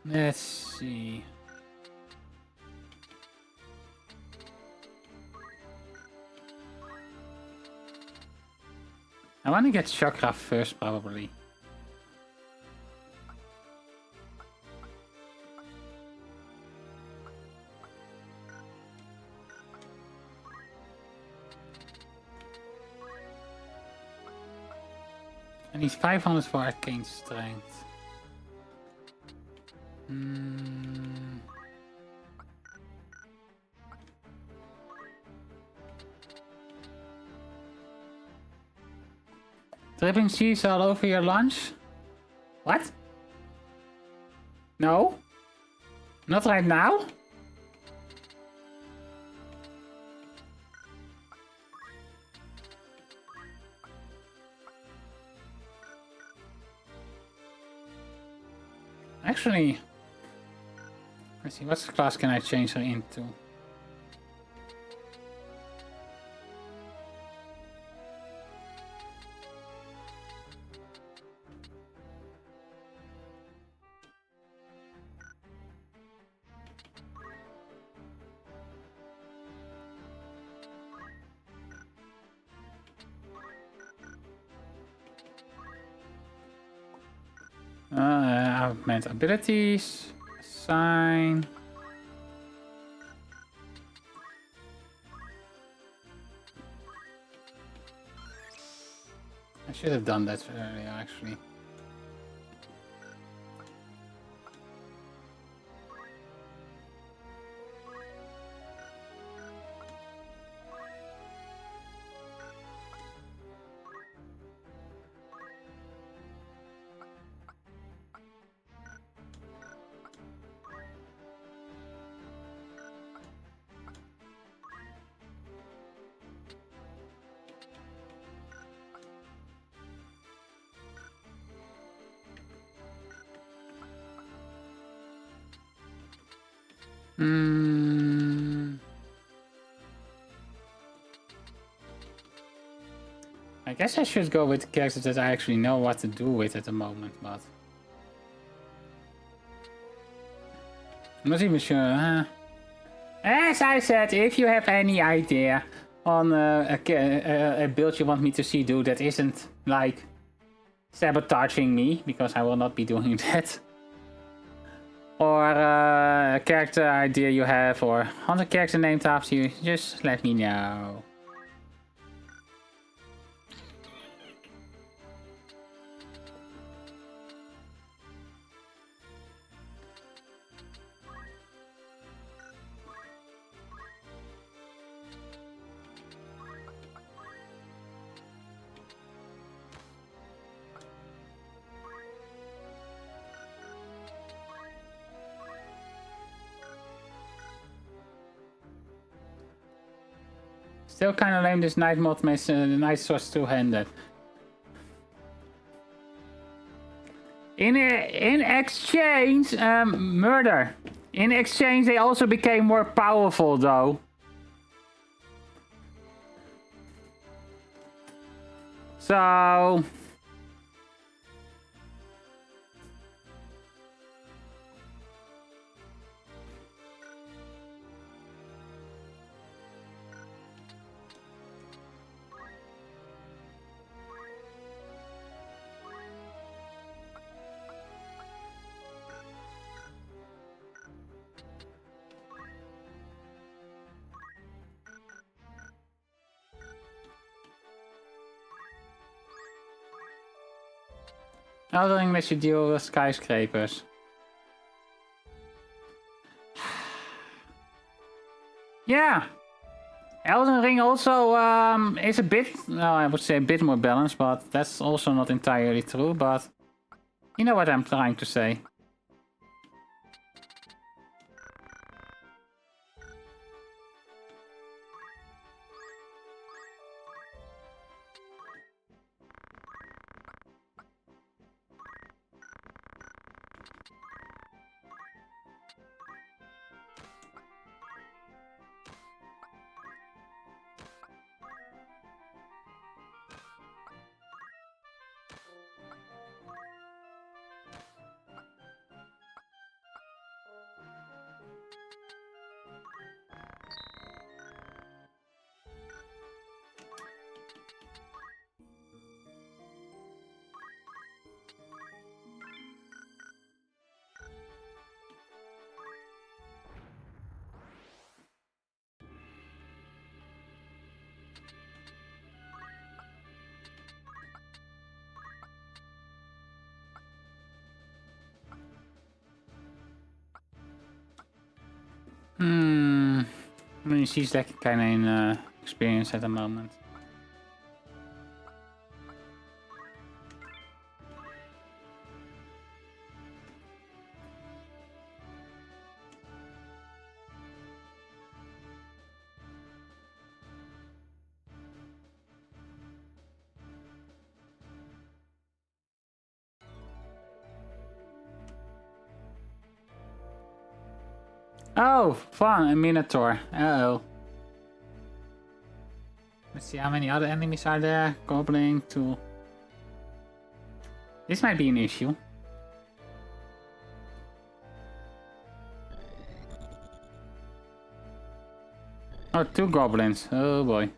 [SPEAKER 1] Let's see. I want to get chakra first, probably. And he's 500 for arcane strength. Dripping cheese all over your lunch? What? No? Not right now? Actually, let's see, what class can I change her into? Augment abilities, assign. I should have done that earlier, actually. I guess I should go with characters that I actually know what to do with at the moment, but I'm not even sure. As I said, if you have any idea on a build you want me to see do that isn't like sabotaging me, because I will not be doing that, or a character idea you have, or on a character named after you, just let me know. Still kind of lame this night mod makes the night source two-handed. In exchange, murder. In exchange, they also became more powerful, though. So Elden Ring lets you deal with skyscrapers. Yeah. Elden Ring also is a bit, well, I would say a bit more balanced, but that's also not entirely true, but you know what I'm trying to say. I mean, she's like kind of in experience at the moment. Oh, fun, a Minotaur. Uh-oh. Let's see how many other enemies are there. Goblin, tool. This might be an issue. Oh, 2 goblins. Oh boy.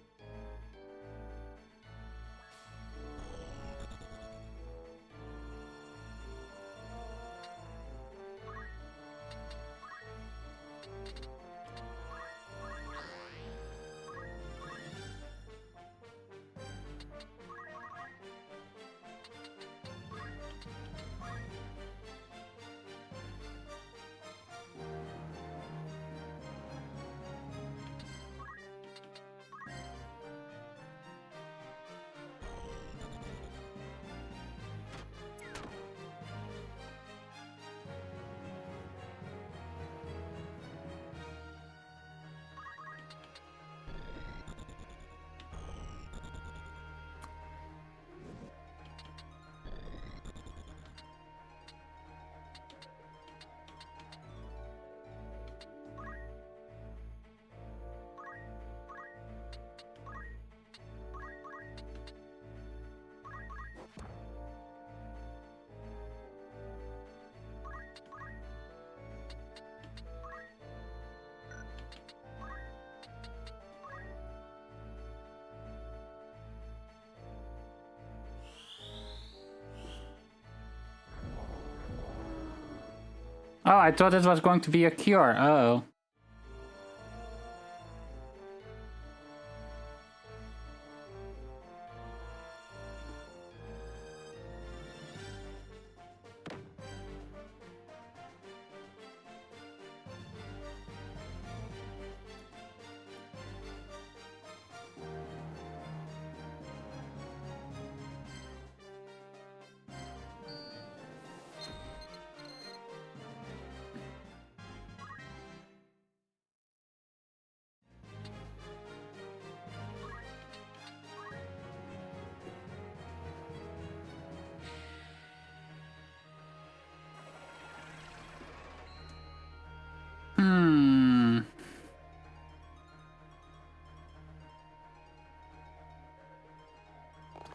[SPEAKER 1] Oh, I thought it was going to be a cure. Uh-oh.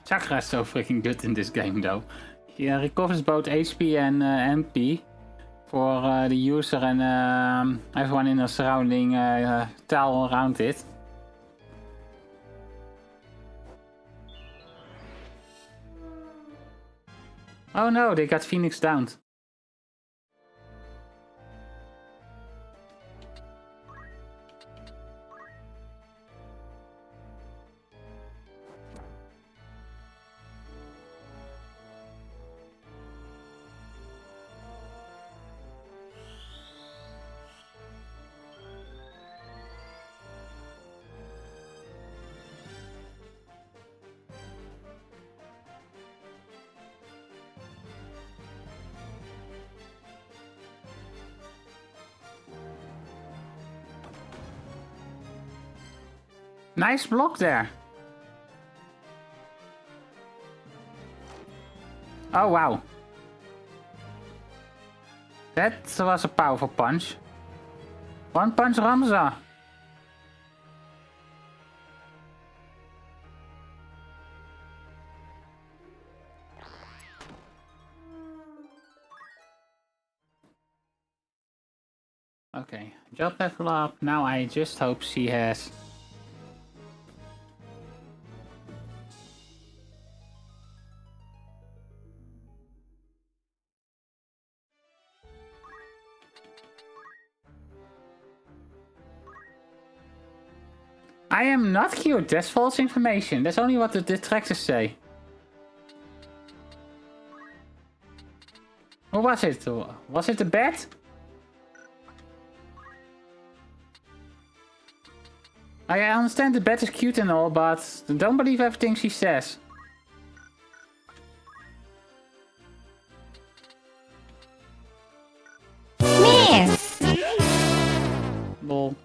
[SPEAKER 1] Chakra is so freaking good in this game though. He recovers both HP and MP for the user and everyone in the surrounding tile around it. Oh no, they got Phoenix down. Nice block there. Oh wow. That was a powerful punch. One punch Ramza. Okay, job level up. Now I just hope she has... I am not cute, that's false information. That's only what the detractors say. Who was it? Was it the bat? I understand the bat is cute and all, but don't believe everything she says.
[SPEAKER 4] Miss!
[SPEAKER 1] Lol.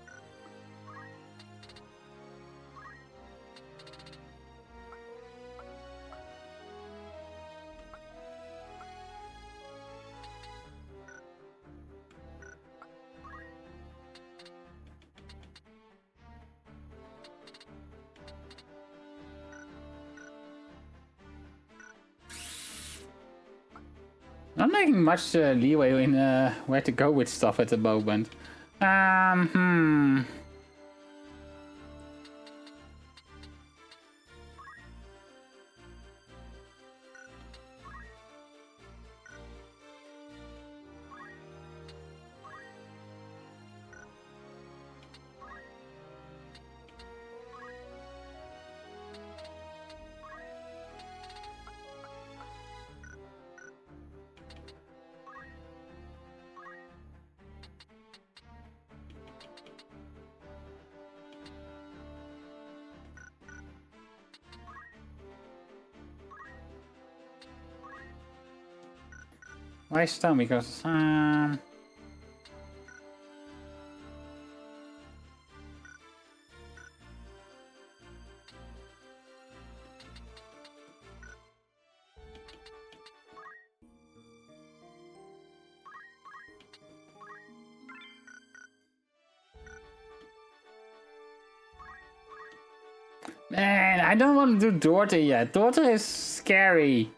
[SPEAKER 1] Not making much leeway in where to go with stuff at the moment. Hmm. Why stone? Because man, I don't want to do daughter yet. Daughter is scary.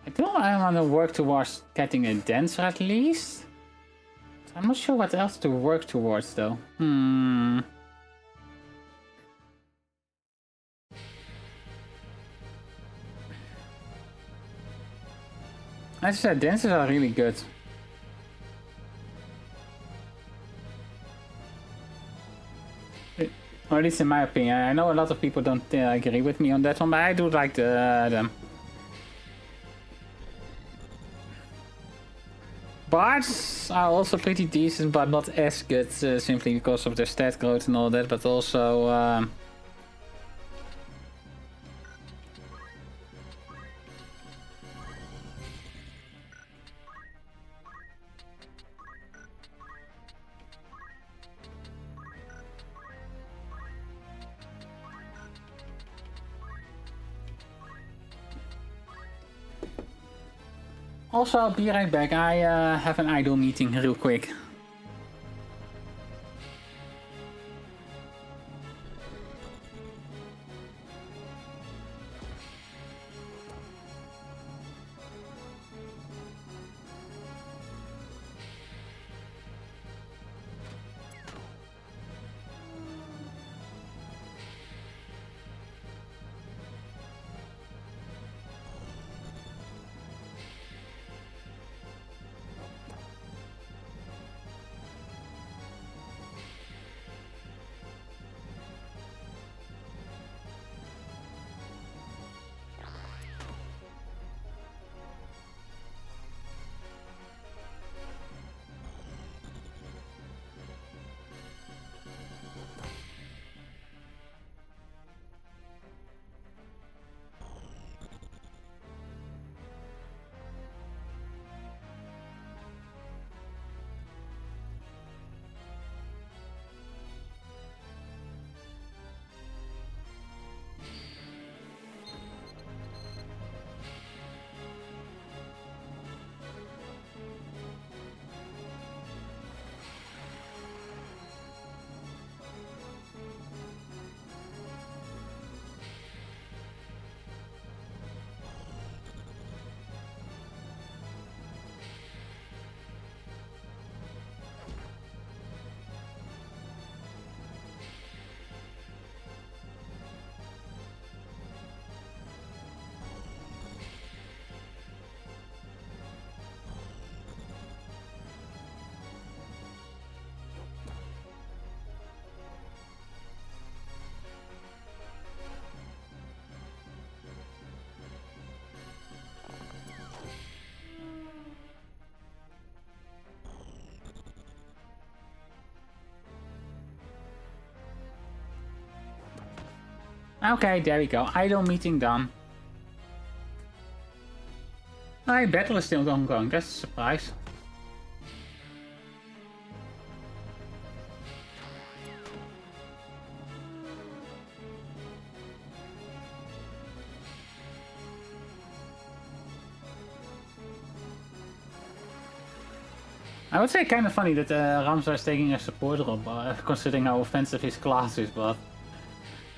[SPEAKER 1] I don't I want to work towards getting a dancer at least. I'm not sure what else to work towards though. As I said, dancers are really good. Or at least in my opinion. I know a lot of people don't agree with me on that one, but I do like them. Bards are also pretty decent, but not as good, simply because of their stat growth and all that, but also... Also, I'll be right back. I have an idol meeting real quick. Okay, there we go. Idle meeting done. Alright, battle is still ongoing. That's a surprise. I would say kind of funny that Ramsar is taking a support role, considering how offensive his class is, but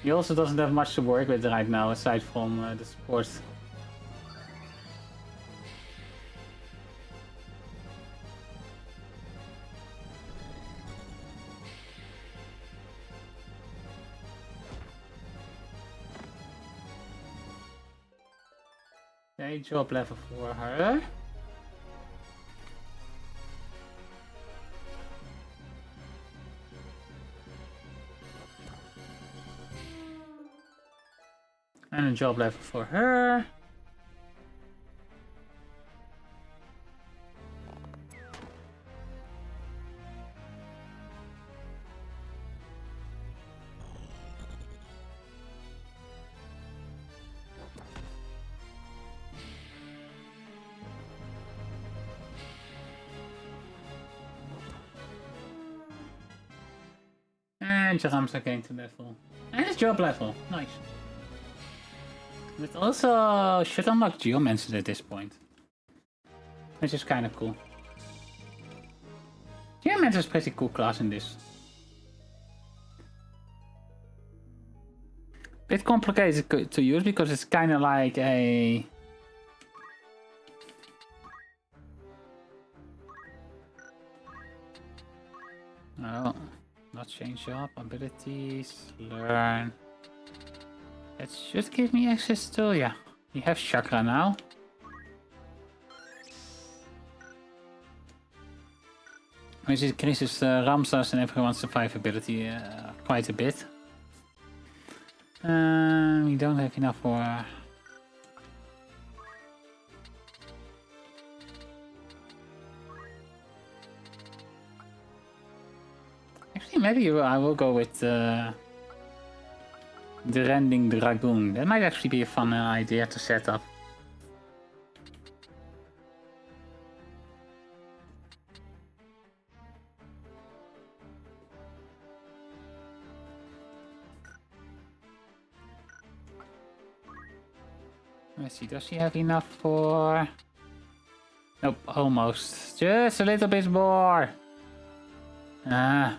[SPEAKER 1] he also doesn't have much to work with right now, aside from the support. Okay, job level for her. And a job level for her. And Jaramsa getting to level. And his job level. Nice. But also should unlock Geomancer at this point. Which is kind of cool. Geomancer is a pretty cool class in this. Bit complicated to use because it's kind of like a... Oh, not change up, abilities, learn. It should give me access to, yeah. You have Chakra now. Which increases Ramsar's and everyone's survivability quite a bit. We don't have enough for... Actually, maybe I will go with the Rending Dragoon. That might actually be a fun idea to set up. Let's see, does she have enough for... Nope, almost. Just a little bit more. Ah.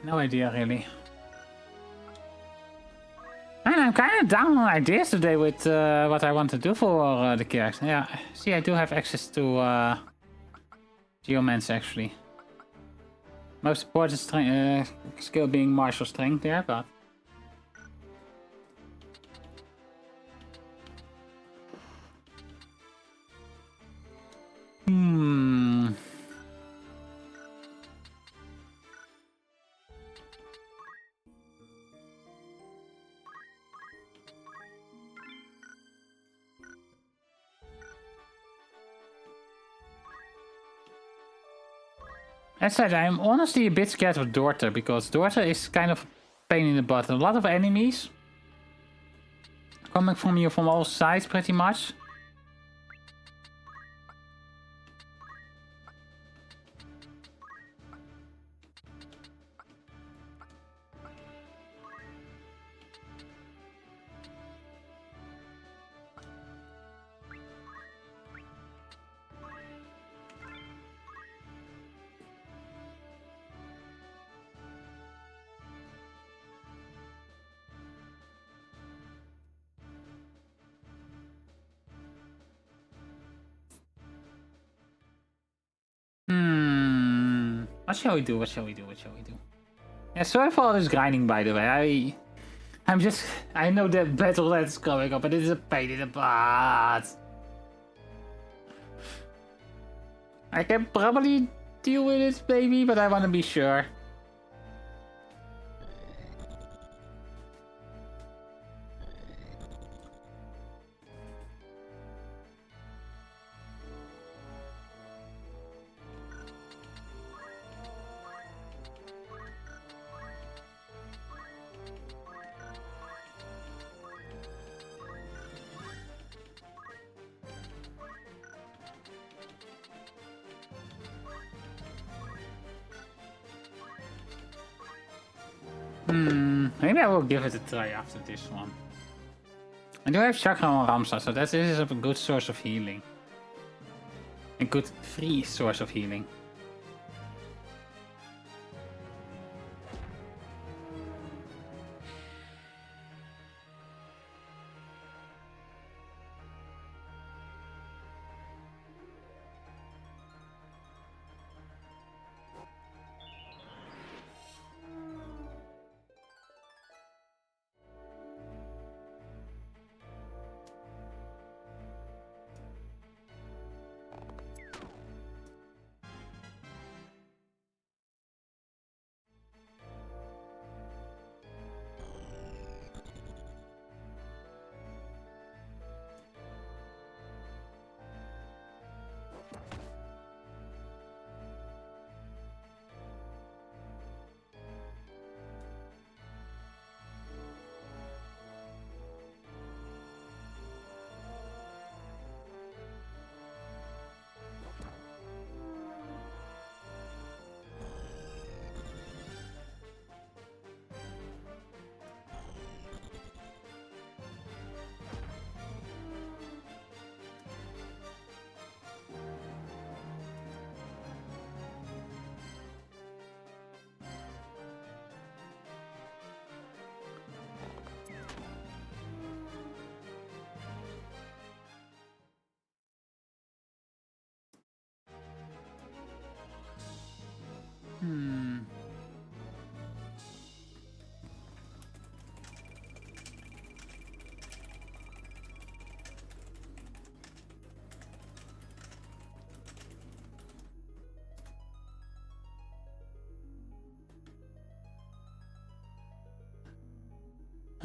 [SPEAKER 1] No idea, really. And I'm kind of down on ideas today with what I want to do for the character. Yeah, see, I do have access to Geomancer, actually. Most important skill being martial strength there, but... As said, I'm honestly a bit scared of Daughter, because Daughter is kind of a pain in the butt. A lot of enemies coming from you from all sides, pretty much. What shall we do? What shall we do? What shall we do? Yeah, sorry for all this grinding, by the way. I know the battle that's coming up, but it is a pain in the butt. I can probably deal with it, maybe, but I want to be sure. Maybe I will give it a try after this one. I do have Chakra on Ramsa, so this is a good source of healing. A good free source of healing.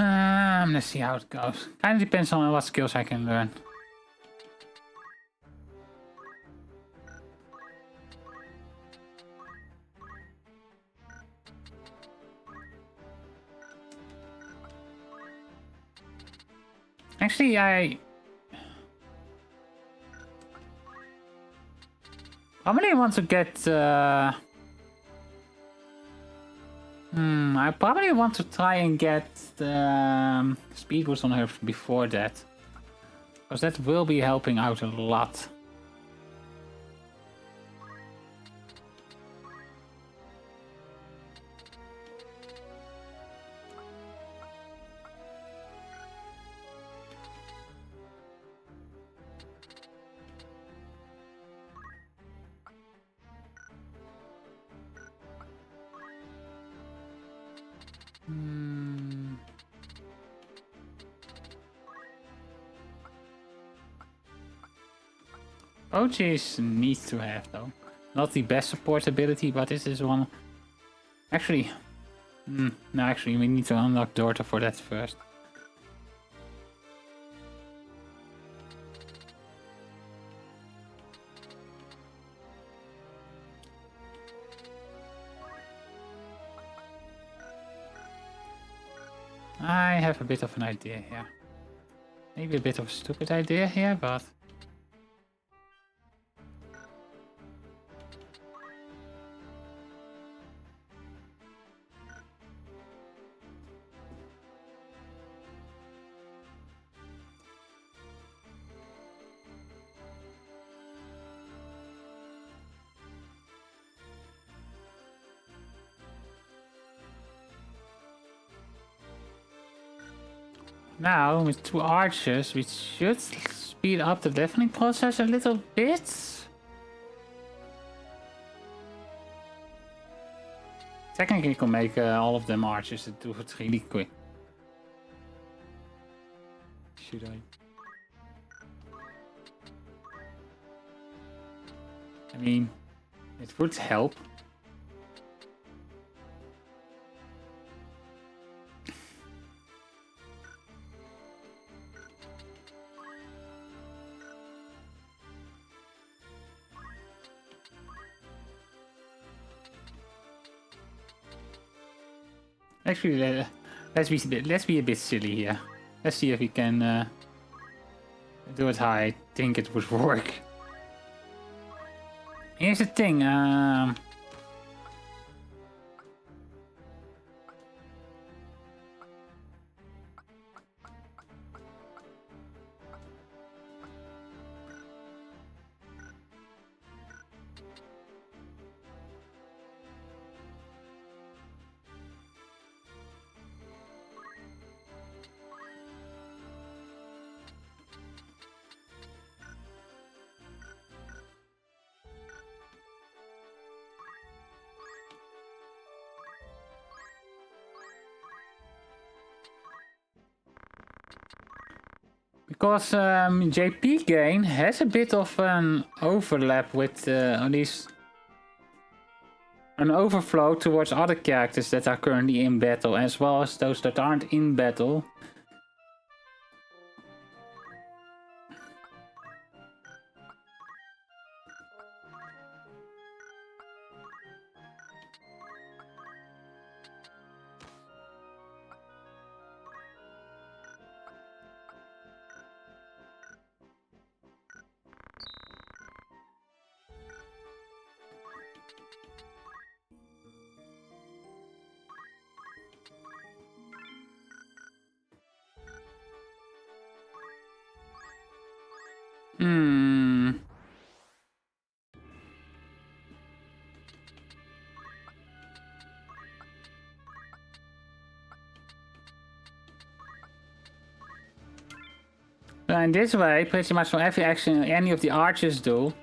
[SPEAKER 1] I'm gonna see how it goes. Kind of depends on what skills I can learn. Actually, I probably want to get. I probably want to try and get the speed boost on her before that, because that will be helping out a lot. OG is needs to have though. Not the best support ability, but this is one. Actually, no, actually we need to unlock Dorta for that first. I have a bit of an idea here. Maybe a bit of a stupid idea here, but... Now, with 2 archers, we should speed up the deafening process a little bit. Technically, you can make all of them archers to do it really quick. Should I? I mean, it would help. Actually, let's be a bit silly here. Let's see if we can do it how I think it would work. Here's the thing. Because JP gain has a bit of an overlap with at least an overflow towards other characters that are currently in battle, as well as those that aren't in battle. In this way, pretty much for every action any of the archers do,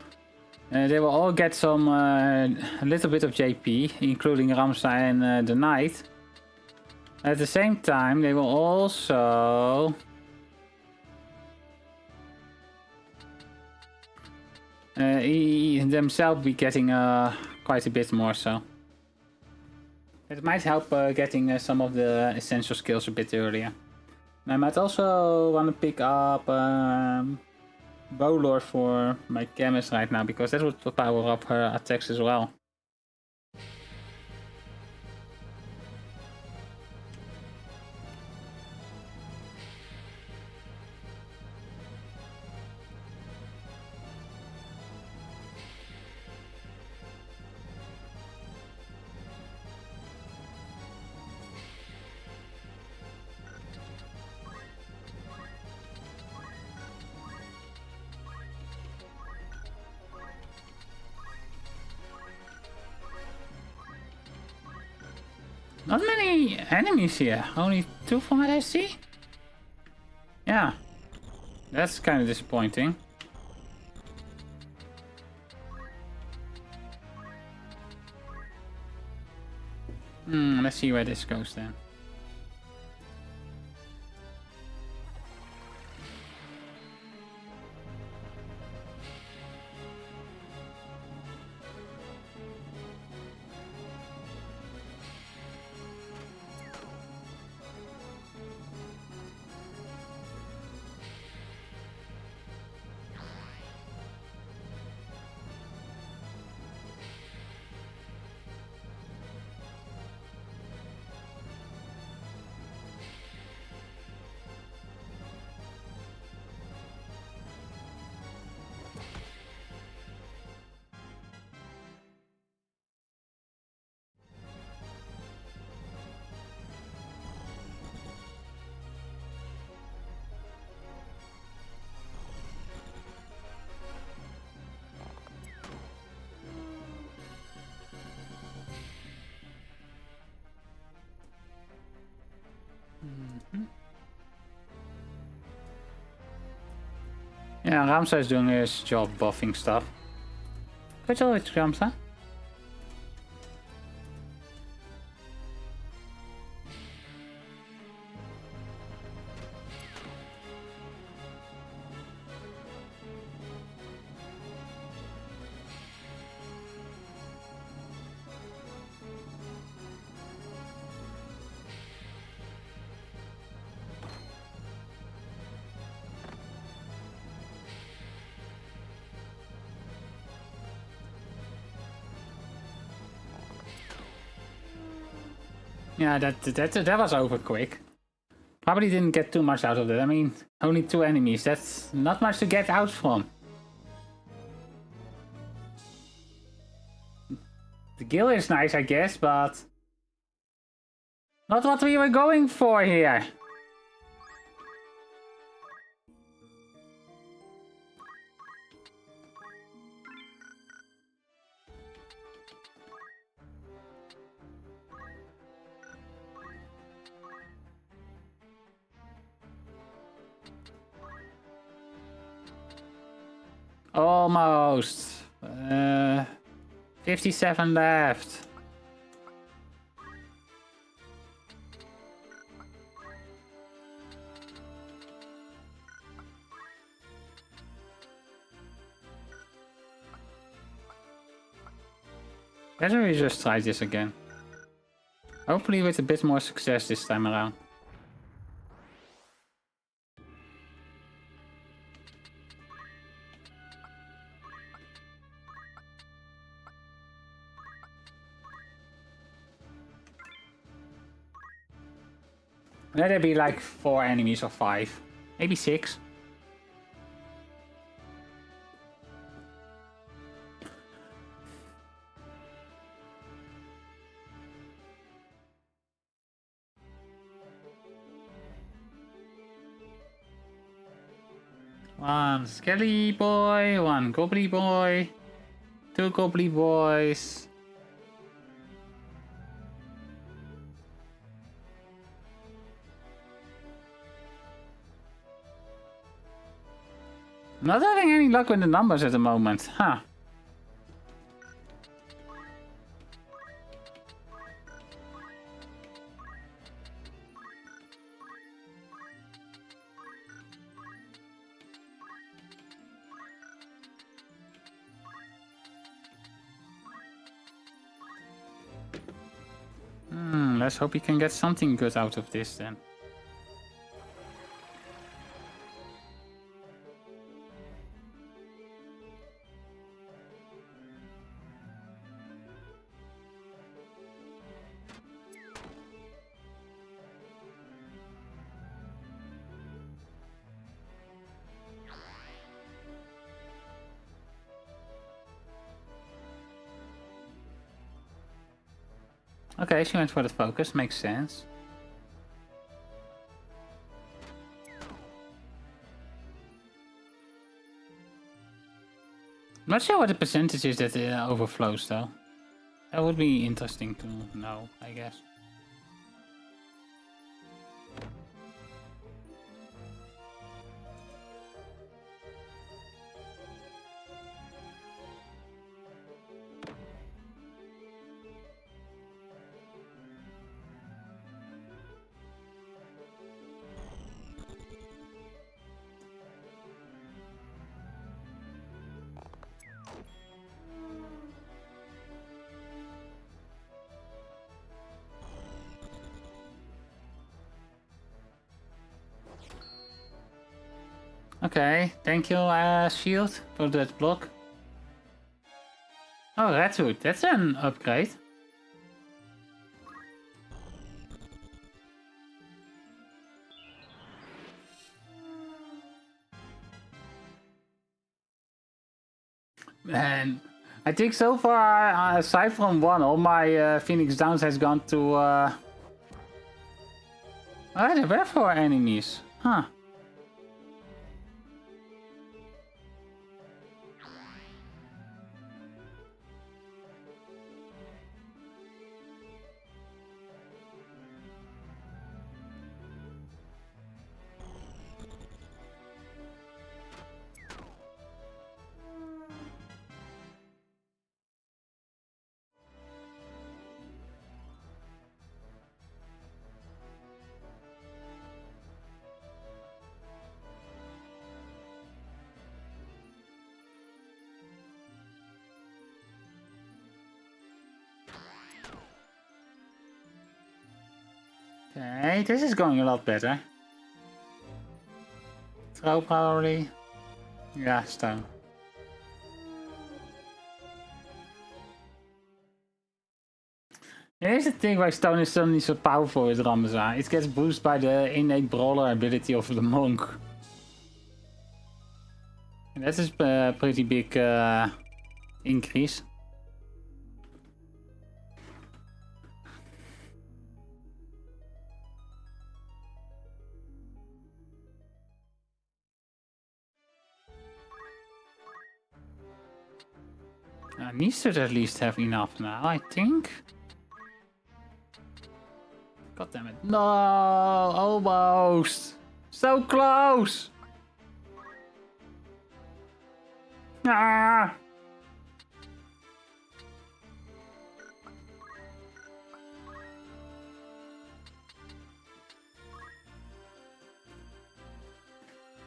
[SPEAKER 1] they will all get some a little bit of JP, including Ramsa and the Knight. At the same time, they will also themselves be getting quite a bit more. So it might help getting some of the essential skills a bit earlier. And I might also want to pick up Bowlore for my chemist right now, because that would power up her attacks as well. Not many enemies here, only 2 from what I see. Yeah, that's kind of disappointing. Let's see where this goes then. Yeah, Ramsa is doing his job buffing stuff. Good job, Ramsa. Yeah, that was over quick. Probably didn't get too much out of it. I mean, only 2 enemies. That's not much to get out from. The gill is nice, I guess, but not what we were going for here. Almost. 57 left. Better we just try this again. Hopefully with a bit more success this time around. Let it be like 4 enemies or 5. Maybe 6. One skelly boy, 1 gobbly boy, 2 gobbly boys. Not having any luck with the numbers at the moment, huh? Let's hope we can get something good out of this then. Okay, she went for the focus, makes sense. Not sure what the percentage is that it overflows though. That would be interesting to know, I guess. Okay, thank you, Shield, for that block. Oh, Redwood, that's an upgrade. Man, I think so far, aside from 1, all my Phoenix Downs has gone to... Oh, there were 4 enemies. Huh. Okay, this is going a lot better. Throw probably. Yeah, stone. Here's the thing why Stone is suddenly so powerful with Ramza. It gets boosted by the innate brawler ability of the monk. And that is a pretty big increase. Needs to at least have enough now, I think. God damn it. No! Almost! So close! Ah!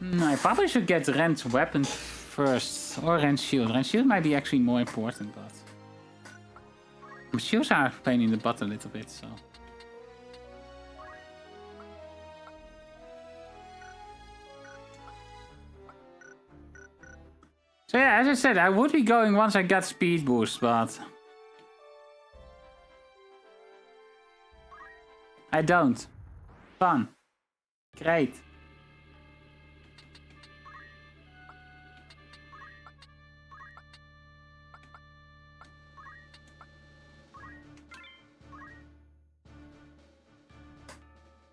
[SPEAKER 1] I probably should get Ren's weapon first. Or Ren's shield. Ren's shield might be actually more important, but... Shields are a pain in the butt a little bit, so... So yeah, as I said, I would be going once I got speed boost, but... I don't. Fun. Great.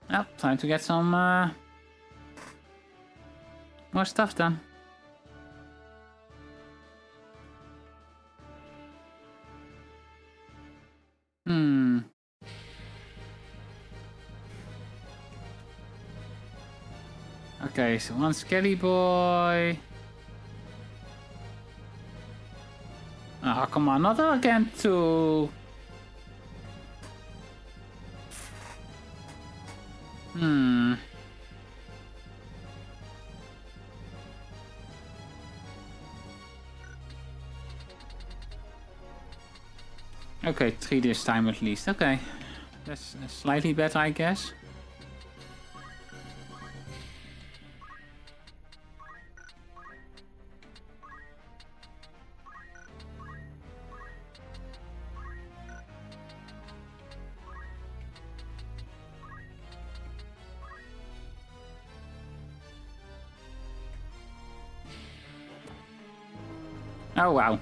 [SPEAKER 1] Well, time to get some more stuff done. Okay, so one Skelly boy. Oh, come on, not again two. Okay, 3 this time at least. Okay. That's slightly better, I guess. Oh wow.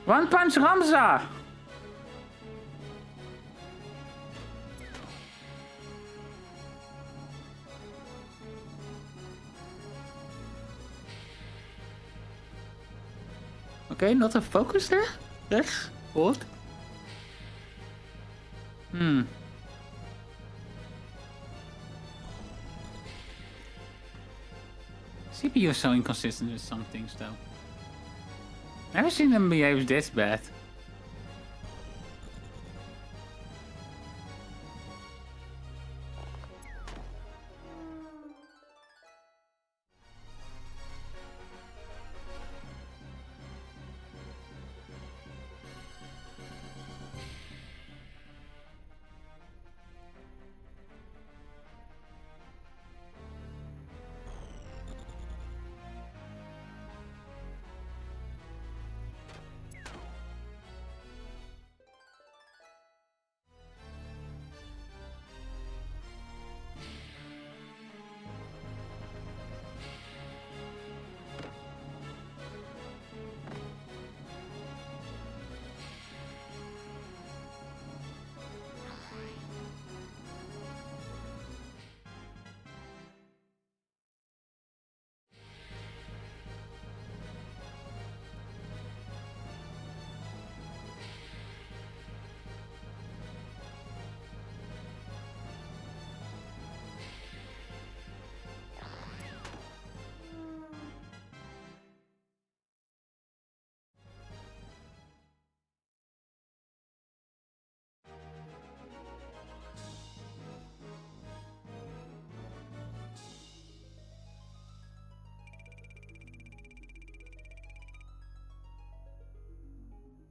[SPEAKER 1] One punch Ramza! Okay, not a focus there? That's odd. CPU is so inconsistent with some things though. Never seen them behave this bad.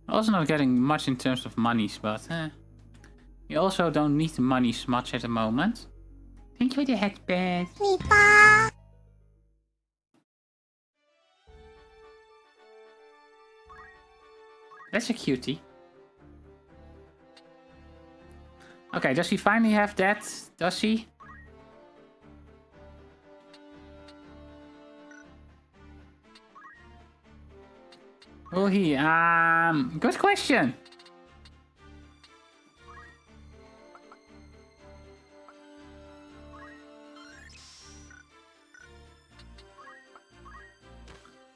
[SPEAKER 1] Also not getting much in terms of monies, but you also don't need the monies much at the moment. Thank you for the headband. That's a cutie. Okay, does he finally have that? Does he? Will he? Good question.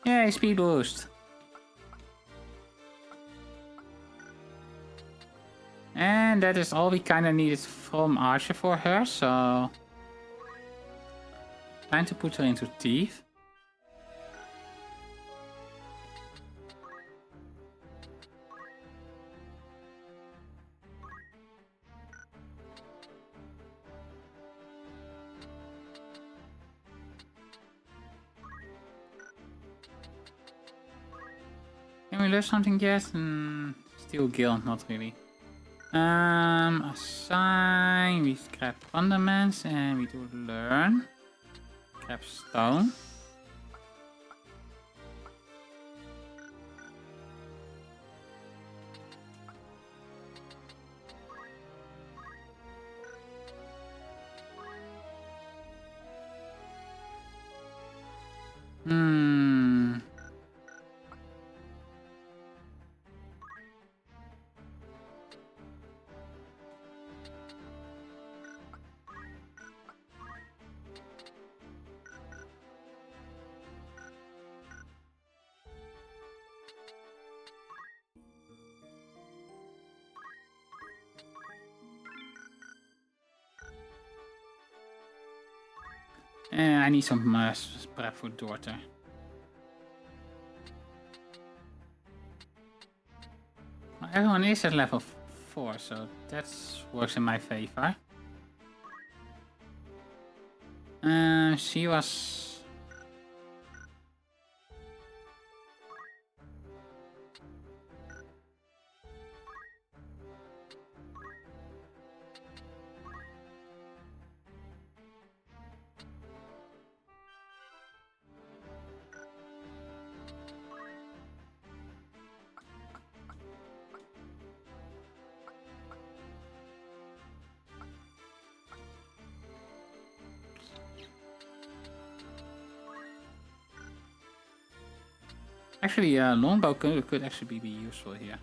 [SPEAKER 1] Yay, speed boost. And that is all we kind of needed from Archer for her, so... Time to put her into Thief. Can we learn something yet? Steel Guild, not really. Assign, we grab fundaments and we do learn. Grab stone. I need some prep for daughter. Well, everyone is at level 4, so that works in my favor. She was... Actually, longbow could actually be useful here.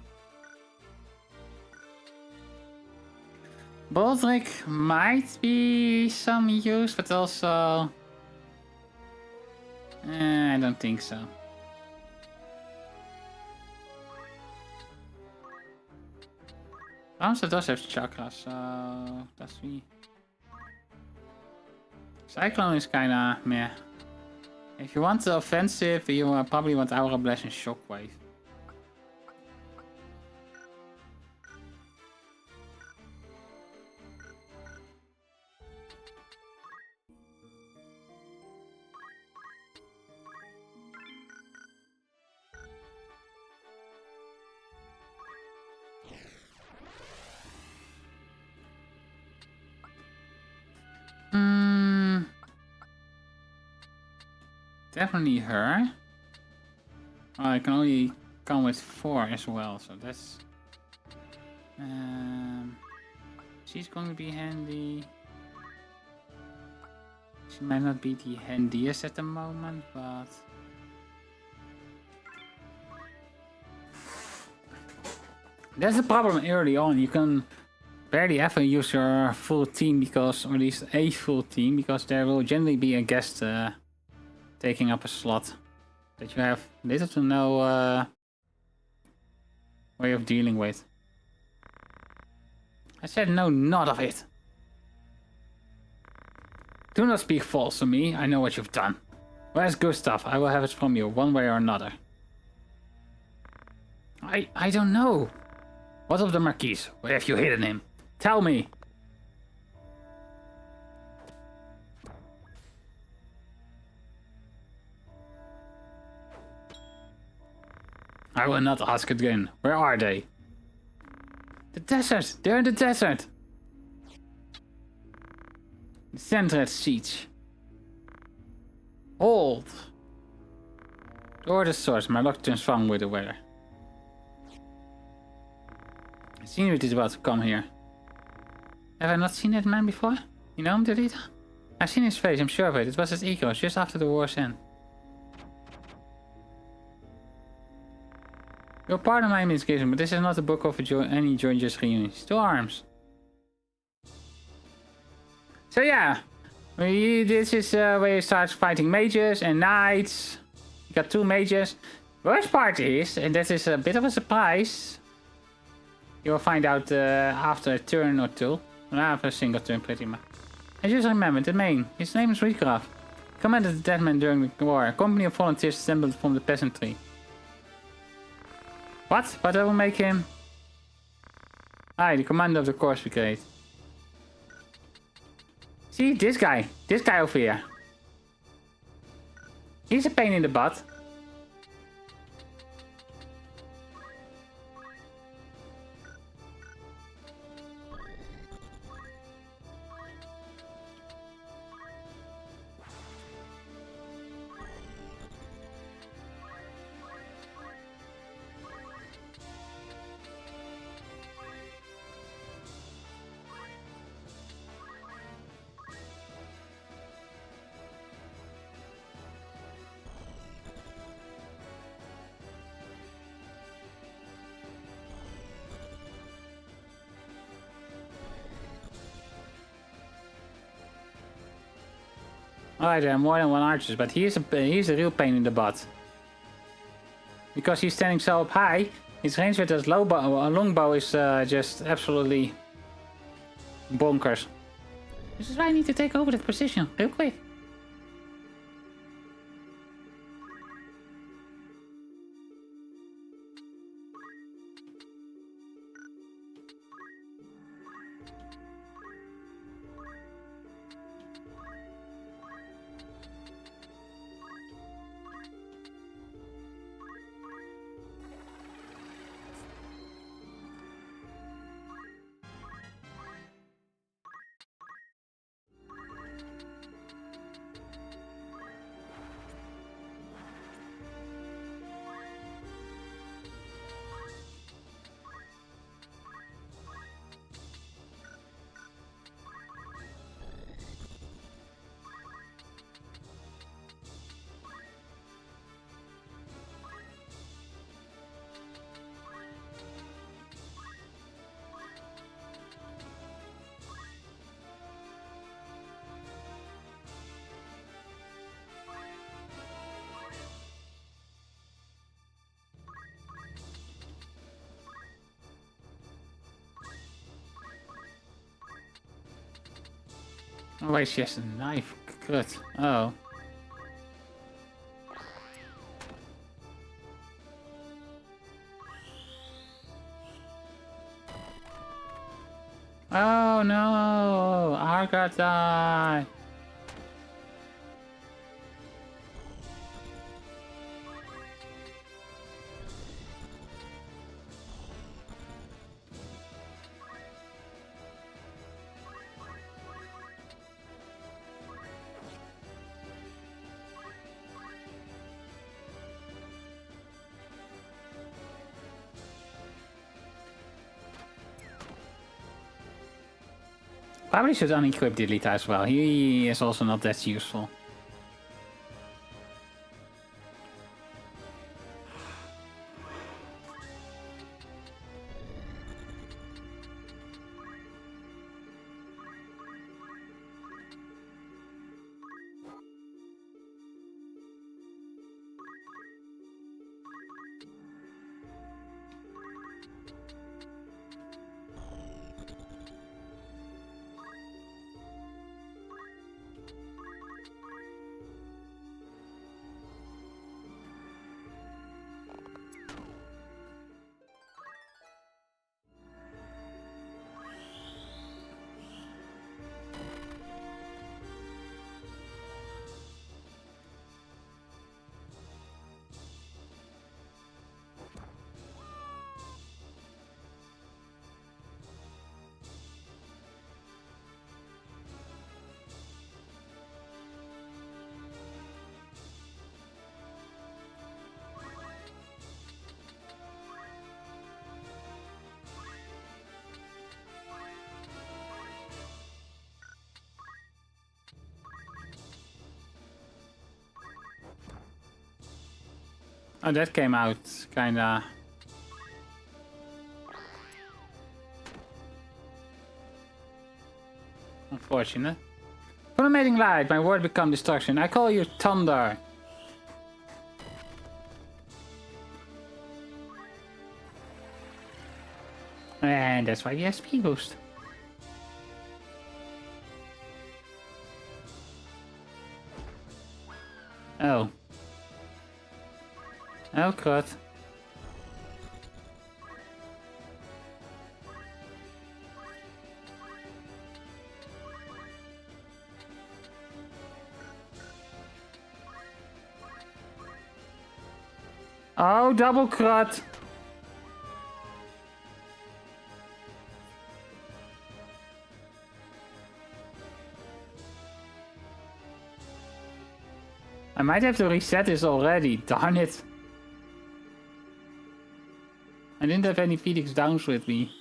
[SPEAKER 1] Baldric might be some use, but also... I don't think so. Ramsey does have chakra, so... Does he? Cyclone is kinda meh. If you want the offensive, you probably want Aura Blast and Shockwave. Definitely her. Oh, I can only come with 4 as well, so that's... she's going to be handy. She might not be the handiest at the moment, but... That's the problem early on. You can barely ever use your full team because, or at least a full team, because there will generally be a guest taking up a slot that you have little to no way of dealing with. I said no, not of it. Do not speak false to me. I know what you've done. Where's Gustav? I will have it from you, one way or another. I don't know. What of the Marquis? Where have you hidden him? Tell me. I will not ask again. Where are they? The desert! They're in the desert! The center at siege. Hold! Door the source, my luck turns wrong with the weather. I see it is about to come here. Have I not seen that man before? You know him, Delita? I've seen his face, I'm sure of it. It was his ego, just after the war's end. Your pardon my misgiving, but this is not a book of any George's reunions. To arms. So yeah, this is where you start fighting mages and knights. You got 2 mages. Worst part is, and that is a bit of a surprise, you will find out after a turn or 2. After a single turn pretty much. I just remembered the main. His name is Rikraf. Commanded the dead men during the war. A company of volunteers assembled from the peasantry. What? But that will make him... the commander of the Corps Brigade. See, this guy. This guy over here. He's a pain in the butt. Alright, there are more than 1 archer, but he's a real pain in the butt. Because he's standing so up high, his range with his longbow is just absolutely bonkers. This is why I need to take over that position real quick. Oh wait, she has a knife. Good. Oh. Oh no! Arga died! Probably should unequip Delita as well. He is also not that useful. Oh, that came out kinda. Unfortunate. Fulminating light, my word become destruction. I call you thunder. And that's why he has speed boost. Oh. Oh god. Oh, double crud. I might have to reset this already, darn it. I didn't have any Phoenix Downs with me.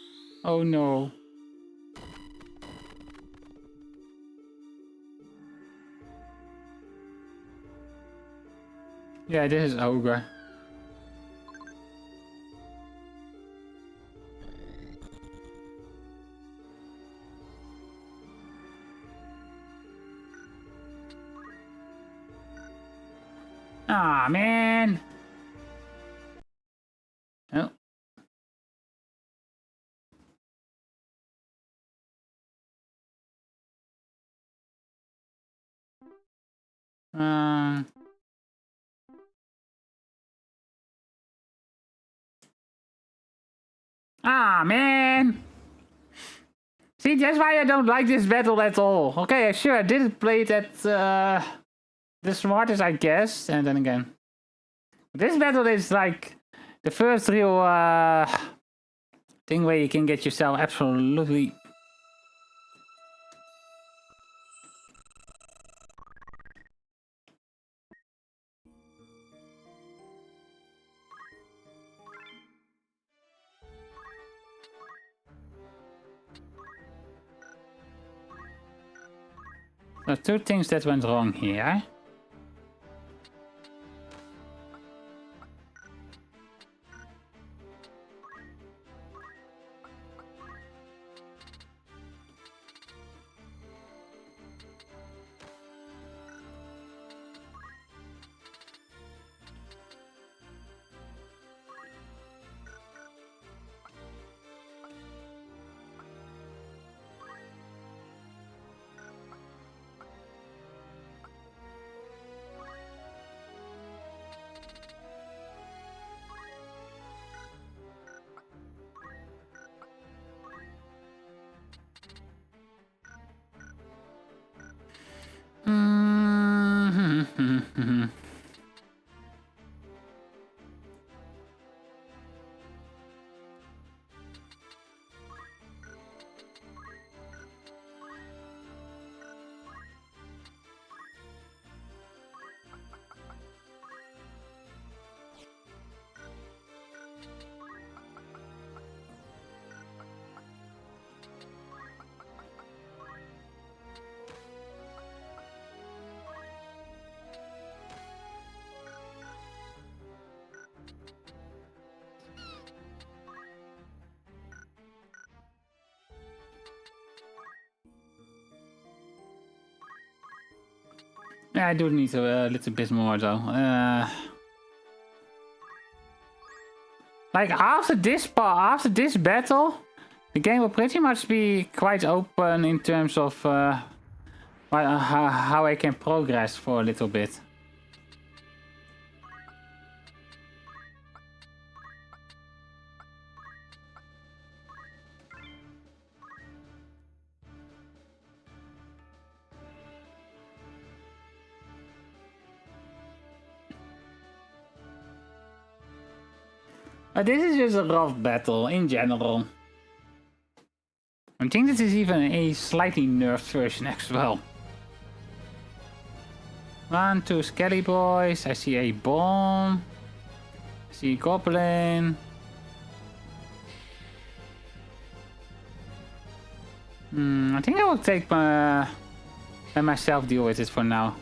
[SPEAKER 1] Oh no. Yeah, this is Ogre. Ah, man. Oh. Ah, man. See, that's why I don't like this battle at all. Okay, sure, I didn't play it at the smartest, I guess. And then again, this battle is like the first real thing where you can get yourself absolutely. There's two things that went wrong here. Yeah, I do need a little bit more though. Like after this battle, the game will pretty much be quite open in terms of how I can progress for a little bit. This is just a rough battle in general. I think this is even a slightly nerfed version as well. 1, 2 Skelly Boys. I see a bomb. I see a goblin. I think I will take let myself deal with it for now.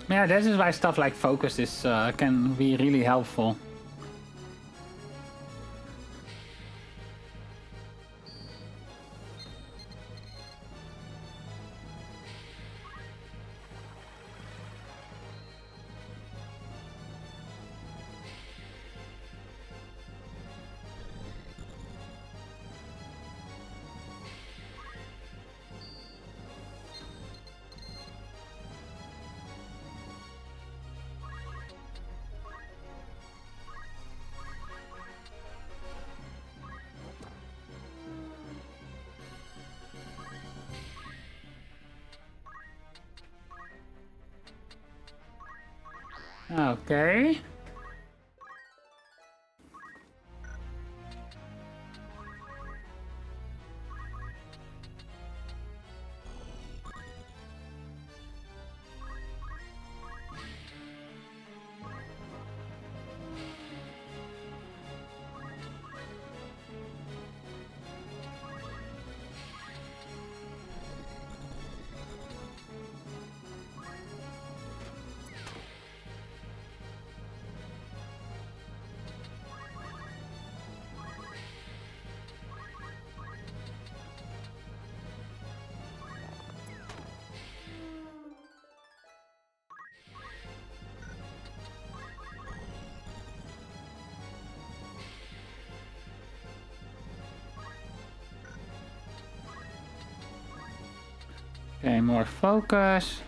[SPEAKER 1] Yeah, this is why stuff like focus is can be really helpful. Okay. Okay, more focus.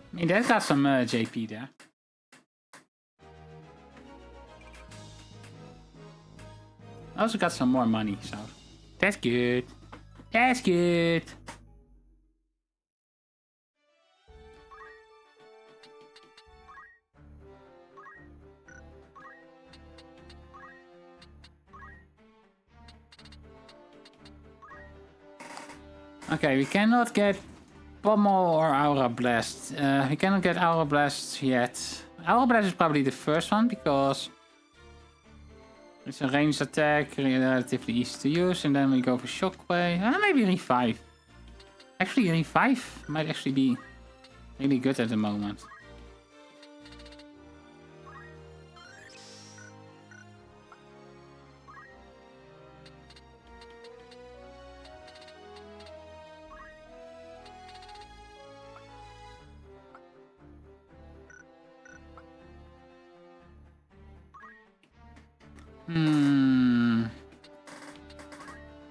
[SPEAKER 1] I mean, that's got some JP there. Also got some more money, so that's good. That's good. Okay, we cannot get Pommel or Aura Blast. We cannot get Aura Blast yet. Aura Blast is probably the first one because it's a ranged attack, relatively easy to use, and then we go for Shockwave. Maybe Revive. Actually, Revive might actually be really good at the moment.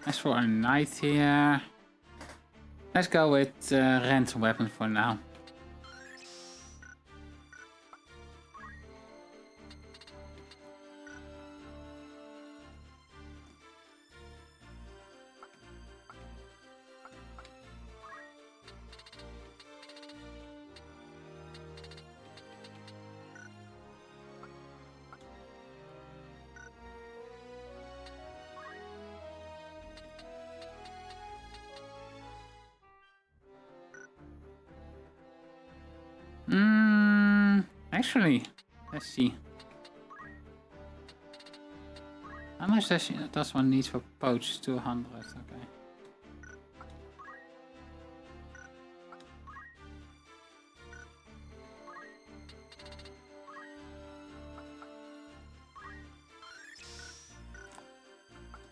[SPEAKER 1] As for a knight here, let's go with rent weapon for now. Actually, let's see. How much does one need for poach? 200, okay.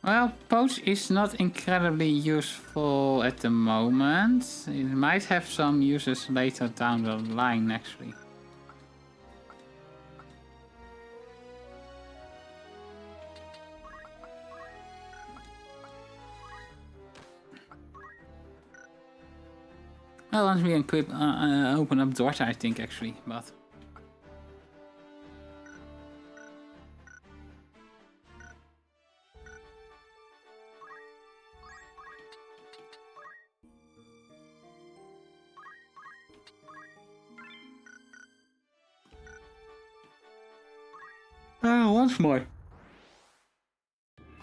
[SPEAKER 1] Well, poach is not incredibly useful at the moment. It might have some uses later down the line, actually. Well, once we equip, open up doors, I think, actually, but... Once more.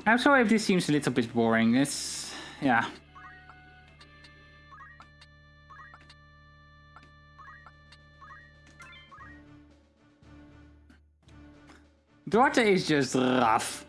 [SPEAKER 1] I'm sorry if this seems a little bit boring. It's... yeah. Duarte is just rough.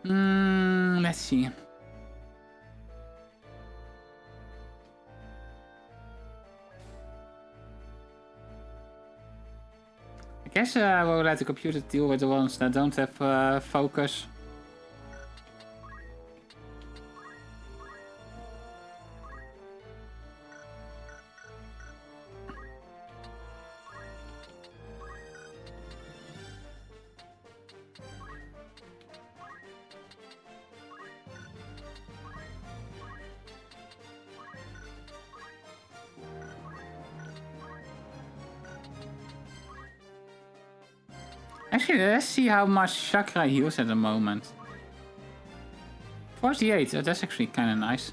[SPEAKER 1] Let's see. I guess we'll let the computer deal with the ones that don't have focus. Actually, let's see how much chakra heals at the moment. 48, that's actually kind of nice.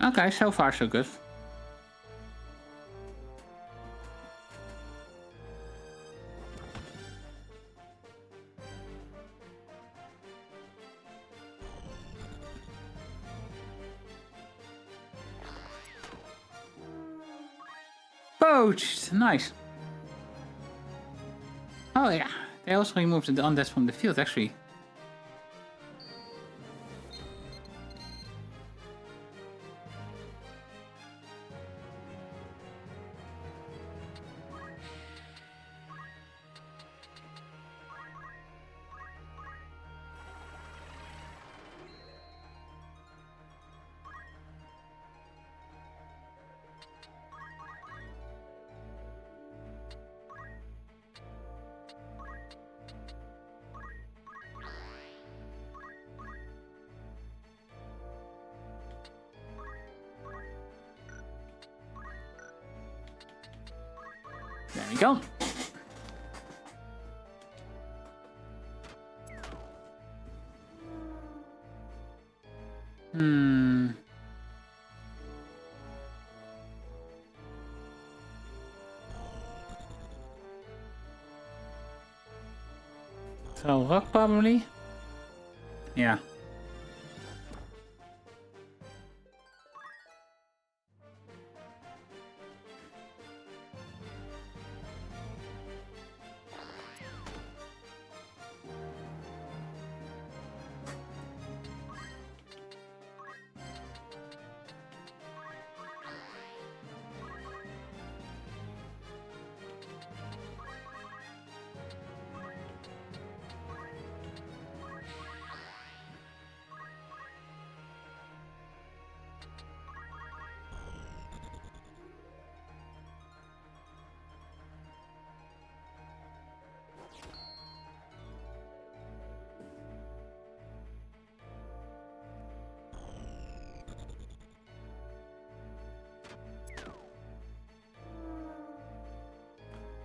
[SPEAKER 1] Okay, so far so good. Poached! Nice. Oh yeah, they also removed the undead from the field actually. There we go. So rock probably? Yeah.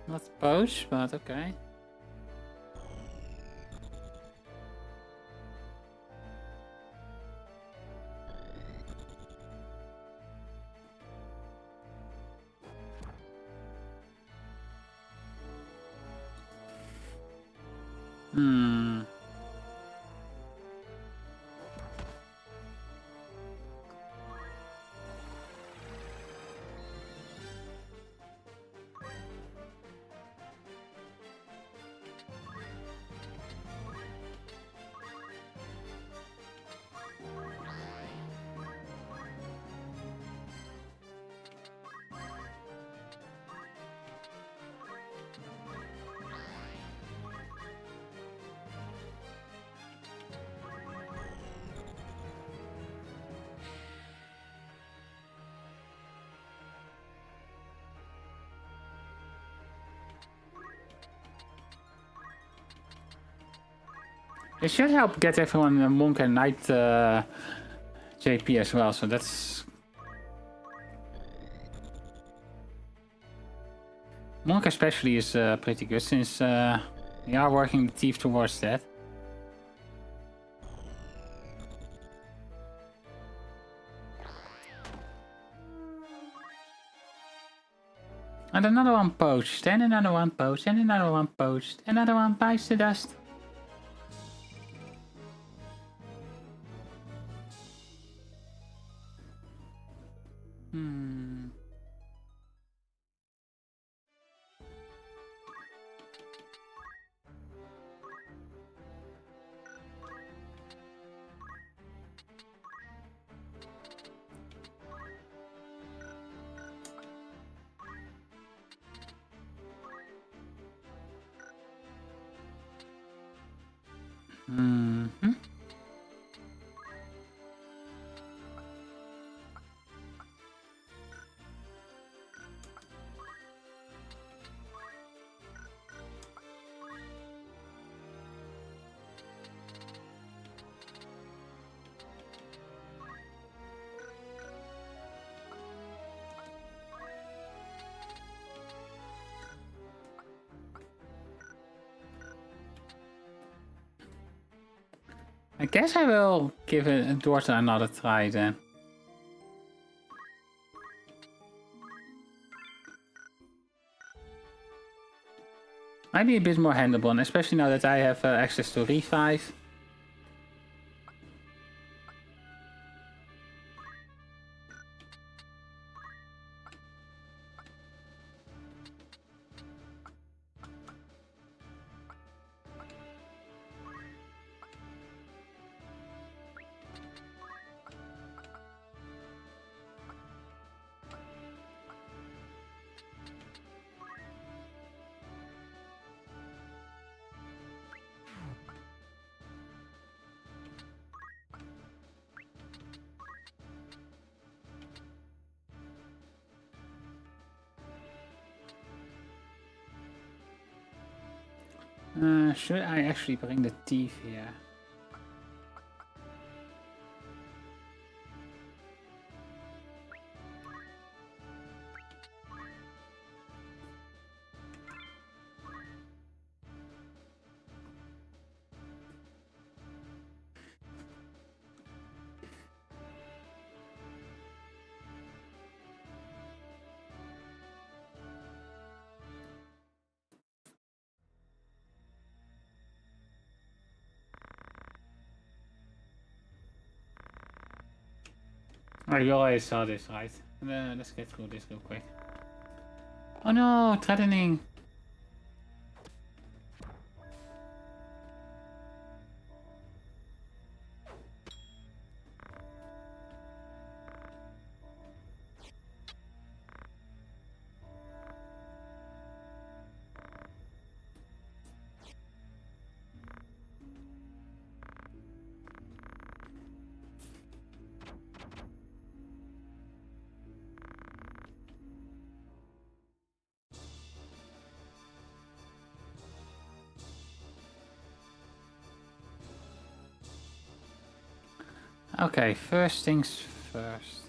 [SPEAKER 1] Not poach, but okay. It should help get everyone a Monk and Knight JP as well, so that's... Monk especially is pretty good, since we are working the thief towards that. And another one poached, and another one poached, and another one poached, another one bites the dust. I guess I will give a daughter another try then. Might be a bit more handleable, and especially now that I have access to revive. Should I actually bring the thief here? Oh, you already saw this, right? Let's get through this real quick. Oh no, threatening. Okay, first things first.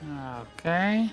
[SPEAKER 1] Okay.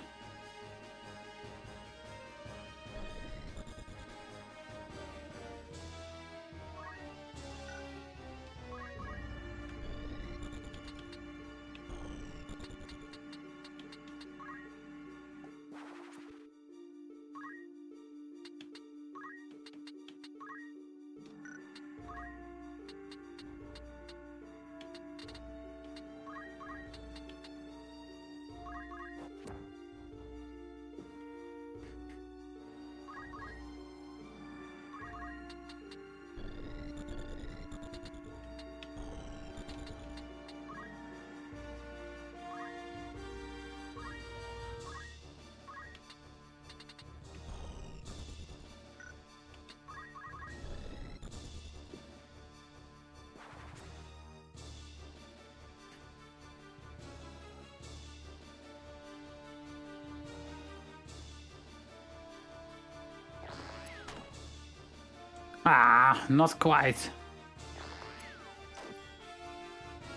[SPEAKER 1] Ah, not quite.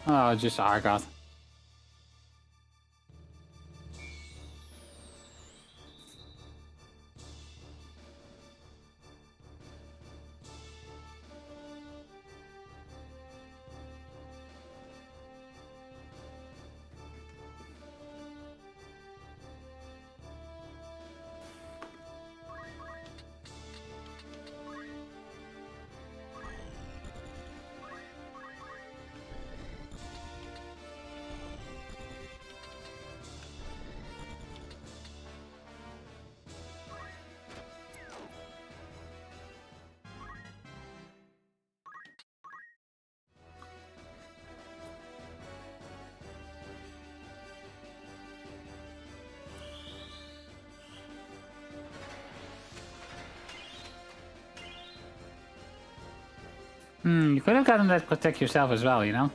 [SPEAKER 1] Oh, just Argot. You could have gotten that protect yourself as well, you know?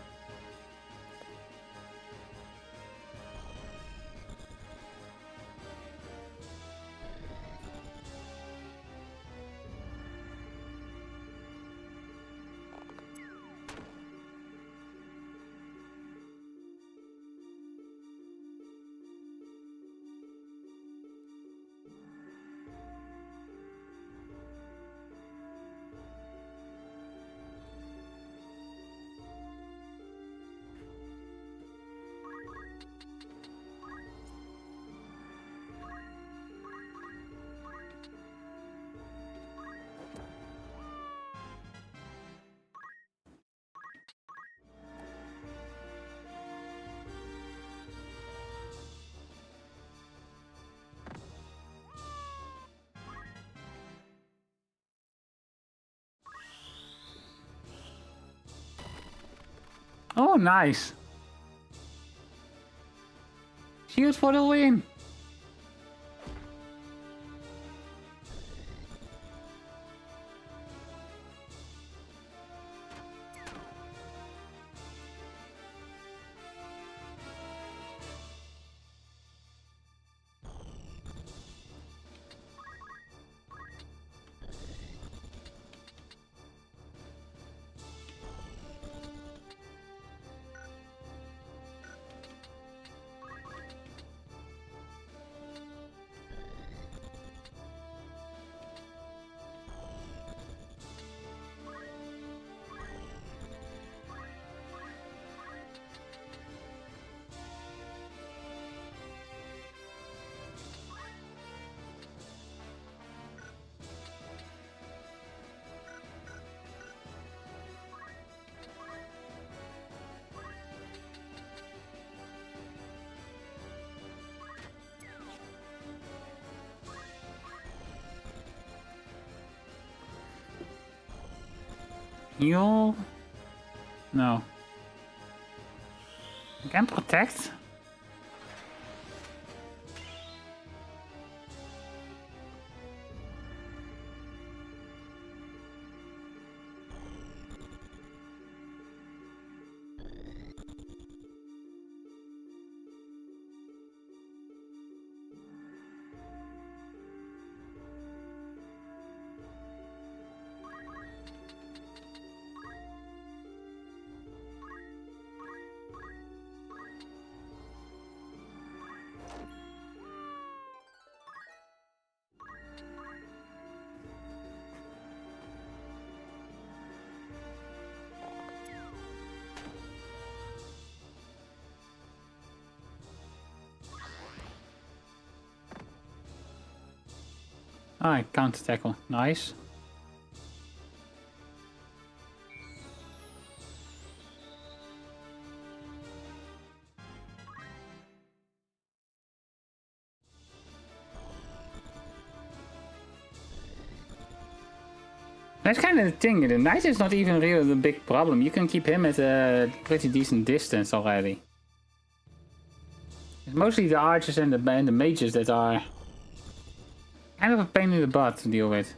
[SPEAKER 1] Oh, nice. Shield for the win. Heal? No. I can protect? Ah, counter tackle. Nice. That's kind of the thing. The knight is not even really the big problem. You can keep him at a pretty decent distance already. It's mostly the archers and the mages that are kind of a pain in the butt to deal with.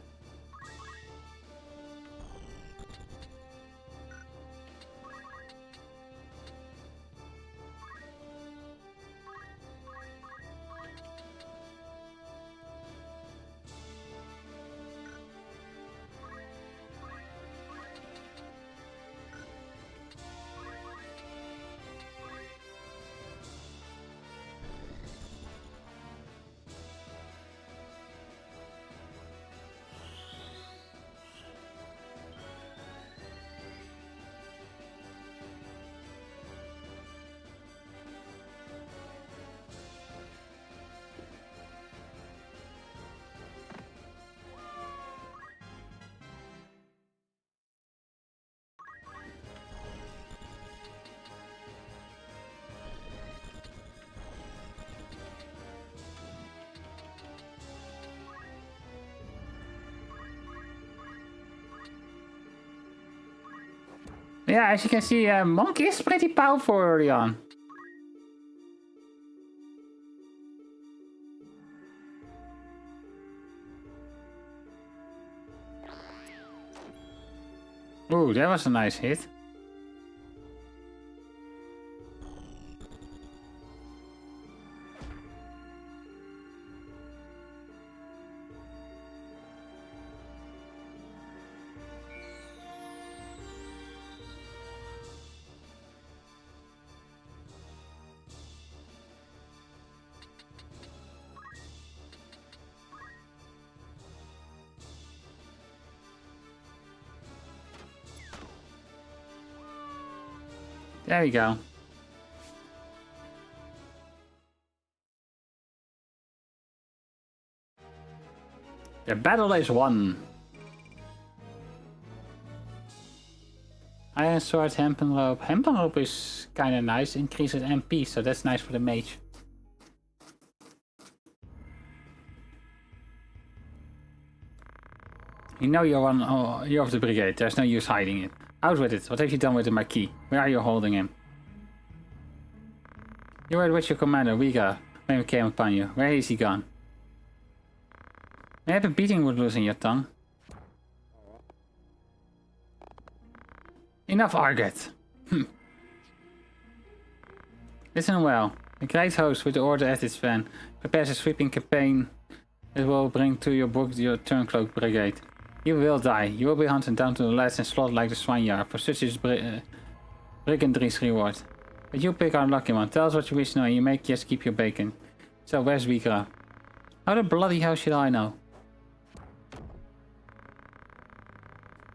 [SPEAKER 1] Yeah, as you can see, Monk is pretty powerful early on. Ooh, that was a nice hit. There we go. The battle is won. Iron sword, hempen rope. Hempen rope is kind of nice. Increases MP, so that's nice for the mage. You know you're of the brigade. There's no use hiding it. Out with it. What have you done with the Marquis? Where are you holding him? You were with your commander, Riga, when we came upon you. Where is he gone? Maybe a beating would loosen your tongue. Enough argued. Listen well. The great host with the order at its van prepares a sweeping campaign that will bring to your book your turncloak brigade. You will die. You will be hunted down to the last and slaughtered like the swineyard, for such is brigandry's reward. But you pick our lucky one. Tell us what you wish to know and you may just keep your bacon. So where's Vigra? How the bloody hell should I know?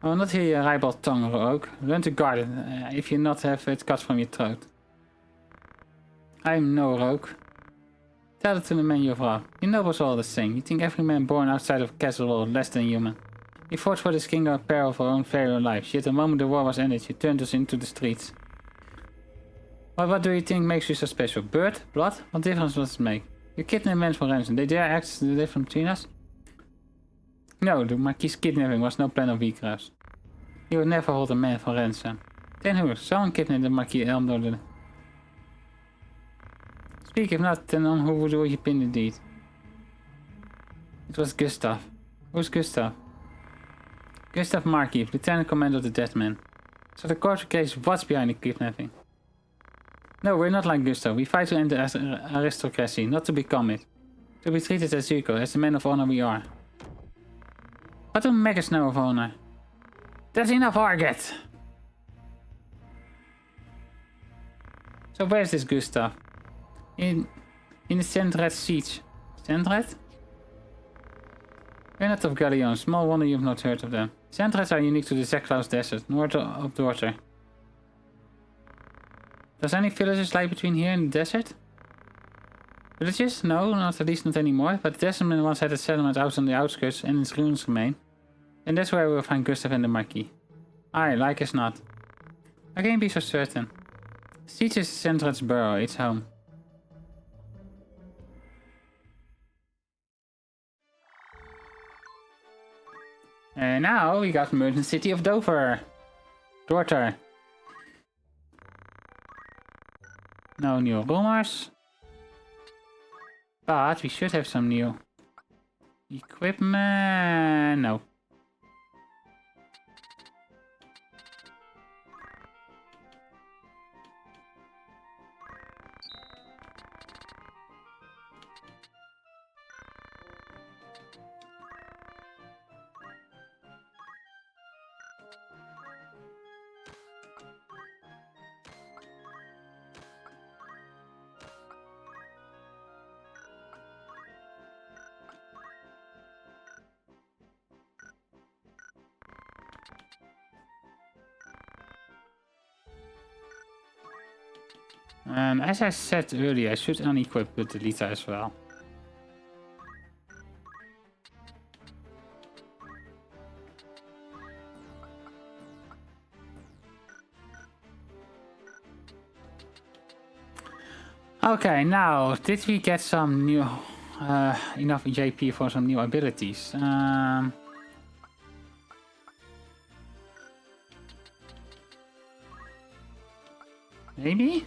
[SPEAKER 1] I will not hear your ribald tongue, rogue. Learn to guard it, if you not have it cut from your throat. I am no rogue. Tell it to the man you've robbed. You nobles all the same. You think every man born outside of a castle world less than human. We fought for this kingdom at peril of our own very lives, yet the moment the war was ended, you turned us into the streets. Well, what do you think makes you so special? Bird? Blood? What difference does it make? You kidnap men for ransom. They dare act the difference between us? No, the Marquis' kidnapping was no plan of Vigra's. He would never hold a man for ransom. Then who? Someone kidnapped the Marquis Elm. Speak, if not, then on who would you pin the deed? It was Gustav. Who's Gustav? Gustav Markey, Lieutenant Commander of the Dead Men. So the court case was behind the kidnapping. No, we're not like Gustav. We fight to end the aristocracy, not to become it. To be treated as equal, as the men of honor we are. What do maggots know of honor? That's enough argued! So where's this Gustav? In the Sandred siege. Sandred? We're not of Galleon, small wonder you've not heard of them. Sandreds are unique to the Zeklaus Desert, north of Dorter. Does any villagers lie between here and the desert? Villages? No, not at least not anymore. But the Testament once had a settlement out on the outskirts and its ruins remain. And that's where we will find Gustav and the Marquis. Aye, like as not. I can't be so certain. Siege is Centra's burrow, its home. And now we got Merchant City of Dover. Daughter. No new rumors. But we should have some new equipment. No. And as I said earlier, I should unequip with the Lita as well. Okay, now, did we get some new, enough JP for some new abilities? Maybe?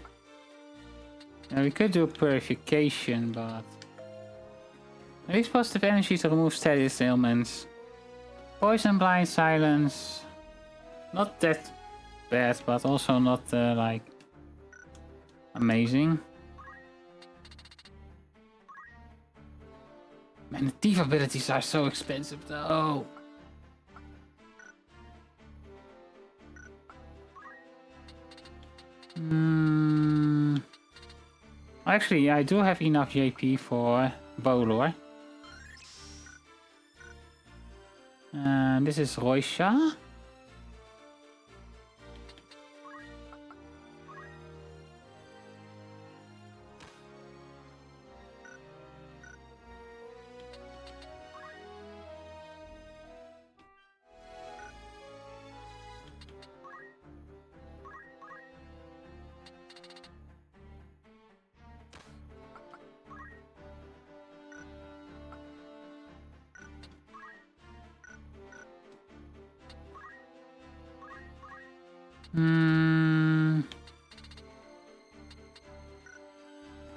[SPEAKER 1] Yeah, we could do purification, but... Release positive energy to remove status ailments. Poison, blind, silence. Not that bad, but also not, like... amazing. Man, the thief abilities are so expensive though. Actually, I do have enough JP for Bolor. This is Roisha.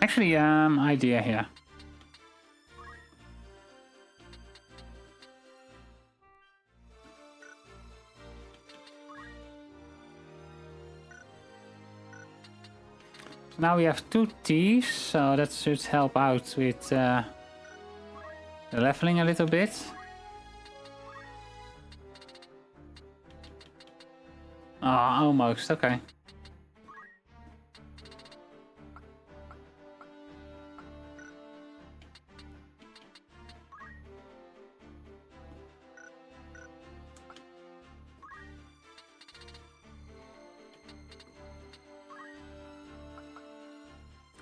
[SPEAKER 1] Actually, idea here. Now we have 2 thieves, so that should help out with the leveling a little bit. Ah, almost, okay.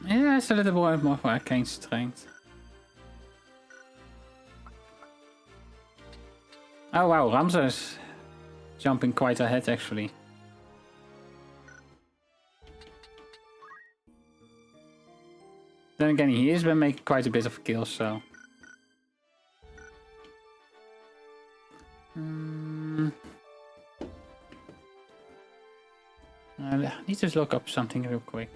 [SPEAKER 1] Yeah, it's a little bit more for arcane strength. Oh wow, Ramses jumping quite ahead actually. Then again, he has been making quite a bit of kills, so... I need to look up something real quick.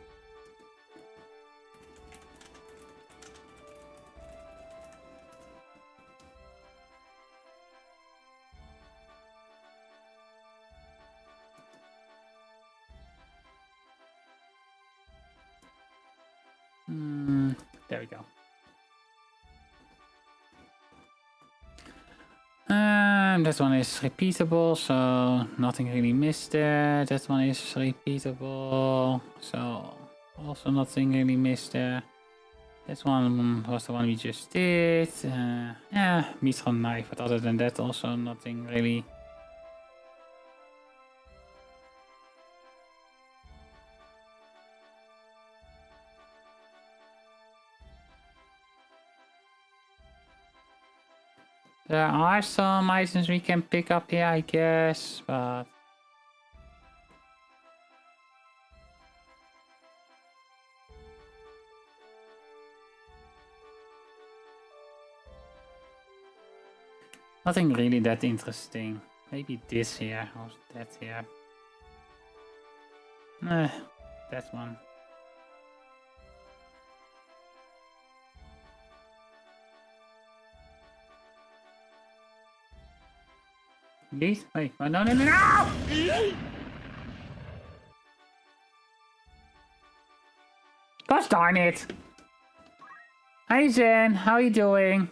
[SPEAKER 1] There we go. That one is repeatable, so nothing really missed there. That one is repeatable, so also nothing really missed there. This one was the one we just did. Yeah, Mithran knife, but other than that, also nothing really. There are some items we can pick up here, I guess, but... Nothing really that interesting. Maybe this here, or that here. That one. These? Wait, oh, no, no, no, no! Gosh darn it! Hi Zen, how are you doing?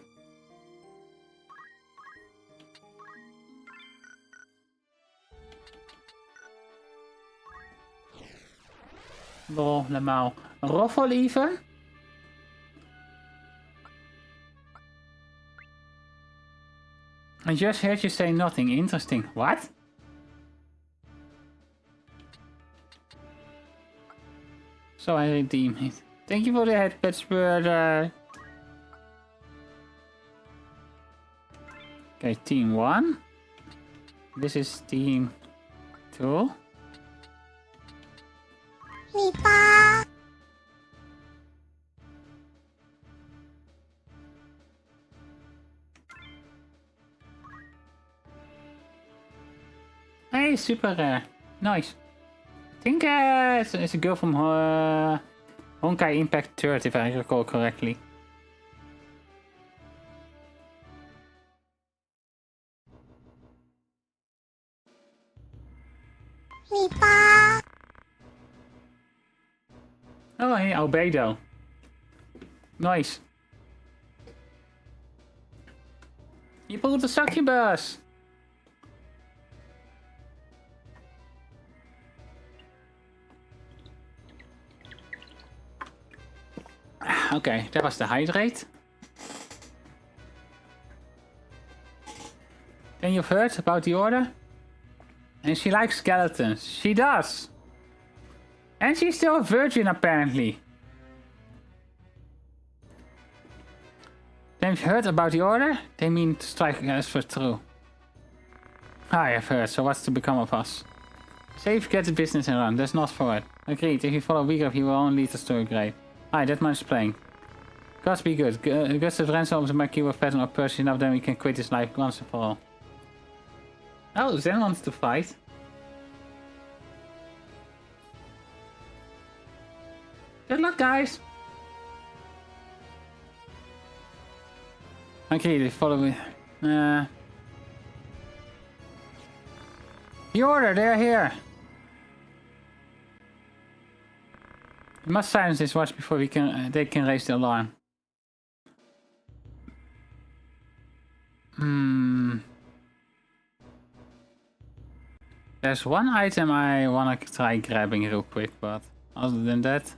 [SPEAKER 1] Lol, normaal. Roffel even? I just heard you say nothing interesting. What? So I redeem it. Thank you for the headpets, brother. Okay, team 1. This is team 2. Hey, super rare. Nice. I think it's a girl from Honkai Impact 3rd, if I recall correctly. Oh, hey, Albedo. Nice. You pulled the succubus! Okay, that was the hydrate. Then you've heard about the order? And she likes skeletons. She does! And she's still a virgin, apparently. Then you've heard about the order? They mean to strike us for true. I have heard, so what's to become of us? Save, get the business in run, that's not for it. Agreed, if you follow Weaker, he will only lead us to a grave. Aye, that much plain. Gods be good. Gustav ransom to my keyword pattern or Percy enough, then we can quit this life once and for all. Oh, Zen wants to fight. Good luck, guys! Okay, they follow me. The order, they're here! We must silence this watch before we can they can raise the alarm. There's one item I wanna try grabbing real quick, but other than that...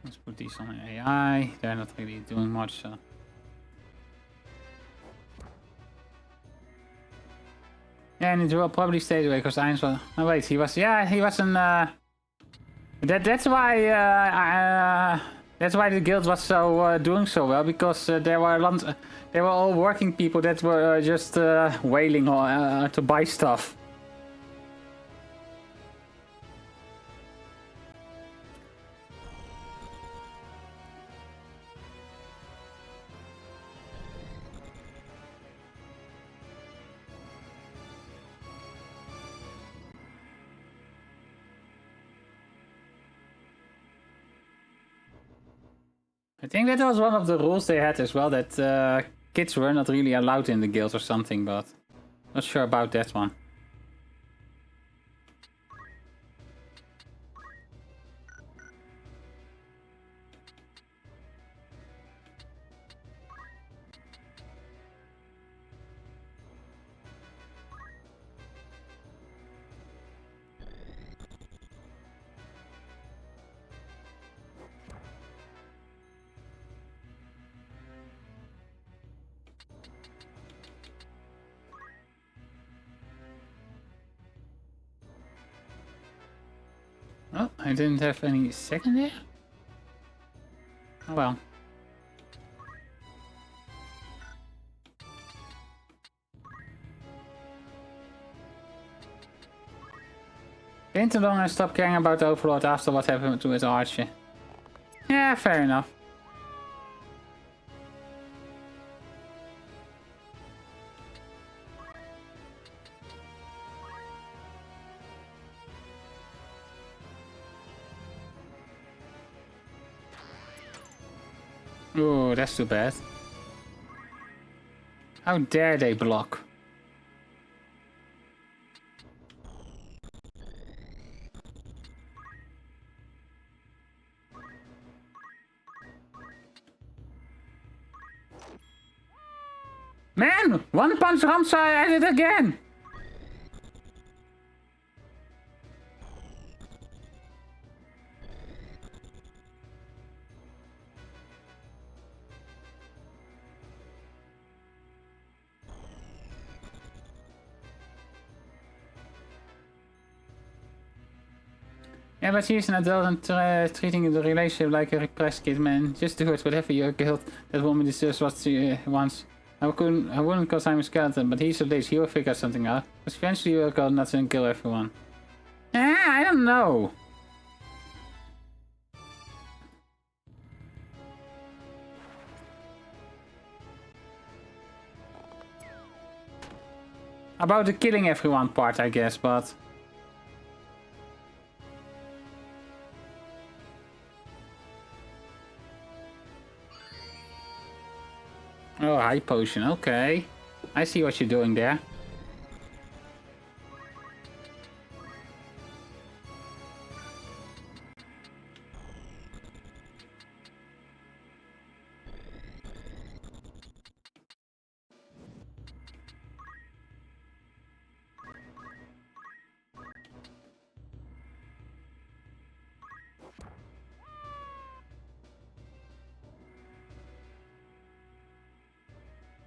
[SPEAKER 1] Let's put these on AI. They're not really doing much, so... Yeah, and it will probably stay away because Einz was... Oh wait, he was... Yeah, he was an... That's why... that's why the guild was so doing so well, because there were all working people that were just wailing to buy stuff. I think that was one of the rules they had as well, that kids were not really allowed in the guild or something, but not sure about that one. Oh, I didn't have any second there? Oh well. Been too long, I stopped caring about the Overlord after what happened to his Archie. Yeah, fair enough. Ooh, that's too bad. How dare they block? Man! One punch Ramsa at it again! Yeah, but she's an adult and treating the relationship like a repressed kid, man. Just do it, whatever your guilt. That woman deserves what she wants. I wouldn't cause I'm a skeleton, but he's so lazy, he will figure something out. Because eventually he'll go nuts and kill everyone. I don't know. About the killing everyone part, I guess, but... Oh, high potion, okay. I see what you're doing there.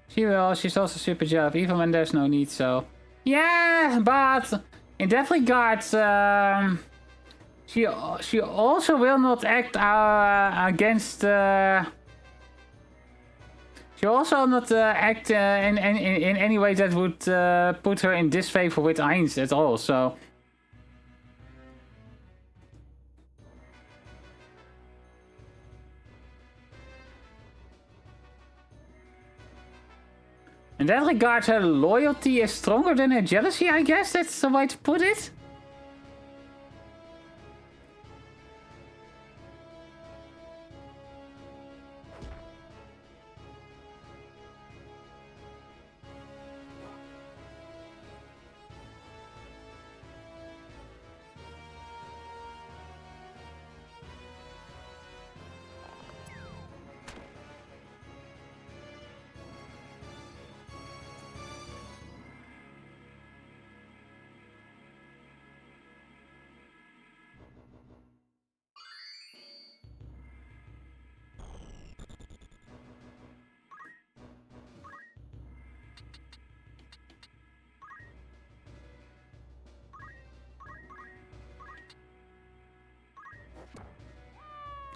[SPEAKER 1] She will, she's also super jealous, even when there's no need, so... Yeah, but in that regard, she also will not act against... She also not act in any way that would put her in disfavor with Heinz at all, so... In that regard, her loyalty is stronger than her jealousy, I guess that's the way to put it.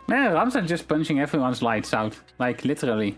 [SPEAKER 1] Man, Ram's just punching everyone's lights out. Like, literally.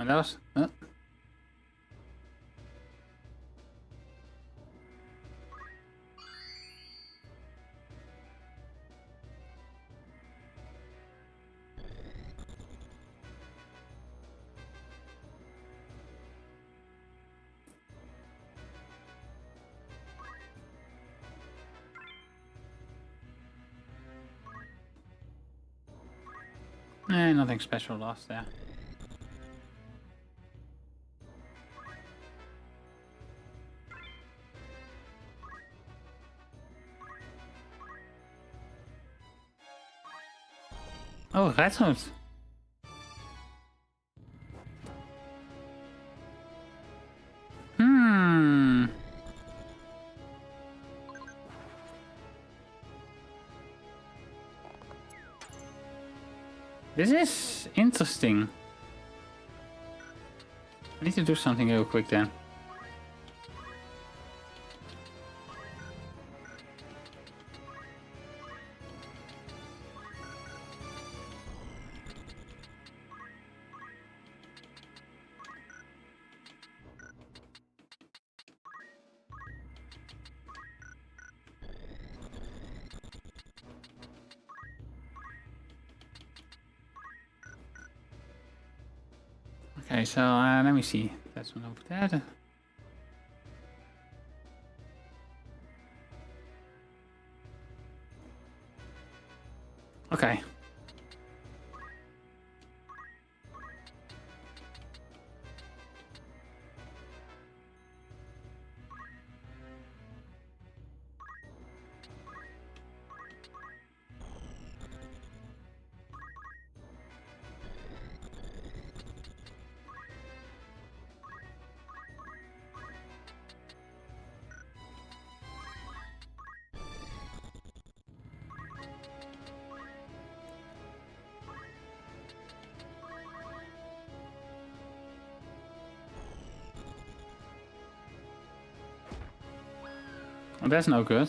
[SPEAKER 1] And that was... nothing special lost there. Oh, rhezaanj. This is interesting. I need to do something real quick then. Okay, so let me see. That's one over there. Okay. Well, that's no good.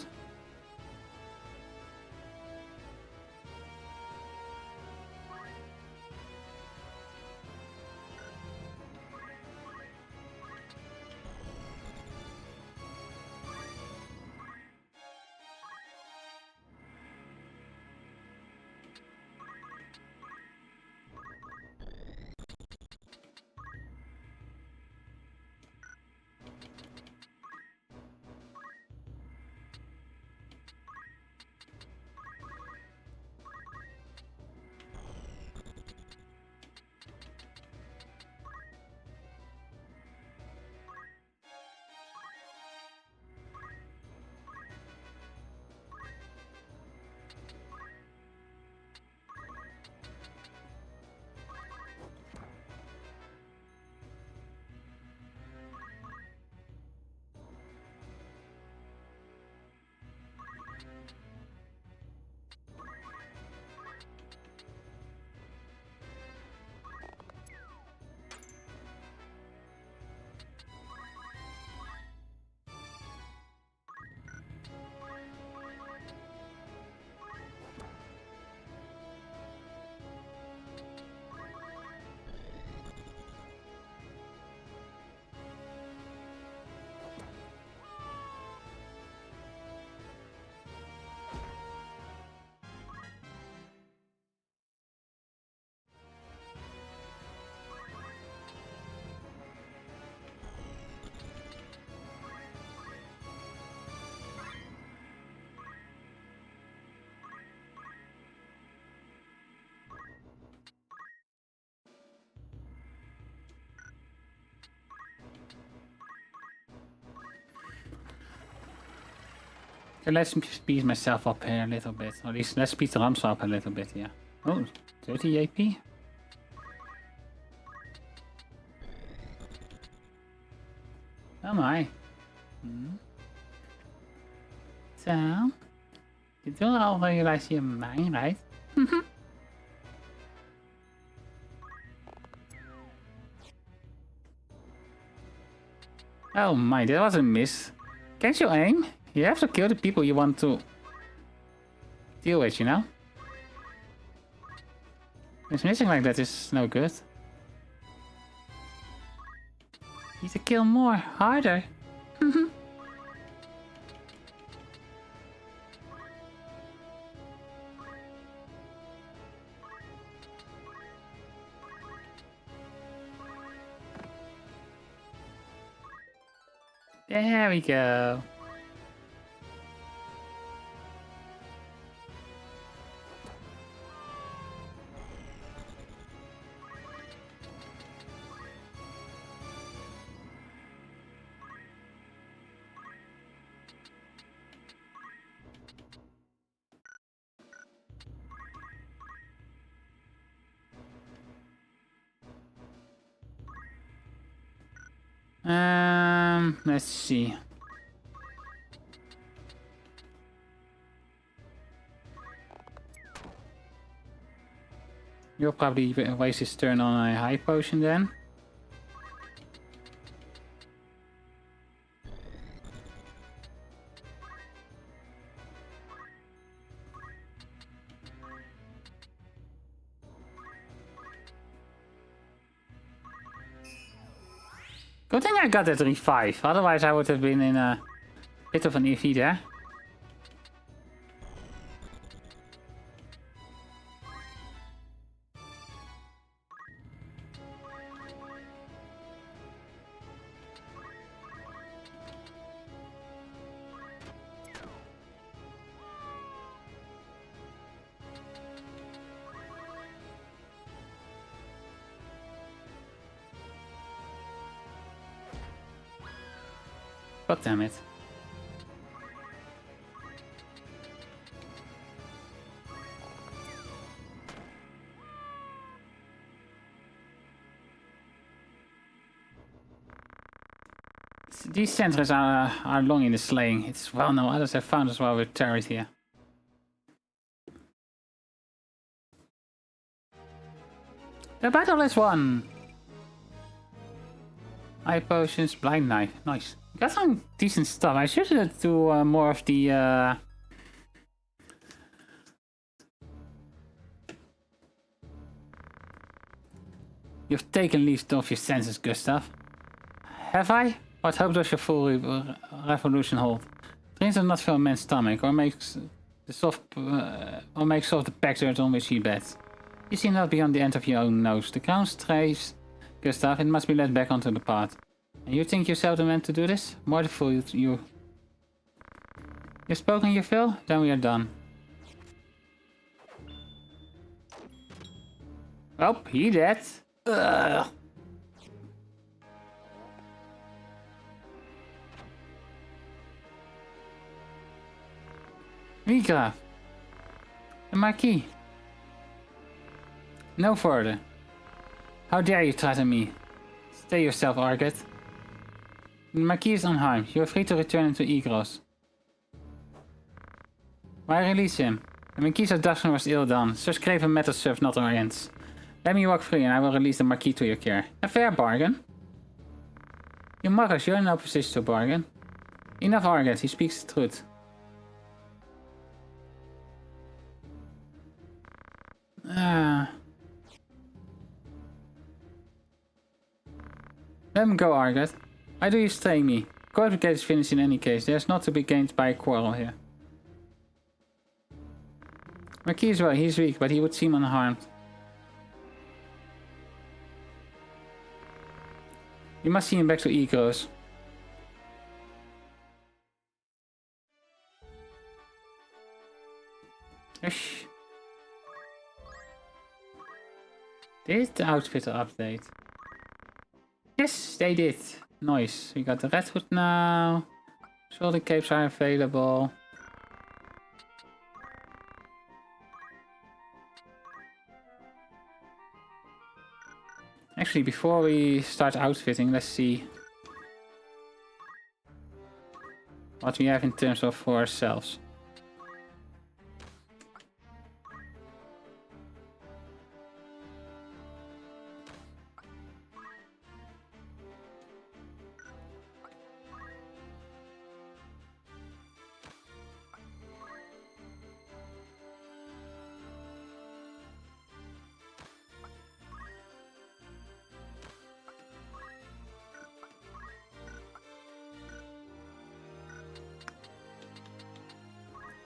[SPEAKER 1] Okay, let's speed myself up here a little bit. Or at least let's speed the ramps up a little bit, yeah. Oh, 30 AP? Oh my. So, you do all realize you're mine, right? Oh my, that was a miss. Can't you aim? You have to kill the people you want to deal with, you know? It's missing like that is no good. Need to kill more, harder. There we go. Let's see. You'll probably waste his turn on a high potion then. Good thing I got that revive, otherwise I would have been in a bit of an EV there. God damn it. These sentries are long in the slaying. It's well known, others have found as well with turret here. The battle is won! Eye potions, blind knife, nice. Got some decent stuff. I should do more of the You've taken leave of your senses, Gustav. Have I? What hope does your full revolution hold? Dreams do not fill a man's stomach, or makes soft the packed dirt on which he bets. You see not beyond the end of your own nose. The crown strays, Gustav. It must be led back onto the path. And you think yourself the man to do this? More the fool you. You've spoken your fill? Then we are done. Oh, he dead. Ugh. Vigra. The Marquis. No further. How dare you threaten me? Stay yourself, Arget. The Marquis is unharmed. You are free to return into Igros. Why release him? The Marquis of Daphne was ill done. Such craven methods serve not our ends. Let me walk free and I will release the Marquis to your care. A fair bargain. You muggers, you're in no position to bargain. Enough, Arget. He speaks the truth. Let him go, Arget. Why do you stay me? Court gate is finished in any case. There's not to be gained by a quarrel here. Marquis is well, he's weak, but he would seem unharmed. You must see him back to Igros. Ish. Did the outfitter update? Yes, they did. Nice. We got the red hood now. Shoulder capes are available. Actually, before we start outfitting, let's see what we have in terms of for ourselves.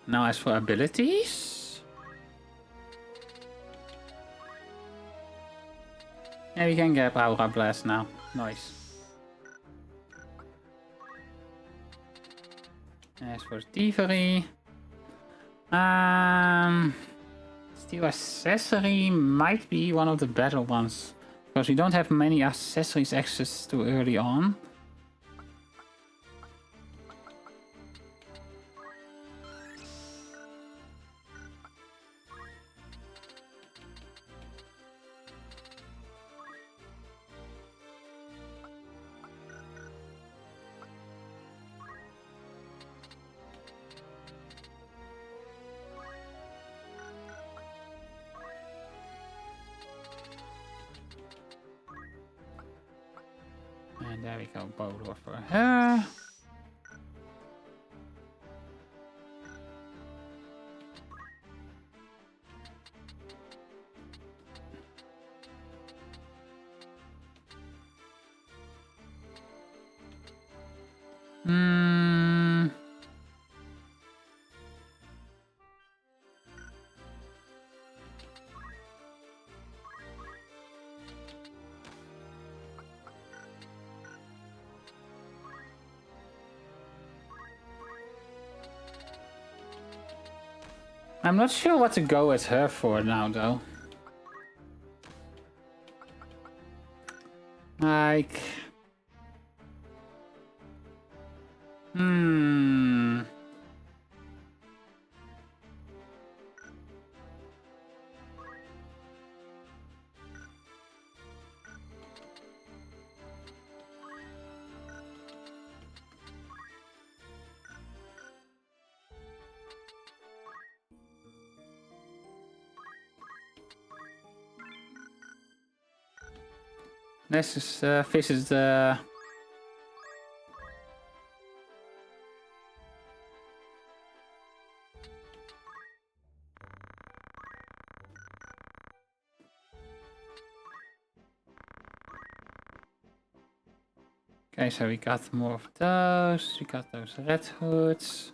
[SPEAKER 1] Now as for abilities... Yeah, we can get Aura Blast now. Nice. As for thievery... Steel accessory might be one of the better ones. Because we don't have many accessories access to early on. And there we go, bow door for her. I'm not sure what to go with her for now, though. Like... Let's just visit the... Okay, so we got more of those. We got those red hoods.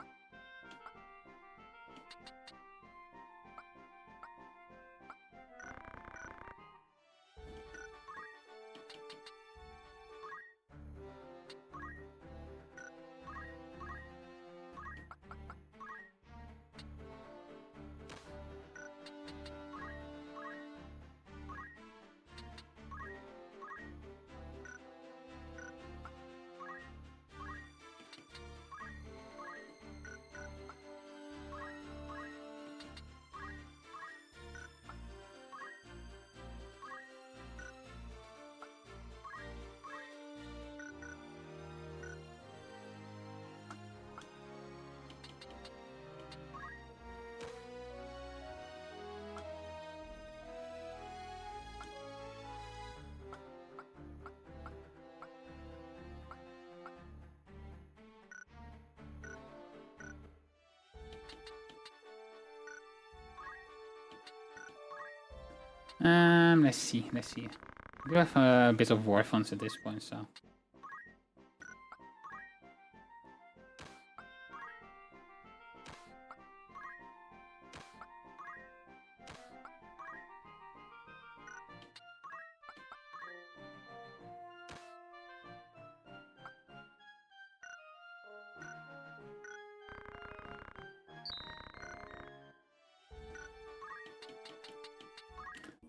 [SPEAKER 1] Let's see. We have a bit of war funds at this point, so.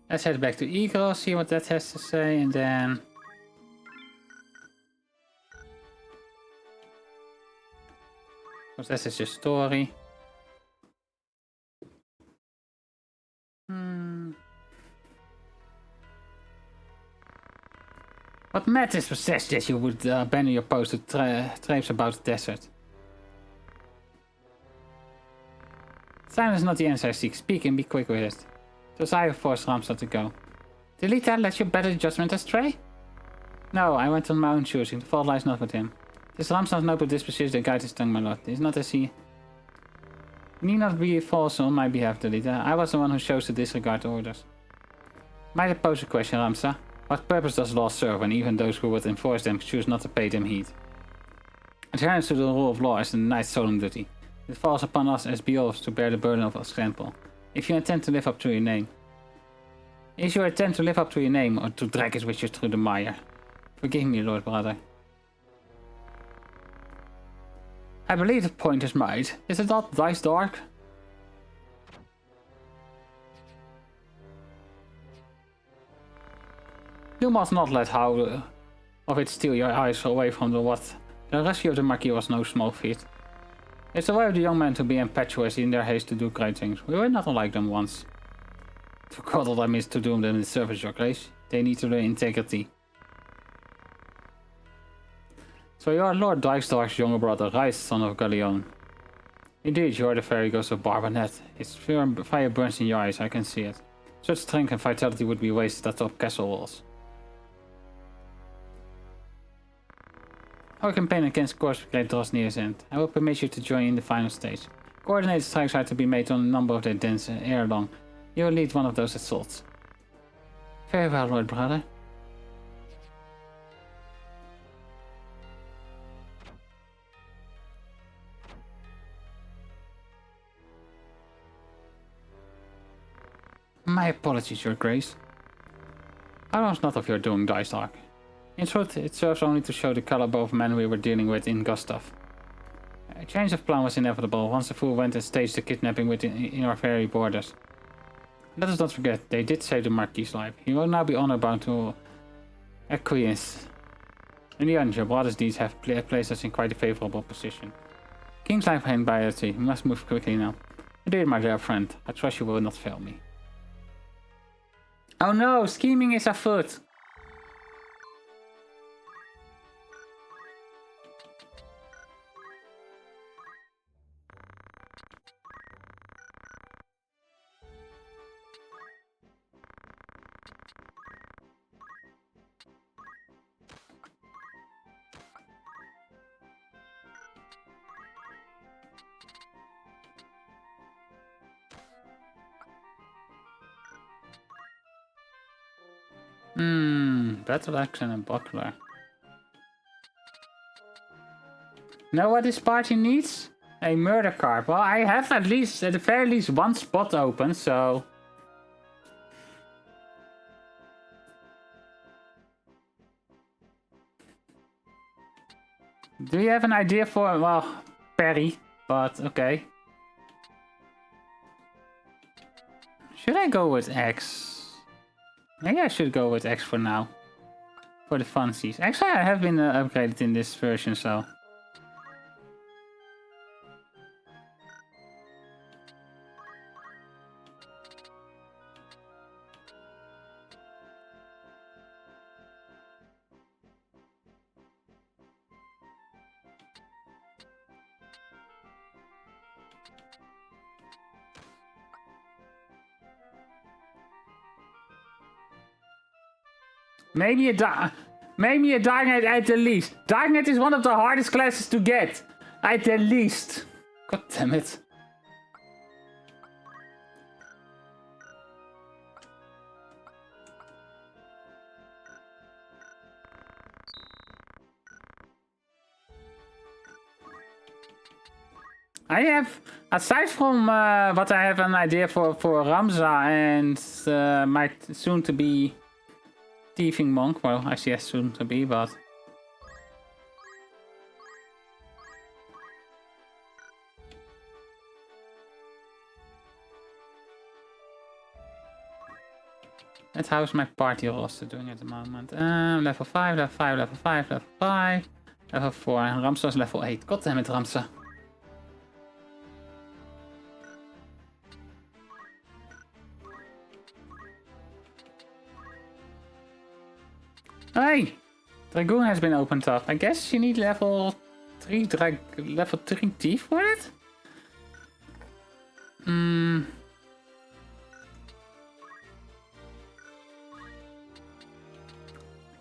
[SPEAKER 1] Let's head back to Eagle, see what that has to say, and then... Because this is just story. What madness possessed that you would abandon your post to traipse about the desert? Silence is not the answer I seek. Speak and be quick with it. So I forced Ramsar to go. Did Lita let your better judgment astray? No, I went on my own choosing. The fault lies not with him. This Ramsar's noble disposition that guides his tongue, my lord. It is not as he... You need not be false on my behalf, Delita. I was the one who chose to disregard orders. Might I pose a question, Ramsar? What purpose does law serve when even those who would enforce them choose not to pay them heed? Adherence to the rule of law is the knight's solemn duty. It falls upon us as Beowulfs to bear the burden of example. If you intend to live up to your name. Is your intent to live up to your name or to drag it with you through the mire? Forgive me, Lord Brother. I believe the point is made. Is it not dice dark? You must not let how of it steal your eyes away from the what. The rescue of the Marquis was no small feat. It's the way of the young men to be impetuous in their haste to do great things. We were not unlike them once. To coddle them is to doom them in service, your grace. They need to learn integrity. So you are Lord Dijkstark's younger brother, Rise, son of Galleon. Indeed, you are the fairy ghost of Barbanet. Its fire burns in your eyes, I can see it. Such strength and vitality would be wasted atop castle walls. Our campaign against Corpse Brigade draws near its end. I will permit you to join in the final stage. Coordinated strikes are to be made on a number of their dens ere long. You will lead one of those assaults. Very well, Lord Brother. My apologies, Your Grace. I was not of your doing, Dijkstark. In truth, it serves only to show the caliber of men we were dealing with in Gustav. A change of plan was inevitable once the fool went and staged the kidnapping within our very borders. Let us not forget, they did save the Marquis' life. He will now be honor bound to acquiesce. In the end, your brother's deeds have placed us in quite a favorable position. King's life hangs by a tree. We must move quickly now. Indeed, my dear friend, I trust you will not fail me. Oh no, scheming is afoot. Battle action and buckler. Know what this party needs? A murder card. Well, I have at the very least one spot open, so... Do you have an idea for, well, Perry, but okay. Should I go with X? Maybe I should go with X for now. For the funsies. Actually, I have been upgraded in this version, so... Maybe a Dark Knight at the least. Dark Knight is one of the hardest classes to get. At the least. God damn it. I have, aside from what I have an idea for Ramza and my soon-to-be thieving monk, well, I see as soon-to-be, but... That's how's my party roster doing at the moment. Level 5, level 5, level 5, level 5, level 4, and Ramza is level 8. God damn it, Ramza. Hey! Dragoon has been opened up. I guess you need level 3 level 3 thief for it?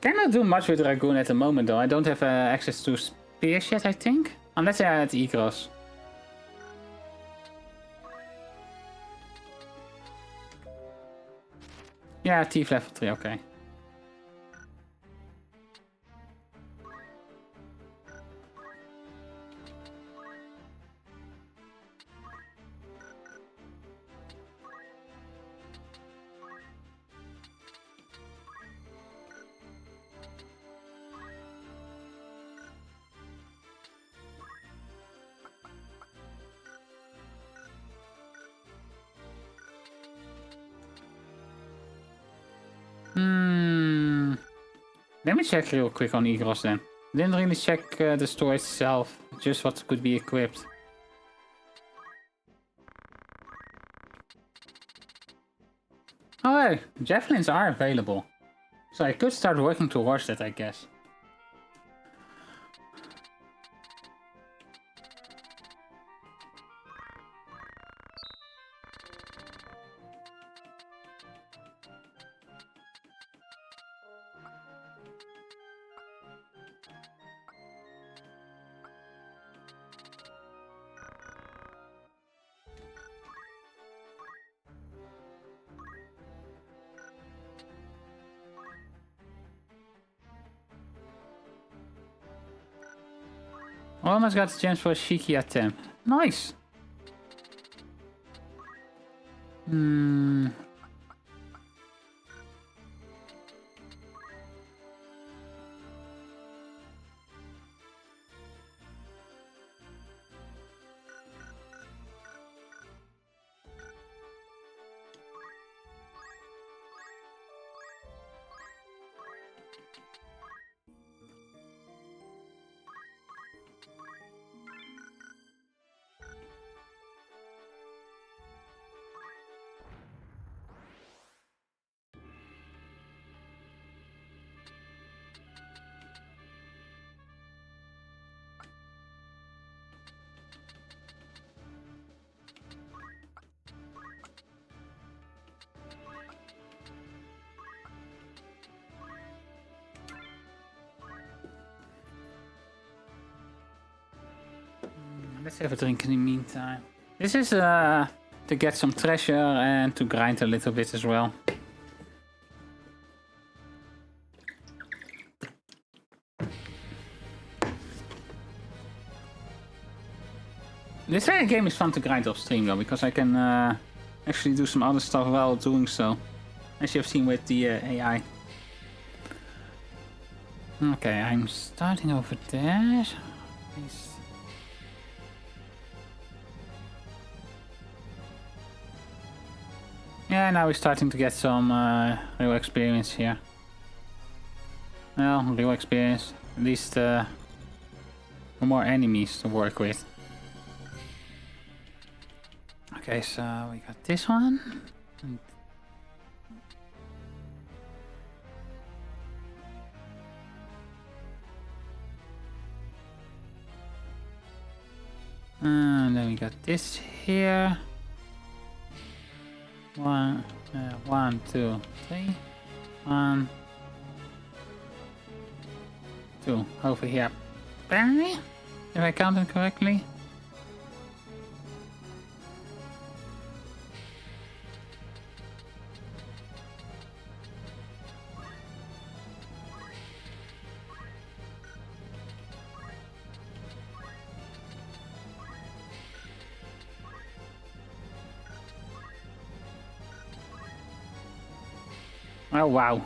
[SPEAKER 1] Cannot do much with Dragoon at the moment though. I don't have access to spears yet, I think. Unless I had Egros. Yeah, thief level 3, okay. Let me check real quick on Igros then. Didn't really check the store itself, just what could be equipped. Oh, hey, javelins are available. So I could start working towards that, I guess. Almost got the chance for a cheeky attempt. Nice! Let's have a drink in the meantime. This is to get some treasure and to grind a little bit as well. This game is fun to grind off stream though, because I can actually do some other stuff while doing so. As you have seen with the AI. Okay, I'm starting over there. Please. Yeah, now we're starting to get some real experience here. Well, real experience. At least more enemies to work with. Okay, so we got this one. And then we got this here. One, 2, 3. 1, 2 over here. Apparently, if I counted correctly. Oh wow.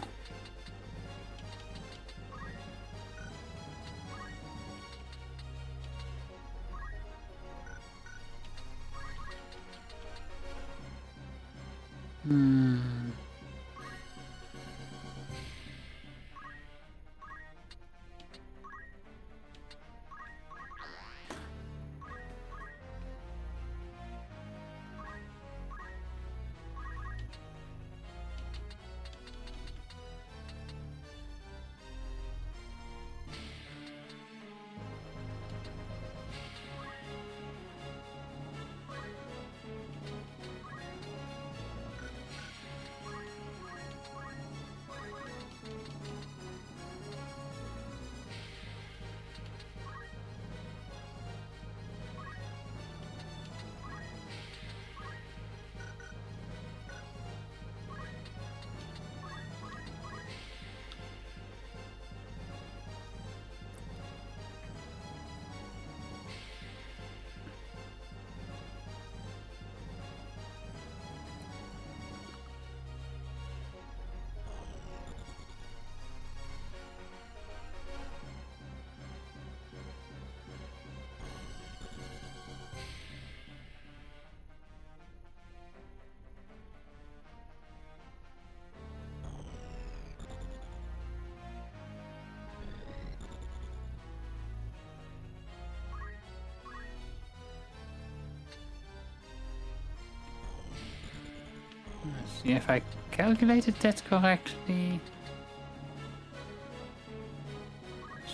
[SPEAKER 1] see if I calculated that correctly.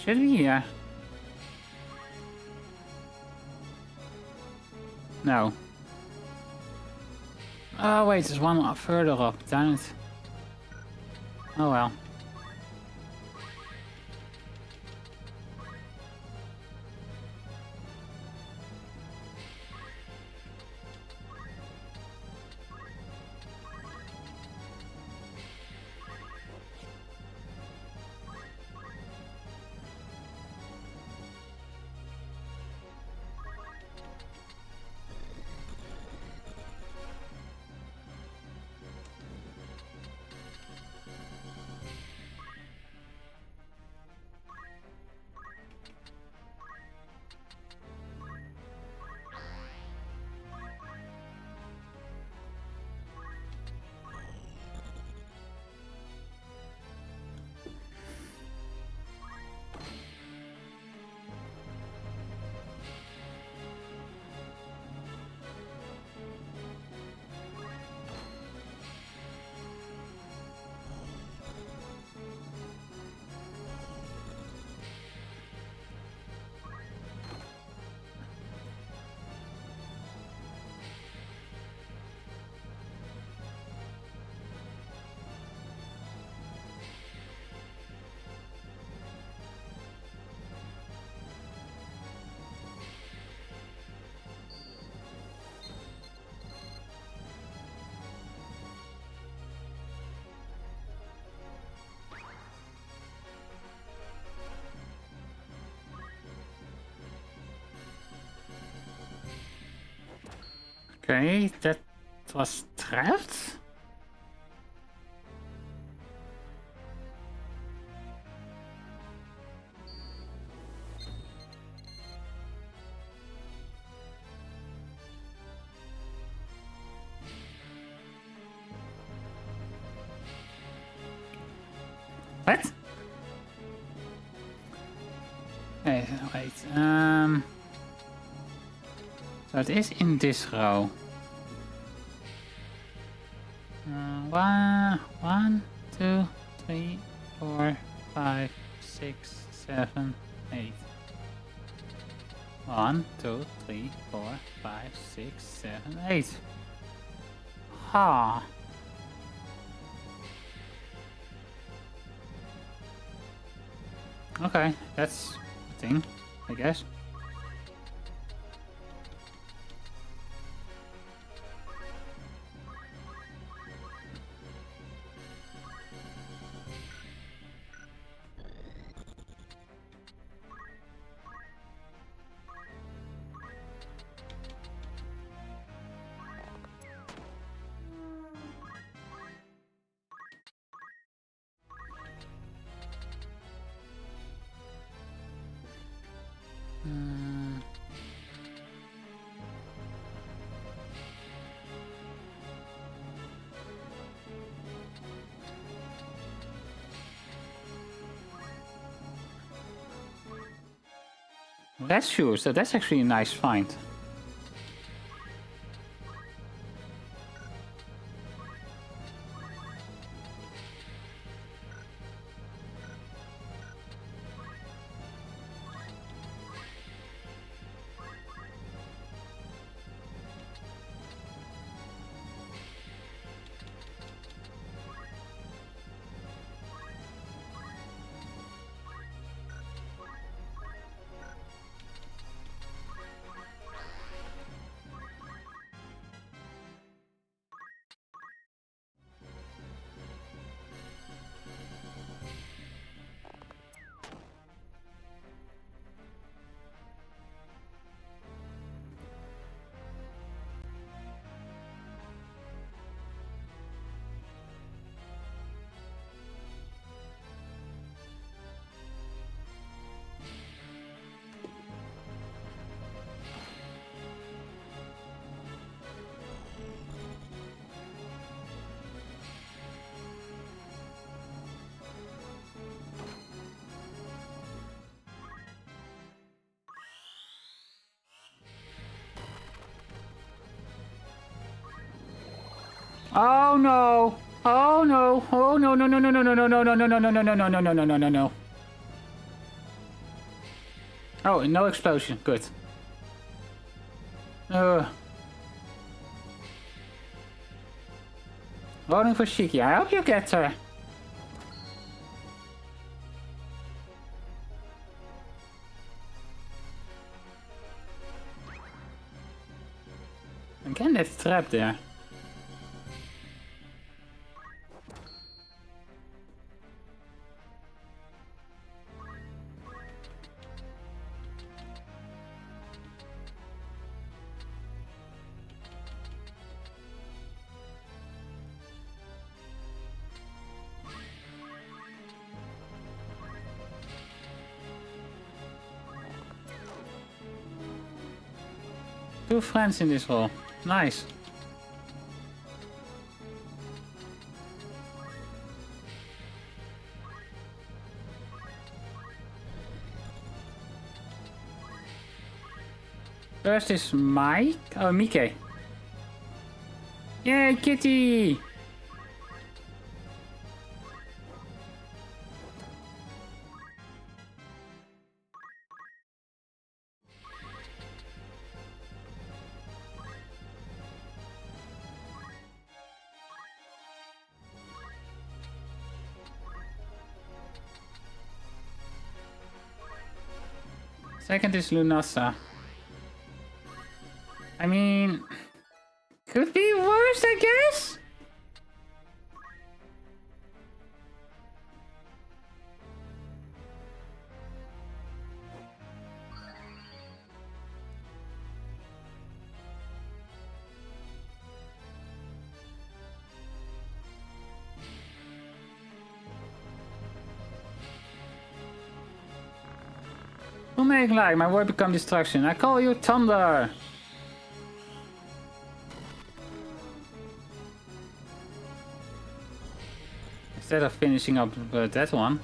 [SPEAKER 1] Should be here. No. Oh wait, there's one up further up, damn it. Oh well. Okay, that was trapped? What? Wait, wait. So it is in this row. One, 2, 3, 4, 5, 6, 7, 8. 1, 2, 3, 4, 5, 6, 7, 8. Ha. Okay, that's a thing, I guess. Red shoes, so that's actually a nice find. Oh no! Oh no! Oh no! No! No! No! No! No! No! No! No! No! No! No! No! No! No! No! No! No! No! No! Oh, no explosion. Good. Voting for Shiki. I hope you get her. Again, that trap there. Two friends in this hole. Nice. First is Mike. Oh, Mike. Yay, kitty! Second is Lunasa. I mean, could be worse, I guess? Who make light? My word become destruction. I call you Thunder. Instead of finishing up that one.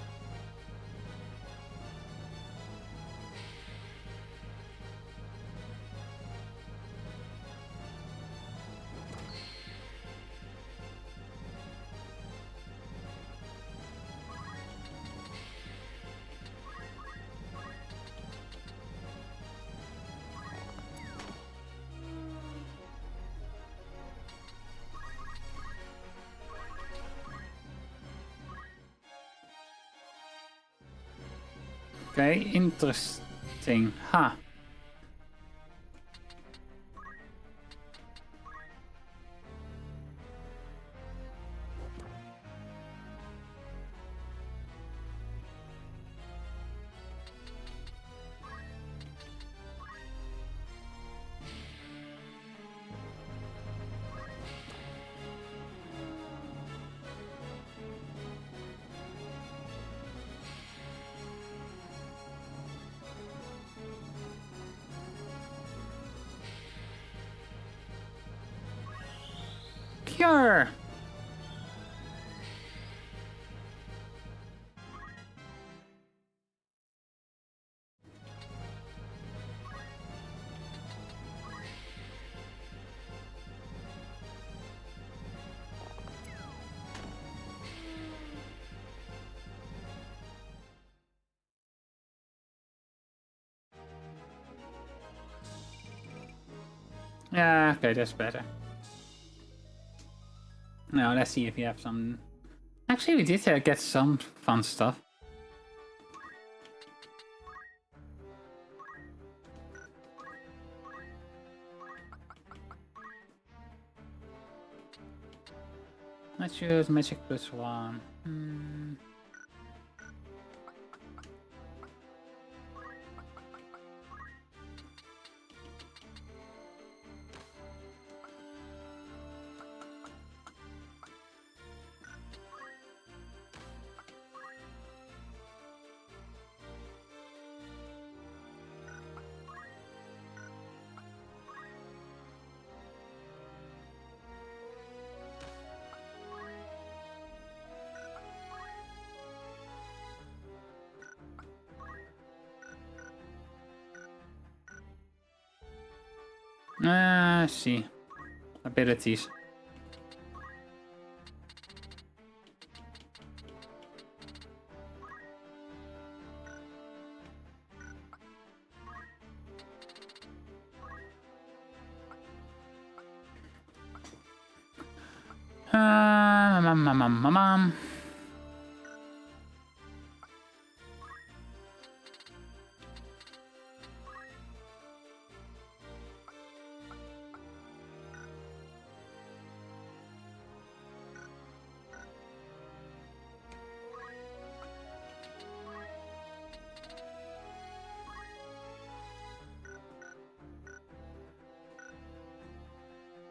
[SPEAKER 1] Okay, interesting. Huh. Cure! Yeah, okay, that's better. Now let's see if we have some... Actually, we did get some fun stuff. Let's choose Magic +1. See. Abilities. Mom.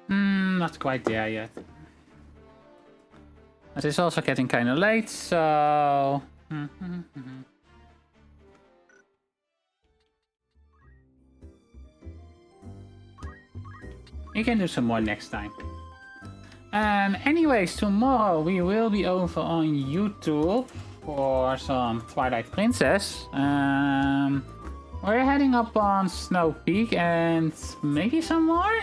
[SPEAKER 1] Not quite there yet. But it's also getting kind of late, so... You can do some more next time. Anyways, tomorrow we will be over on YouTube for some Twilight Princess. We're heading up on Snow Peak and maybe some more?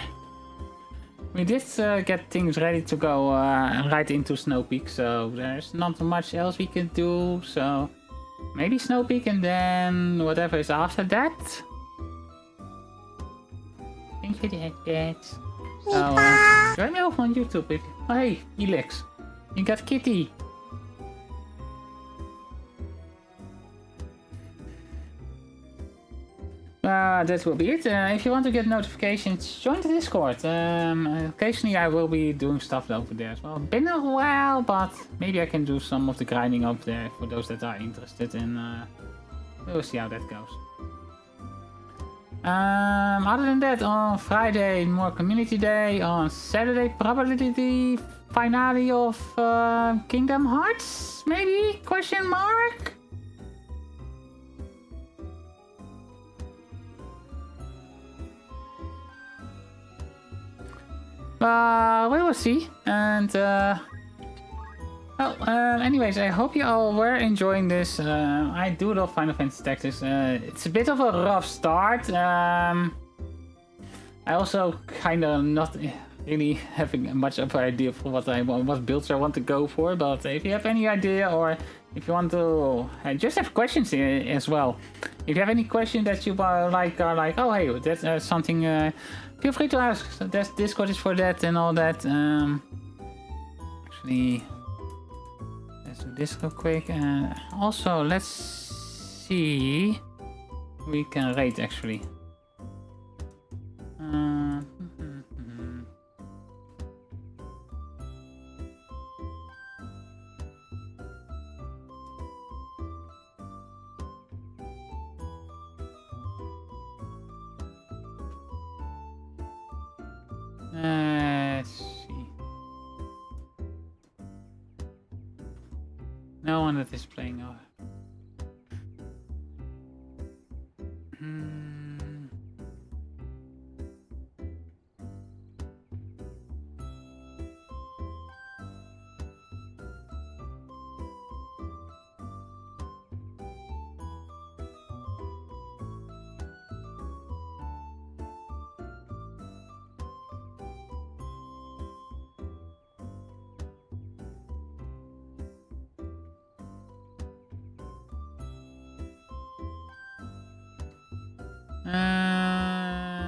[SPEAKER 1] We did get things ready to go right into Snow Peak, so there's not much else we can do. So maybe Snow Peak and then whatever is after that. Thank you, Dad. So, join me over on YouTube. Oh, hey, Elix, you got Kitty. That will be it. If you want to get notifications, join the Discord. Occasionally I will be doing stuff over there as well. Been a while, but maybe I can do some of the grinding over there for those that are interested in. We'll see how that goes. Other than that, on Friday more Community Day. On Saturday probably the finale of Kingdom Hearts, maybe? Question mark? We will see. And anyways, I hope you all were enjoying this. I do love Final Fantasy Tactics. It's a bit of a rough start. I also kind of not really having much of an idea for what builds I want to go for. But if you have any idea, or if you want to just have questions as well. If you have any question that you are like, oh hey, that's something. Feel free to ask. There's Discord is for that and all that. Actually, let's do this real quick. Also, let's see. We can rate actually. Let's see. No one that is playing over.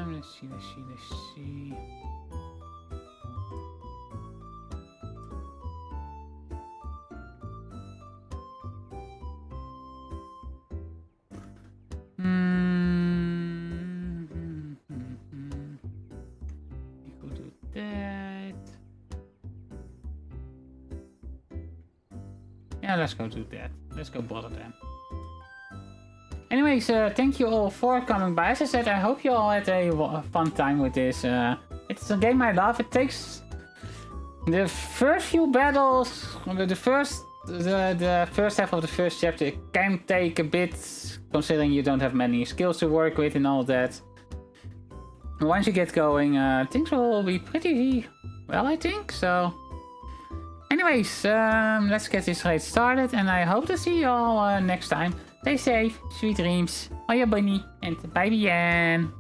[SPEAKER 1] Let's see. We could do that. Yeah, let's go do that. Let's go bother them. Anyways, thank you all for coming by. As I said, I hope you all had a fun time with this. It's a game I love. It takes the first few battles, the first half of the first chapter can take a bit, considering you don't have many skills to work with and all that. Once you get going, things will be pretty well, I think. So, anyways, let's get this raid started, and I hope to see you all next time. Stay safe, sweet dreams, Maya Bunny, and bye, Bian.